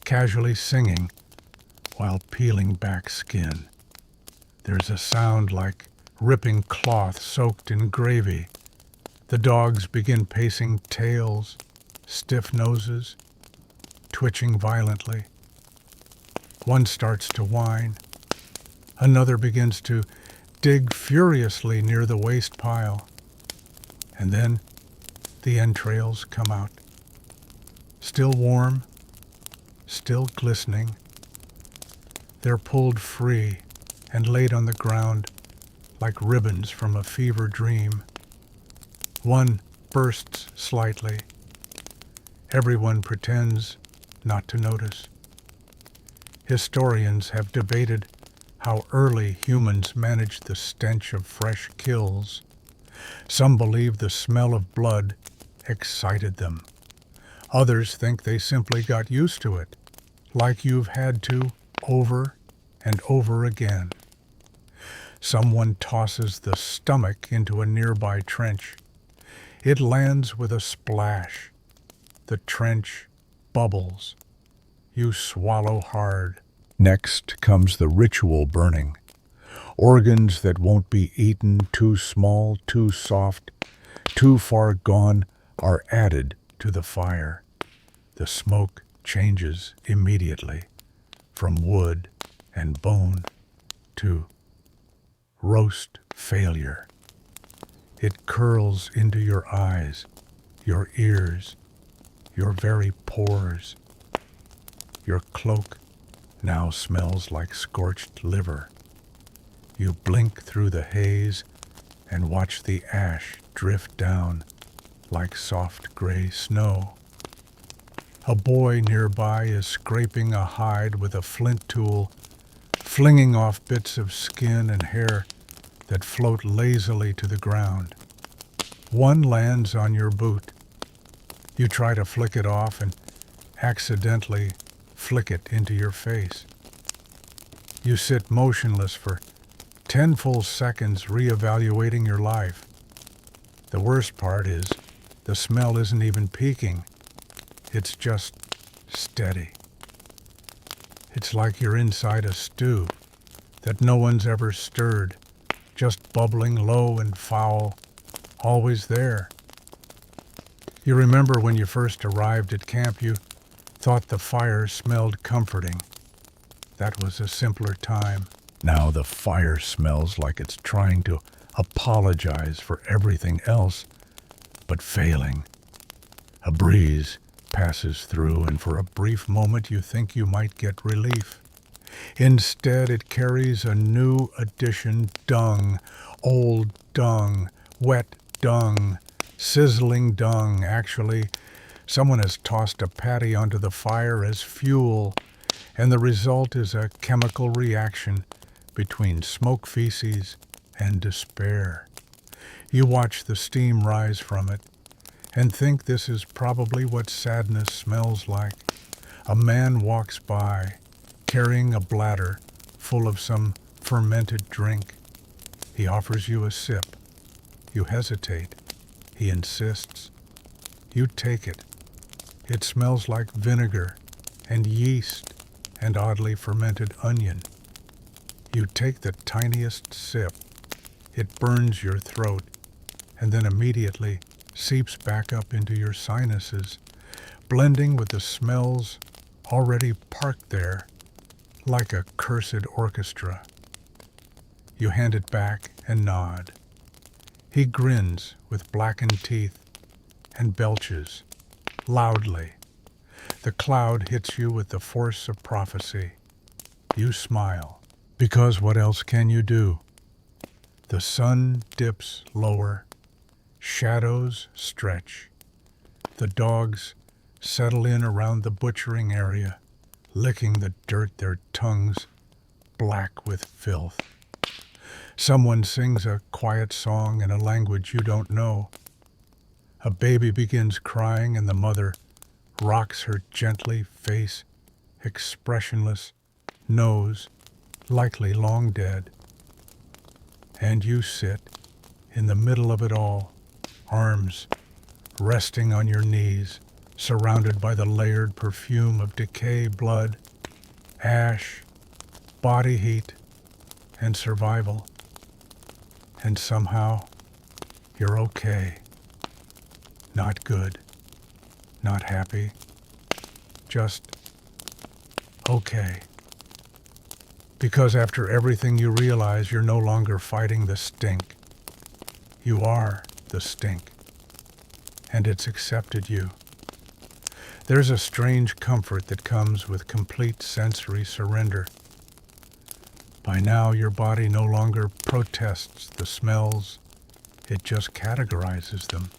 casually singing while peeling back skin. There's a sound like ripping cloth soaked in gravy. The dogs begin pacing tails, stiff noses, twitching violently. One starts to whine. Another begins to dig furiously near the waste pile. And then the entrails come out. Still warm, still glistening. They're pulled free and laid on the ground like ribbons from a fever dream. One bursts slightly. Everyone pretends not to notice. Historians have debated how early humans managed the stench of fresh kills. Some believe the smell of blood excited them. Others think they simply got used to it, like you've had to over and over again. Someone tosses the stomach into a nearby trench. It lands with a splash. The trench bubbles. You swallow hard. Next comes the ritual burning. Organs that won't be eaten, too small, too soft, too far gone, are added to the fire. The smoke changes immediately from wood and bone to roast failure. It curls into your eyes. your ears, your very pores. Your cloak now smells like scorched liver. You blink through the haze and watch the ash drift down like soft gray snow. A boy nearby is scraping a hide with a flint tool, flinging off bits of skin and hair that float lazily to the ground. One lands on your boot. You try to flick it off and accidentally flick it into your face. You sit motionless for 10 full seconds reevaluating your life. The worst part is the smell isn't even peaking. It's just steady. It's like you're inside a stew that no one's ever stirred, just bubbling low and foul, always there. You remember when you first arrived at camp, you thought the fire smelled comforting. That was a simpler time. Now the fire smells like it's trying to apologize for everything else, but failing. A breeze passes through, and for a brief moment you think you might get relief. Instead, it carries a new addition: dung, old dung, wet dung, sizzling dung. Actually, someone has tossed a patty onto the fire as fuel, and the result is a chemical reaction between smoke feces and despair. You watch the steam rise from it and think this is probably what sadness smells like. A man walks by, carrying a bladder full of some fermented drink. He offers you a sip. You hesitate. He insists. You take it. It smells like vinegar and yeast and oddly fermented onion. You take the tiniest sip. It burns your throat and then immediately seeps back up into your sinuses, blending with the smells already parked there like a cursed orchestra. You hand it back and nod. He grins with blackened teeth and belches loudly. The cloud hits you with the force of prophecy. You smile, because what else can you do? The sun dips lower. Shadows stretch. The dogs settle in around the butchering area, licking the dirt, their tongues black with filth. Someone sings a quiet song in a language you don't know. A baby begins crying and the mother rocks her gently, face expressionless, nose likely long dead. And you sit in the middle of it all, arms resting on your knees, surrounded by the layered perfume of decay, blood, ash, body heat, and survival. And somehow, you're okay. Not good, not happy, just okay. Because after everything you realize you're no longer fighting the stink. You are the stink, and it's accepted you. There's a strange comfort that comes with complete sensory surrender. By now, your body no longer protests the smells, it just categorizes them.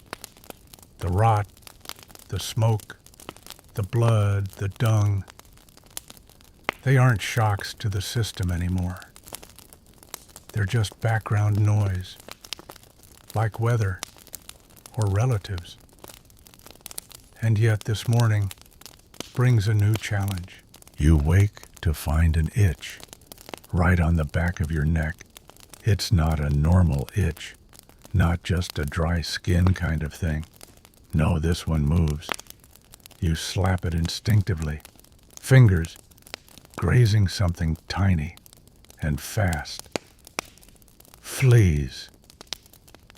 The rot, the smoke, the blood, the dung. They aren't shocks to the system anymore. They're just background noise, like weather or relatives. And yet this morning brings a new challenge. You wake to find an itch right on the back of your neck. It's not a normal itch, not just a dry skin kind of thing. No, this one moves. You slap it instinctively, fingers grazing something tiny and fast. Fleas.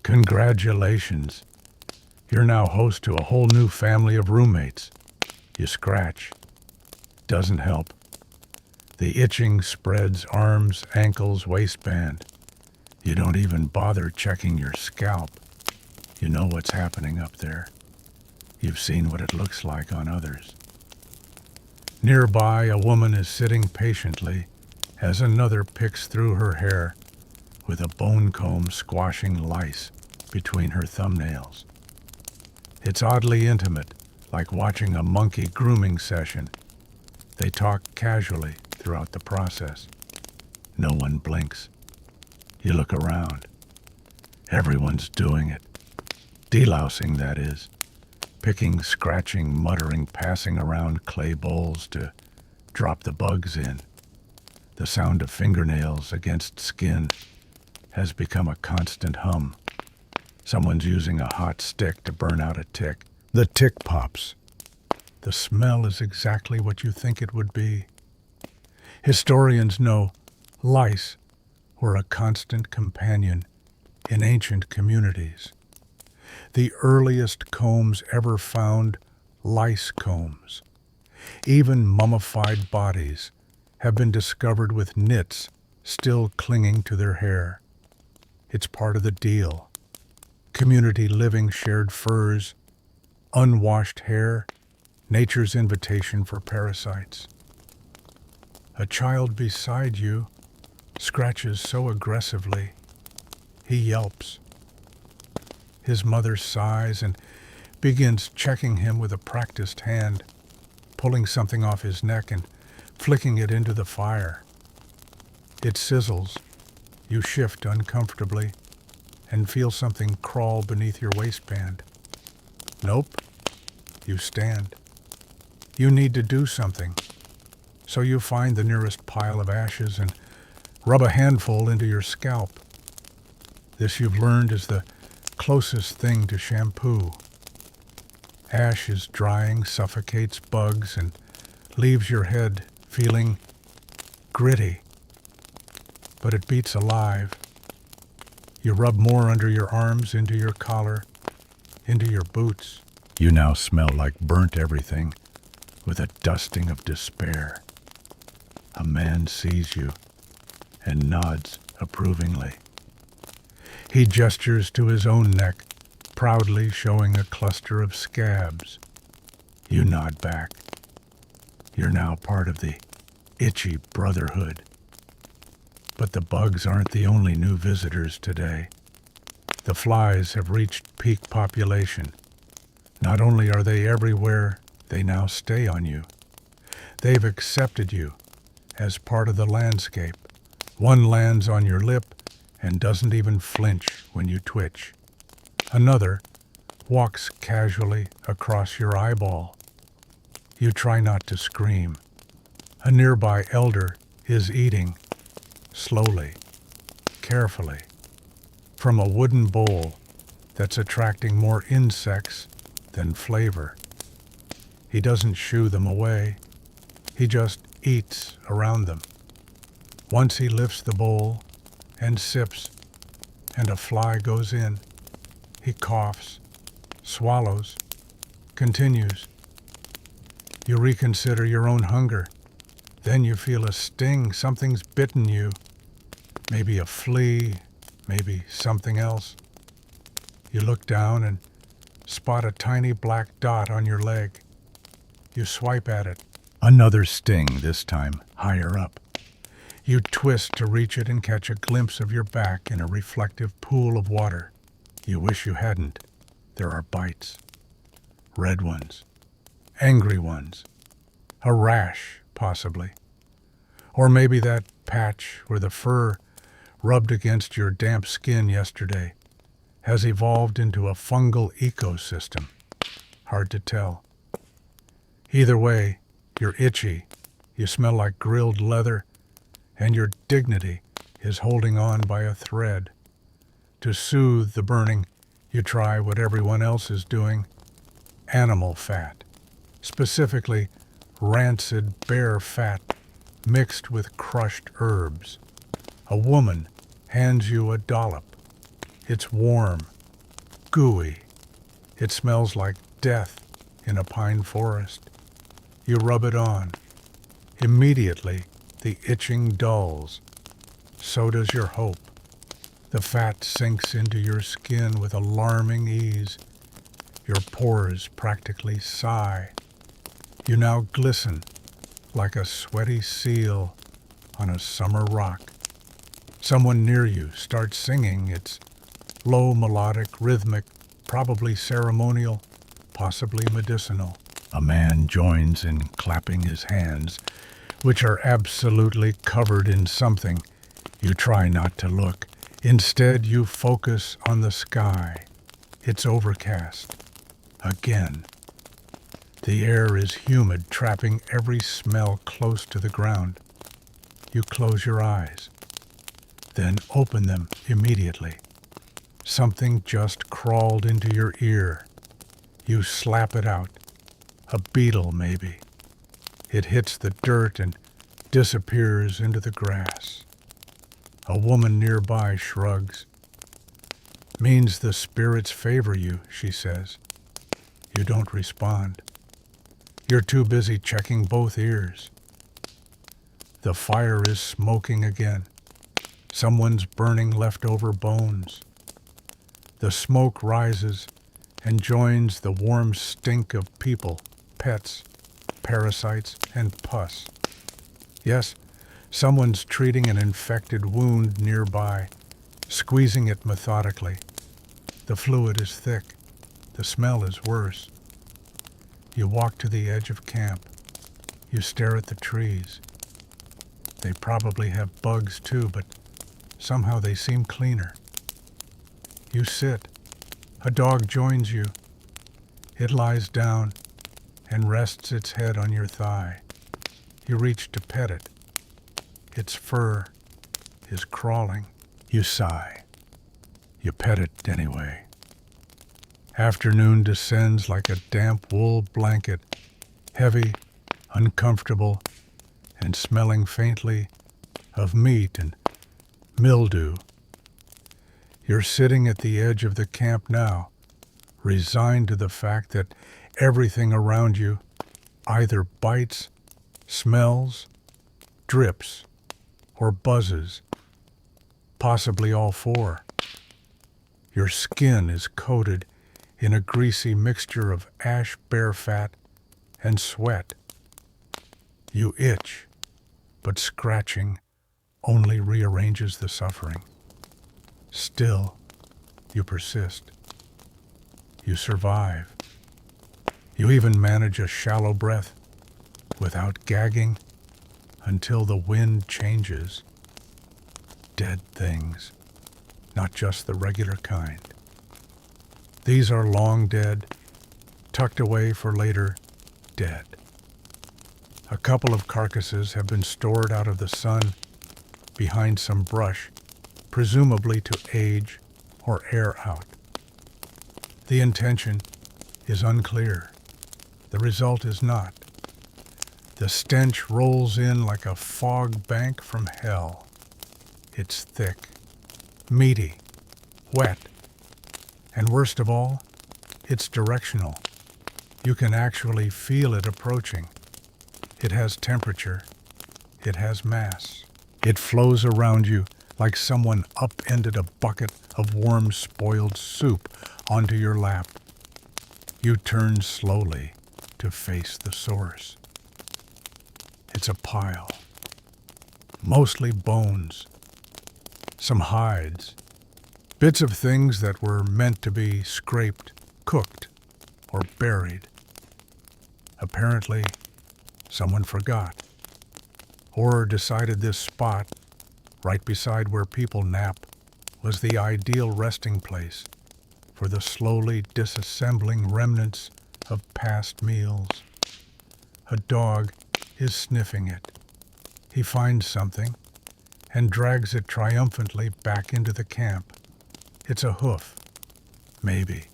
Congratulations. You're now host to a whole new family of roommates. You scratch. Doesn't help. The itching spreads arms, ankles, waistband. You don't even bother checking your scalp. You know what's happening up there. You've seen what it looks like on others. Nearby, a woman is sitting patiently as another picks through her hair with a bone comb squashing lice between her thumbnails. It's oddly intimate, like watching a monkey grooming session. They talk casually throughout the process. No one blinks. You look around. Everyone's doing it. Delousing, that is. Picking, scratching, muttering, passing around clay bowls to drop the bugs in. The sound of fingernails against skin has become a constant hum. Someone's using a hot stick to burn out a tick. The tick pops. The smell is exactly what you think it would be. Historians know lice were a constant companion in ancient communities. The earliest combs ever found lice combs. Even mummified bodies have been discovered with nits still clinging to their hair. It's part of the deal. Community living, shared furs, unwashed hair, nature's invitation for parasites. A child beside you scratches so aggressively, he yelps. His mother sighs and begins checking him with a practiced hand, pulling something off his neck and flicking it into the fire. It sizzles. You shift uncomfortably and feel something crawl beneath your waistband. Nope. You stand. You need to do something. So you find the nearest pile of ashes and rub a handful into your scalp. This, you've learned, is the closest thing to shampoo. Ash is drying, suffocates bugs, and leaves your head feeling gritty. But it beats alive. You rub more under your arms, into your collar, into your boots. You now smell like burnt everything, with a dusting of despair. A man sees you and nods approvingly. He gestures to his own neck, proudly showing a cluster of scabs. You nod back. You're now part of the itchy brotherhood. But the bugs aren't the only new visitors today. The flies have reached peak population. Not only are they everywhere, they now stay on you. They've accepted you as part of the landscape. One lands on your lip and doesn't even flinch when you twitch. Another walks casually across your eyeball. You try not to scream. A nearby elder is eating, slowly, carefully, from a wooden bowl that's attracting more insects than flavor. He doesn't shoo them away. He just eats around them. Once he lifts the bowl and sips, and a fly goes in. He coughs, swallows, continues. You reconsider your own hunger. Then you feel a sting. Something's bitten you. Maybe a flea, maybe something else. You look down and spot a tiny black dot on your leg. You swipe at it. Another sting, this time higher up. You twist to reach it and catch a glimpse of your back in a reflective pool of water. You wish you hadn't. There are bites. Red ones. Angry ones. A rash, possibly. Or maybe that patch where the fur rubbed against your damp skin yesterday has evolved into a fungal ecosystem. Hard to tell. Either way, you're itchy, you smell like grilled leather, and your dignity is holding on by a thread. To soothe the burning, you try what everyone else is doing: animal fat, specifically rancid bear fat mixed with crushed herbs. A woman hands you a dollop. It's warm, gooey. It smells like death in a pine forest. You rub it on. Immediately, the itching dulls. So does your hope. The fat sinks into your skin with alarming ease. Your pores practically sigh. You now glisten like a sweaty seal on a summer rock. Someone near you starts singing. It's low, melodic, rhythmic, probably ceremonial, possibly medicinal. A man joins in clapping his hands, which are absolutely covered in something. You try not to look. Instead, you focus on the sky. It's overcast. Again. The air is humid, trapping every smell close to the ground. You close your eyes, then open them immediately. Something just crawled into your ear. You slap it out. A beetle, maybe. It hits the dirt and disappears into the grass. A woman nearby shrugs. Means the spirits favor you, she says. You don't respond. You're too busy checking both ears. The fire is smoking again. Someone's burning leftover bones. The smoke rises and joins the warm stink of people, pets, parasites, and pus. Yes, someone's treating an infected wound nearby, squeezing it methodically. The fluid is thick. The smell is worse. You walk to the edge of camp. You stare at the trees. They probably have bugs too, but somehow they seem cleaner. You sit. A dog joins you. It lies down and rests its head on your thigh. You reach to pet it. Its fur is crawling. You sigh. You pet it anyway. Afternoon descends like a damp wool blanket, heavy, uncomfortable, and smelling faintly of meat and mildew. You're sitting at the edge of the camp now, resigned to the fact that everything around you either bites, smells, drips, or buzzes, possibly all four. Your skin is coated in a greasy mixture of ash bear fat and sweat. You itch, but scratching only rearranges the suffering. Still, you persist. You survive. You even manage a shallow breath without gagging until the wind changes. Dead things, not just the regular kind. These are long dead, tucked away for later, dead. A couple of carcasses have been stored out of the sun behind some brush, presumably to age or air out. The intention is unclear. The result is not. The stench rolls in like a fog bank from hell. It's thick, meaty, wet, and worst of all, it's directional. You can actually feel it approaching. It has temperature. It has mass. It flows around you like someone upended a bucket of warm, spoiled soup onto your lap. You turn slowly to face the source. It's a pile. Mostly bones. Some hides. Bits of things that were meant to be scraped, cooked, or buried. Apparently, someone forgot. Or decided this spot, right beside where people nap, was the ideal resting place for the slowly disassembling remnants of past meals. A dog is sniffing it. He finds something and drags it triumphantly back into the camp. It's a hoof, maybe,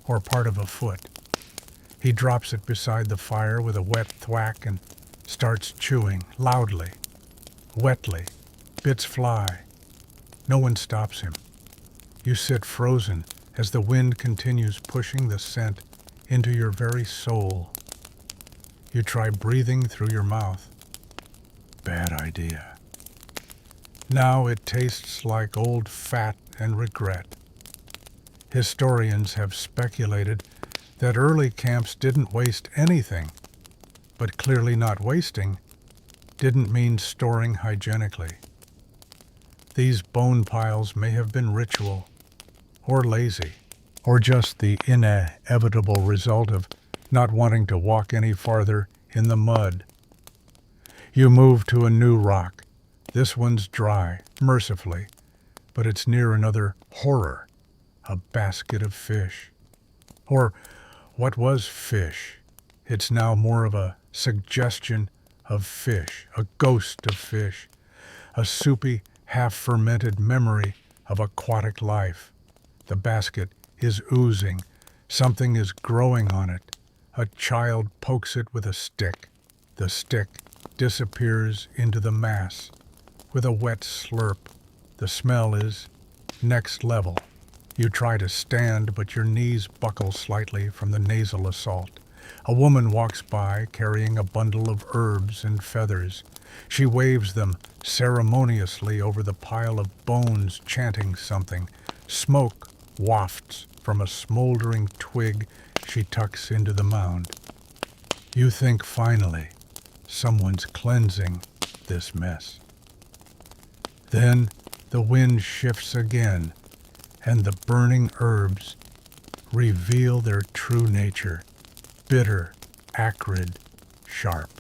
or part of a foot. He drops it beside the fire with a wet thwack and starts chewing loudly, wetly. Bits fly. No one stops him. You sit frozen as the wind continues pushing the scent into your very soul. You try breathing through your mouth. Bad idea. Now it tastes like old fat and regret. Historians have speculated that early camps didn't waste anything, but clearly not wasting didn't mean storing hygienically. These bone piles may have been ritual, or lazy, or just the inevitable result of not wanting to walk any farther in the mud. You move to a new rock. This one's dry, mercifully, but it's near another horror, a basket of fish. Or what was fish? It's now more of a suggestion of fish, a ghost of fish, a soupy, half-fermented memory of aquatic life. The basket is oozing. Something is growing on it. A child pokes it with a stick. The stick disappears into the mass with a wet slurp. The smell is next level. You try to stand, but your knees buckle slightly from the nasal assault. A woman walks by carrying a bundle of herbs and feathers. She waves them ceremoniously over the pile of bones, chanting something. Smoke wafts from a smoldering twig she tucks into the mound. You think finally someone's cleansing this mess. Then the wind shifts again, and the burning herbs reveal their true nature, bitter, acrid, sharp.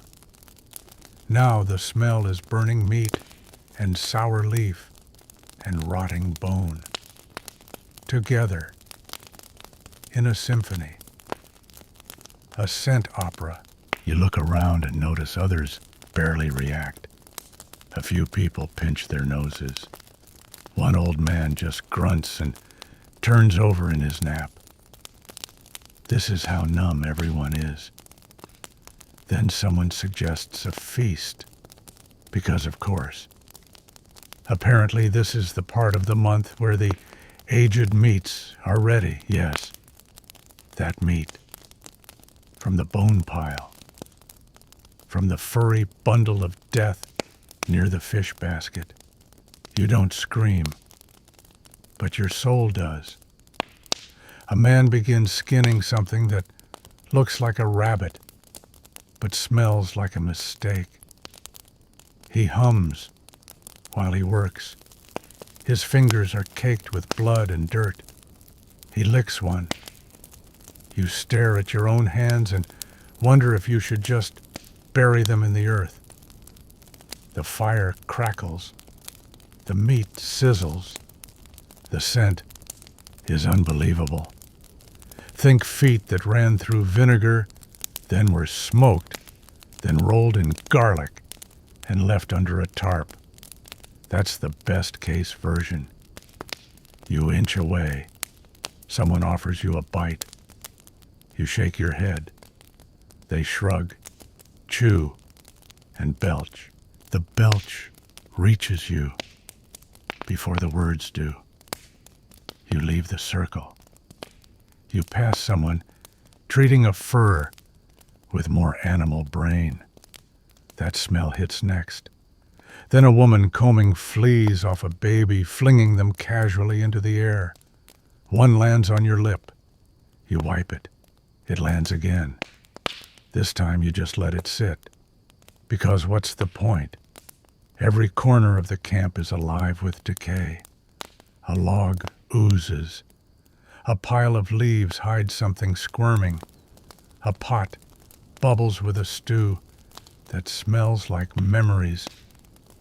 Now the smell is burning meat and sour leaf and rotting bone. Together, in a symphony, a scent opera. You look around and notice others barely react. A few people pinch their noses. One old man just grunts and turns over in his nap. This is how numb everyone is. Then someone suggests a feast, because of course. Apparently this is the part of the month where the aged meats are ready, yes. That meat. From the bone pile. From the furry bundle of death near the fish basket. You don't scream, but your soul does. A man begins skinning something that looks like a rabbit, but smells like a mistake. He hums while he works. His fingers are caked with blood and dirt. He licks one. You stare at your own hands and wonder if you should just bury them in the earth. The fire crackles. The meat sizzles. The scent is unbelievable. Think feet that ran through vinegar, then were smoked, then rolled in garlic and left under a tarp. That's the best case version. You inch away. Someone offers you a bite. You shake your head. They shrug, chew, and belch. The belch reaches you before the words do. You leave the circle. You pass someone treating a fur with more animal brain. That smell hits next. Then a woman combing fleas off a baby, flinging them casually into the air. One lands on your lip. You wipe it. It lands again. This time you just let it sit. Because what's the point? Every corner of the camp is alive with decay. A log oozes. A pile of leaves hides something squirming. A pot bubbles with a stew that smells like memories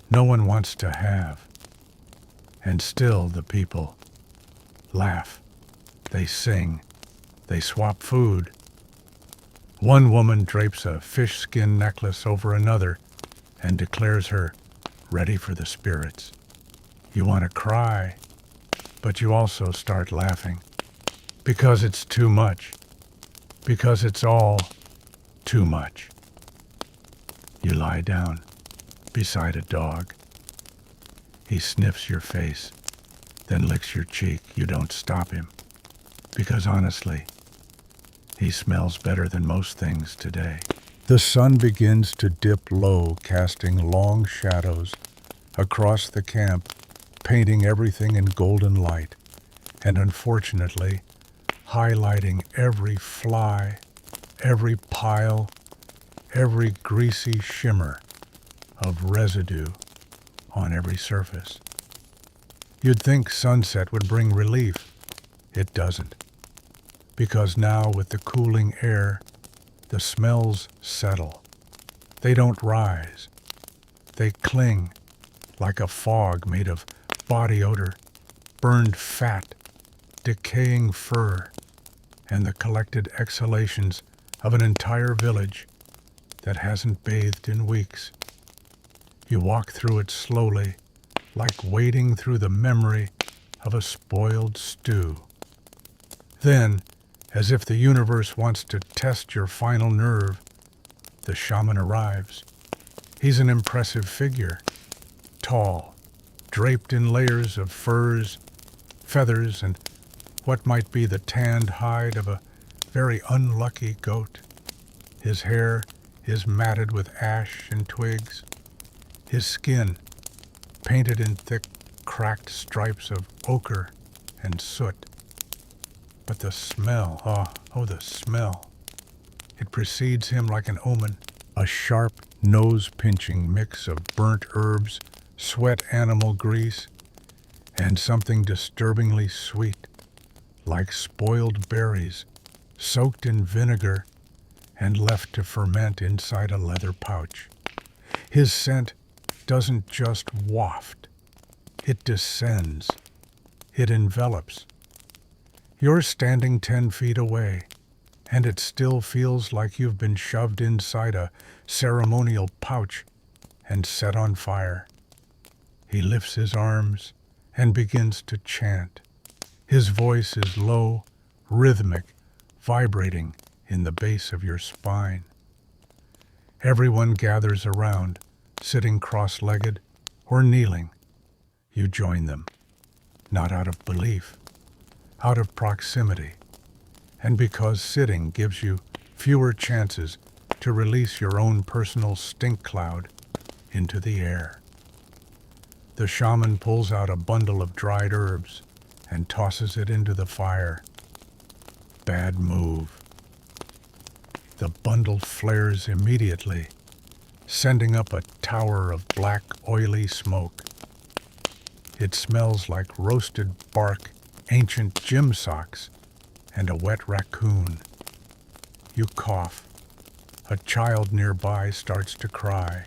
no one wants to have. And still the people laugh. They sing. They swap food. One woman drapes a fish skin necklace over another and declares her ready for the spirits. You want to cry, but you also start laughing. Because it's too much. Because it's all too much. You lie down beside a dog. He sniffs your face, then licks your cheek. You don't stop him. Because honestly, he smells better than most things today. The sun begins to dip low, casting long shadows across the camp, painting everything in golden light. And unfortunately, highlighting every fly, every pile, every greasy shimmer of residue on every surface. You'd think sunset would bring relief. It doesn't. Because now with the cooling air, the smells settle. They don't rise. They cling like a fog made of body odor, burned fat, decaying fur, and the collected exhalations of an entire village that hasn't bathed in weeks. You walk through it slowly, like wading through the memory of a spoiled stew. Then, as if the universe wants to test your final nerve, the shaman arrives. He's an impressive figure, tall, draped in layers of furs, feathers, and what might be the tanned hide of a very unlucky goat. His hair is matted with ash and twigs. His skin, painted in thick, cracked stripes of ochre and soot. But the smell, the smell. It precedes him like an omen, a sharp, nose-pinching mix of burnt herbs, sweat animal grease, and something disturbingly sweet, like spoiled berries, soaked in vinegar and left to ferment inside a leather pouch. His scent doesn't just waft, it descends, it envelops. You're standing 10 feet away, and it still feels like you've been shoved inside a ceremonial pouch and set on fire. He lifts his arms and begins to chant. His voice is low, rhythmic, vibrating in the base of your spine. Everyone gathers around, sitting cross-legged or kneeling. You join them, not out of belief, out of proximity, and because sitting gives you fewer chances to release your own personal stink cloud into the air. The shaman pulls out a bundle of dried herbs and tosses it into the fire. Bad move. The bundle flares immediately, sending up a tower of black, oily smoke. It smells like roasted bark, ancient gym socks, and a wet raccoon. You cough. A child nearby starts to cry.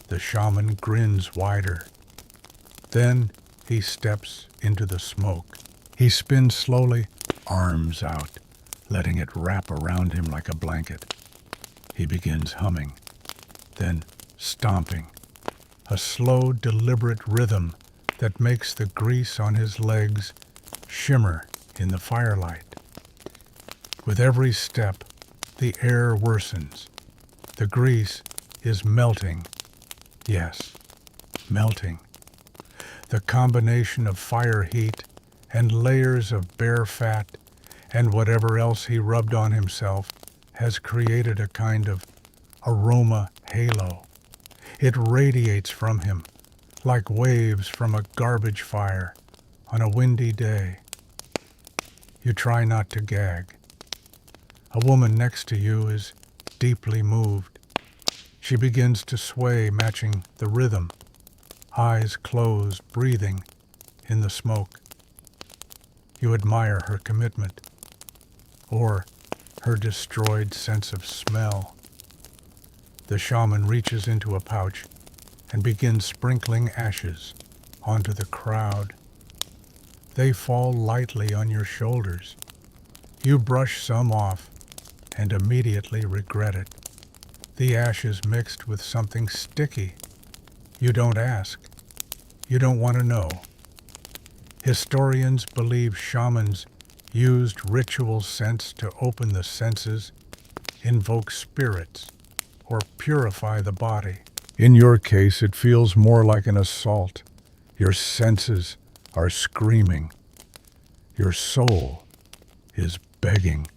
The shaman grins wider. Then he steps into the smoke. He spins slowly, arms out, letting it wrap around him like a blanket. He begins humming, then stomping, a slow, deliberate rhythm that makes the grease on his legs shimmer in the firelight. With every step, the air worsens. The grease is melting. Yes, melting. The combination of fire heat and layers of bare fat and whatever else he rubbed on himself has created a kind of aroma halo. It radiates from him like waves from a garbage fire on a windy day. You try not to gag. A woman next to you is deeply moved. She begins to sway, matching the rhythm, eyes closed, breathing in the smoke. You admire her commitment, or her destroyed sense of smell. The shaman reaches into a pouch and begins sprinkling ashes onto the crowd. They fall lightly on your shoulders. You brush some off and immediately regret it. The ashes mixed with something sticky. You don't ask. You don't want to know. Historians believe shamans used ritual scents to open the senses, invoke spirits, or purify the body. In your case, it feels more like an assault. Your senses are screaming. Your soul is begging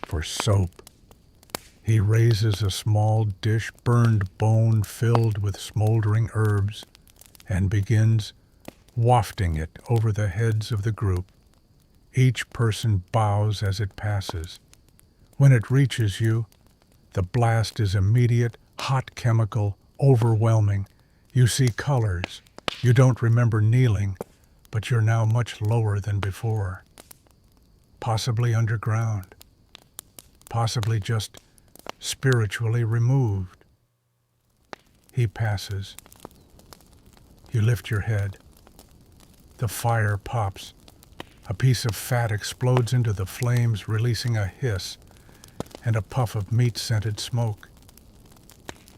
for soap. He raises a small dish, burned bone filled with smoldering herbs, and begins wafting it over the heads of the group. Each person bows as it passes. When it reaches you, the blast is immediate, hot chemical, overwhelming. You see colors. You don't remember kneeling, but you're now much lower than before. Possibly underground. Possibly just spiritually removed. He passes. You lift your head. The fire pops. A piece of fat explodes into the flames, releasing a hiss and a puff of meat-scented smoke.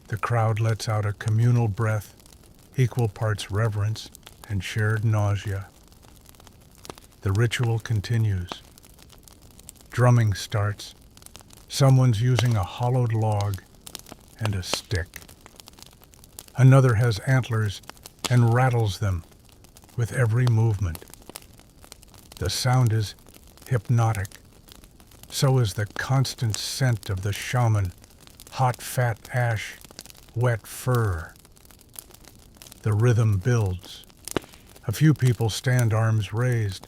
The crowd lets out a communal breath, equal parts reverence and shared nausea. The ritual continues. Drumming starts. Someone's using a hollowed log and a stick. Another has antlers and rattles them with every movement. The sound is hypnotic. So is the constant scent of the shaman, hot fat ash, wet fur. The rhythm builds. A few people stand arms raised.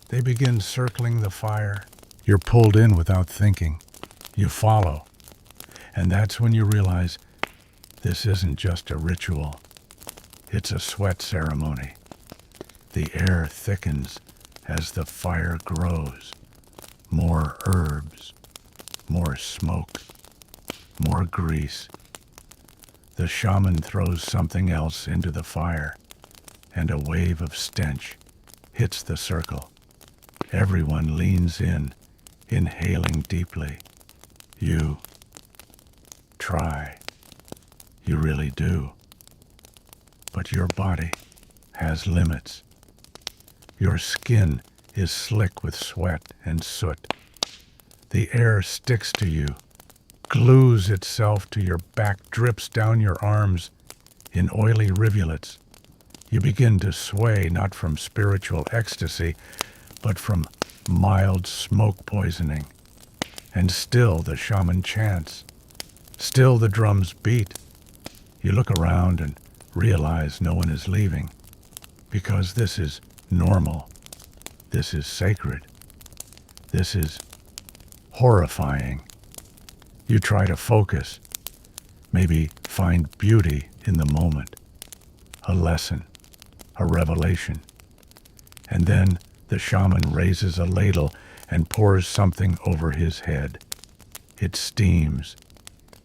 They begin circling the fire. You're pulled in without thinking. You follow. And that's when you realize this isn't just a ritual. It's a sweat ceremony. The air thickens as the fire grows. More herbs, more smoke, more grease. The shaman throws something else into the fire, and a wave of stench hits the circle. Everyone leans in, inhaling deeply. You try. You really do. But your body has limits. Your skin is slick with sweat and soot. The air sticks to you, glues itself to your back, drips down your arms in oily rivulets. You begin to sway not from spiritual ecstasy, but from mild smoke poisoning. And still the shaman chants. Still the drums beat. You look around and realize no one is leaving, because this is normal. This is sacred. This is horrifying. You try to focus, maybe find beauty in the moment, a lesson, a revelation. And then the shaman raises a ladle and pours something over his head. It steams,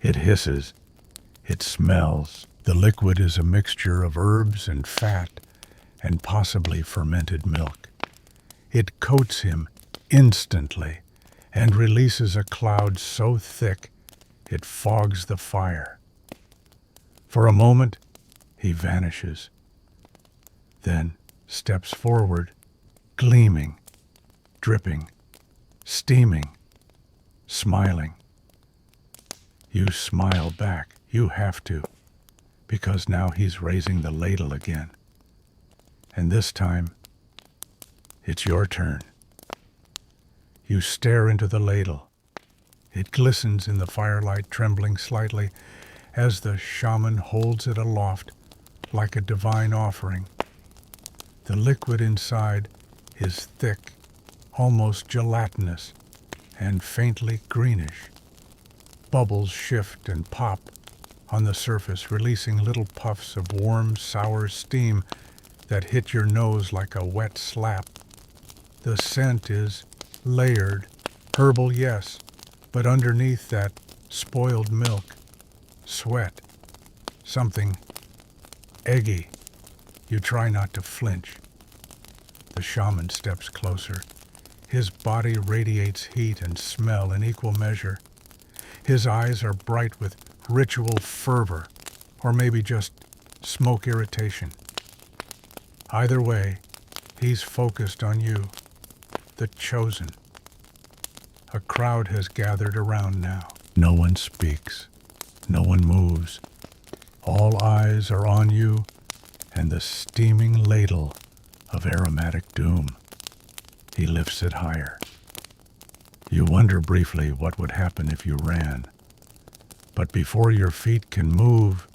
it hisses, it smells. The liquid is a mixture of herbs and fat and possibly fermented milk. It coats him instantly and releases a cloud so thick it fogs the fire. For a moment, he vanishes, then steps forward, gleaming, dripping, steaming, smiling. You smile back. You have to, because now he's raising the ladle again. And this time, it's your turn. You stare into the ladle. It glistens in the firelight, trembling slightly as the shaman holds it aloft like a divine offering. The liquid inside is thick, almost gelatinous, and faintly greenish. Bubbles shift and pop on the surface, releasing little puffs of warm, sour steam that hit your nose like a wet slap. The scent is layered, herbal, yes, but underneath that spoiled milk, sweat, something eggy. You try not to flinch. The shaman steps closer. His body radiates heat and smell in equal measure. His eyes are bright with ritual fervor, or maybe just smoke irritation. Either way, he's focused on you, the chosen. A crowd has gathered around now. No one speaks. No one moves. All eyes are on you and the steaming ladle of aromatic doom. He lifts it higher. You wonder briefly what would happen if you ran. But before your feet can move,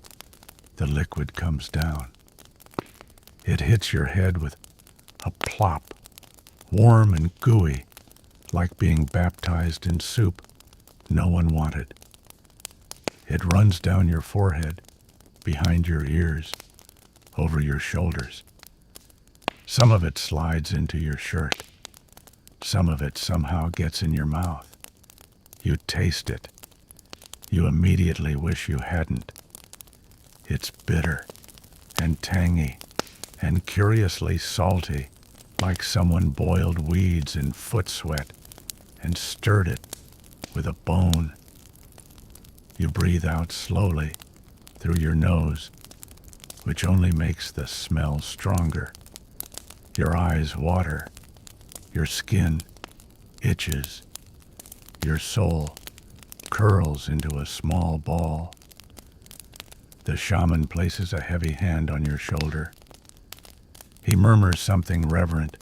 the liquid comes down. It hits your head with a plop, warm and gooey, like being baptized in soup no one wanted. It runs down your forehead, behind your ears, over your shoulders. Some of it slides into your shirt. Some of it somehow gets in your mouth. You taste it. You immediately wish you hadn't. It's bitter and tangy and curiously salty, like someone boiled weeds in foot sweat and stirred it with a bone. You breathe out slowly through your nose, which only makes the smell stronger. Your eyes water, your skin itches, your soul curls into a small ball. The shaman places a heavy hand on your shoulder. He murmurs something reverent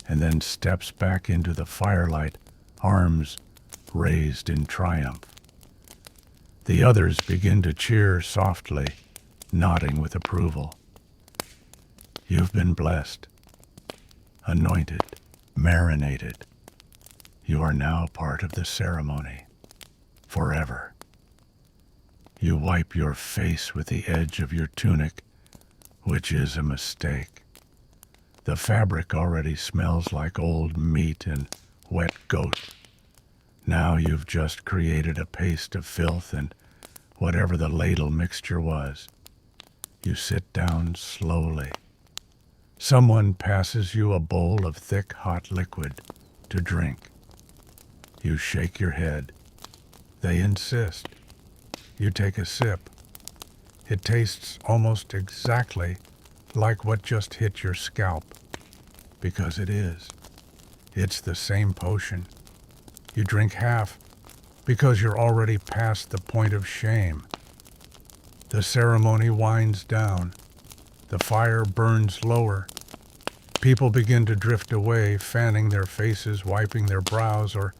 and then steps back into the firelight, arms raised in triumph. The others begin to cheer softly, nodding with approval. You've been blessed, anointed, marinated. You are now part of the ceremony, forever. You wipe your face with the edge of your tunic, which is a mistake. The fabric already smells like old meat and wet goat. Now you've just created a paste of filth and whatever the ladle mixture was. You sit down slowly. Someone passes you a bowl of thick, hot liquid to drink. You shake your head. They insist. You take a sip. It tastes almost exactly like what just hit your scalp, because it is. It's the same potion. You drink half because you're already past the point of shame. The ceremony winds down. The fire burns lower. People begin to drift away, fanning their faces, wiping their brows, or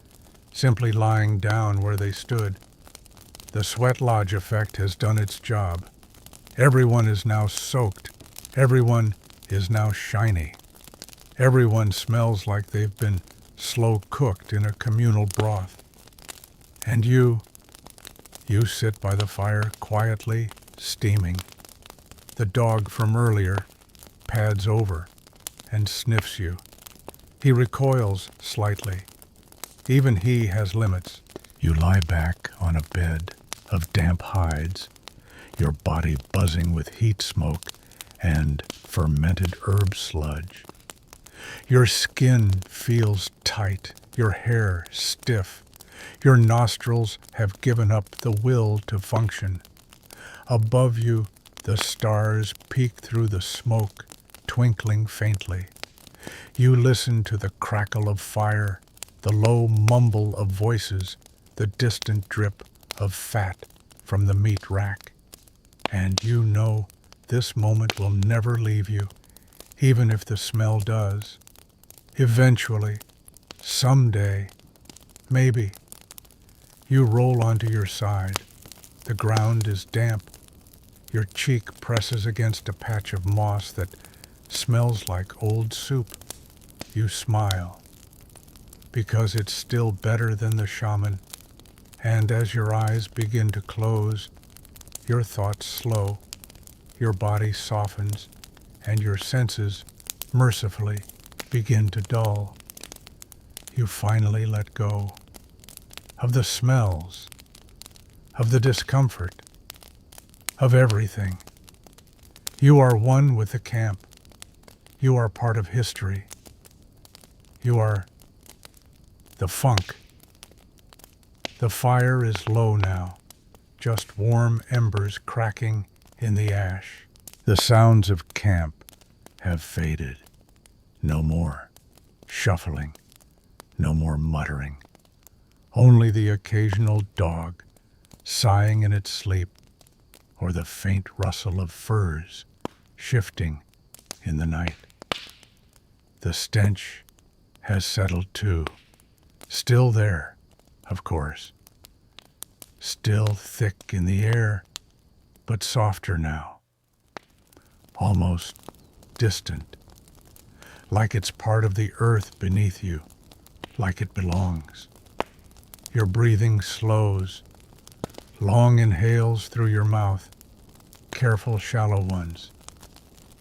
simply lying down where they stood. The sweat lodge effect has done its job. Everyone is now soaked. Everyone is now shiny. Everyone smells like they've been slow cooked in a communal broth. And you sit by the fire quietly, steaming. The dog from earlier pads over and sniffs you. He recoils slightly. Even he has limits. You lie back on a bed of damp hides, your body buzzing with heat smoke and fermented herb sludge. Your skin feels tight, your hair stiff. Your nostrils have given up the will to function. Above you, the stars peek through the smoke, twinkling faintly. You listen to the crackle of fire, the low mumble of voices, the distant drip of fat from the meat rack. And you know this moment will never leave you, even if the smell does. Eventually, someday, maybe. You roll onto your side. The ground is damp. Your cheek presses against a patch of moss that smells like old soup. You smile, because it's still better than the shaman. And as your eyes begin to close, your thoughts slow, your body softens, and your senses, mercifully, begin to dull. You finally let go of the smells, of the discomfort, of everything. You are one with the camp. You are part of history. You are the funk. The fire is low now, just warm embers cracking in the ash. The sounds of camp have faded. No more shuffling, no more muttering. Only the occasional dog sighing in its sleep, or the faint rustle of furs shifting in the night. The stench has settled too. Still there, of course. Still thick in the air, but softer now. Almost distant. like it's part of the earth beneath you, like it belongs. Your breathing slows, long inhales through your mouth, careful shallow ones.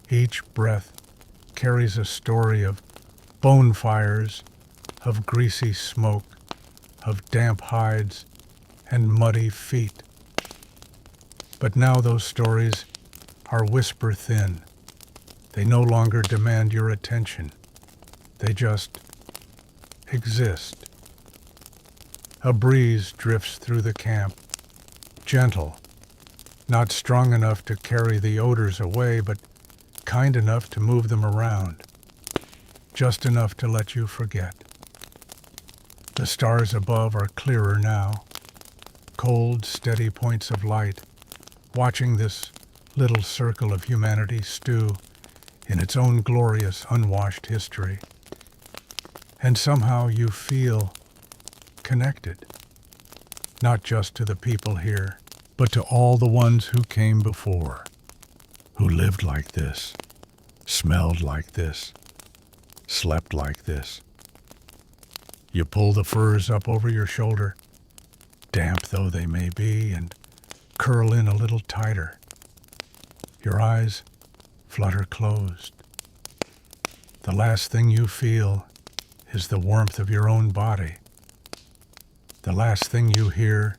Each breath carries a story of bonfires, of greasy smoke, of damp hides and muddy feet. But now those stories are whisper thin. They no longer demand your attention. They just exist. A breeze drifts through the camp, gentle, not strong enough to carry the odors away, but kind enough to move them around, just enough to let you forget. The stars above are clearer now, cold, steady points of light, watching this little circle of humanity stew in its own glorious, unwashed history. And somehow you feel connected, not just to the people here, but to all the ones who came before, who lived like this, smelled like this, slept like this. You pull the furs up over your shoulder, damp though they may be, and curl in a little tighter. Your eyes flutter closed. The last thing you feel is the warmth of your own body. The last thing you hear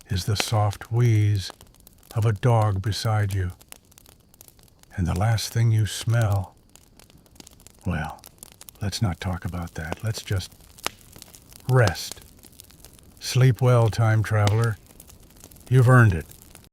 is the soft wheeze of a dog beside you. And the last thing you smell, well, let's not talk about that. Let's just rest. Sleep well, time traveler. You've earned it.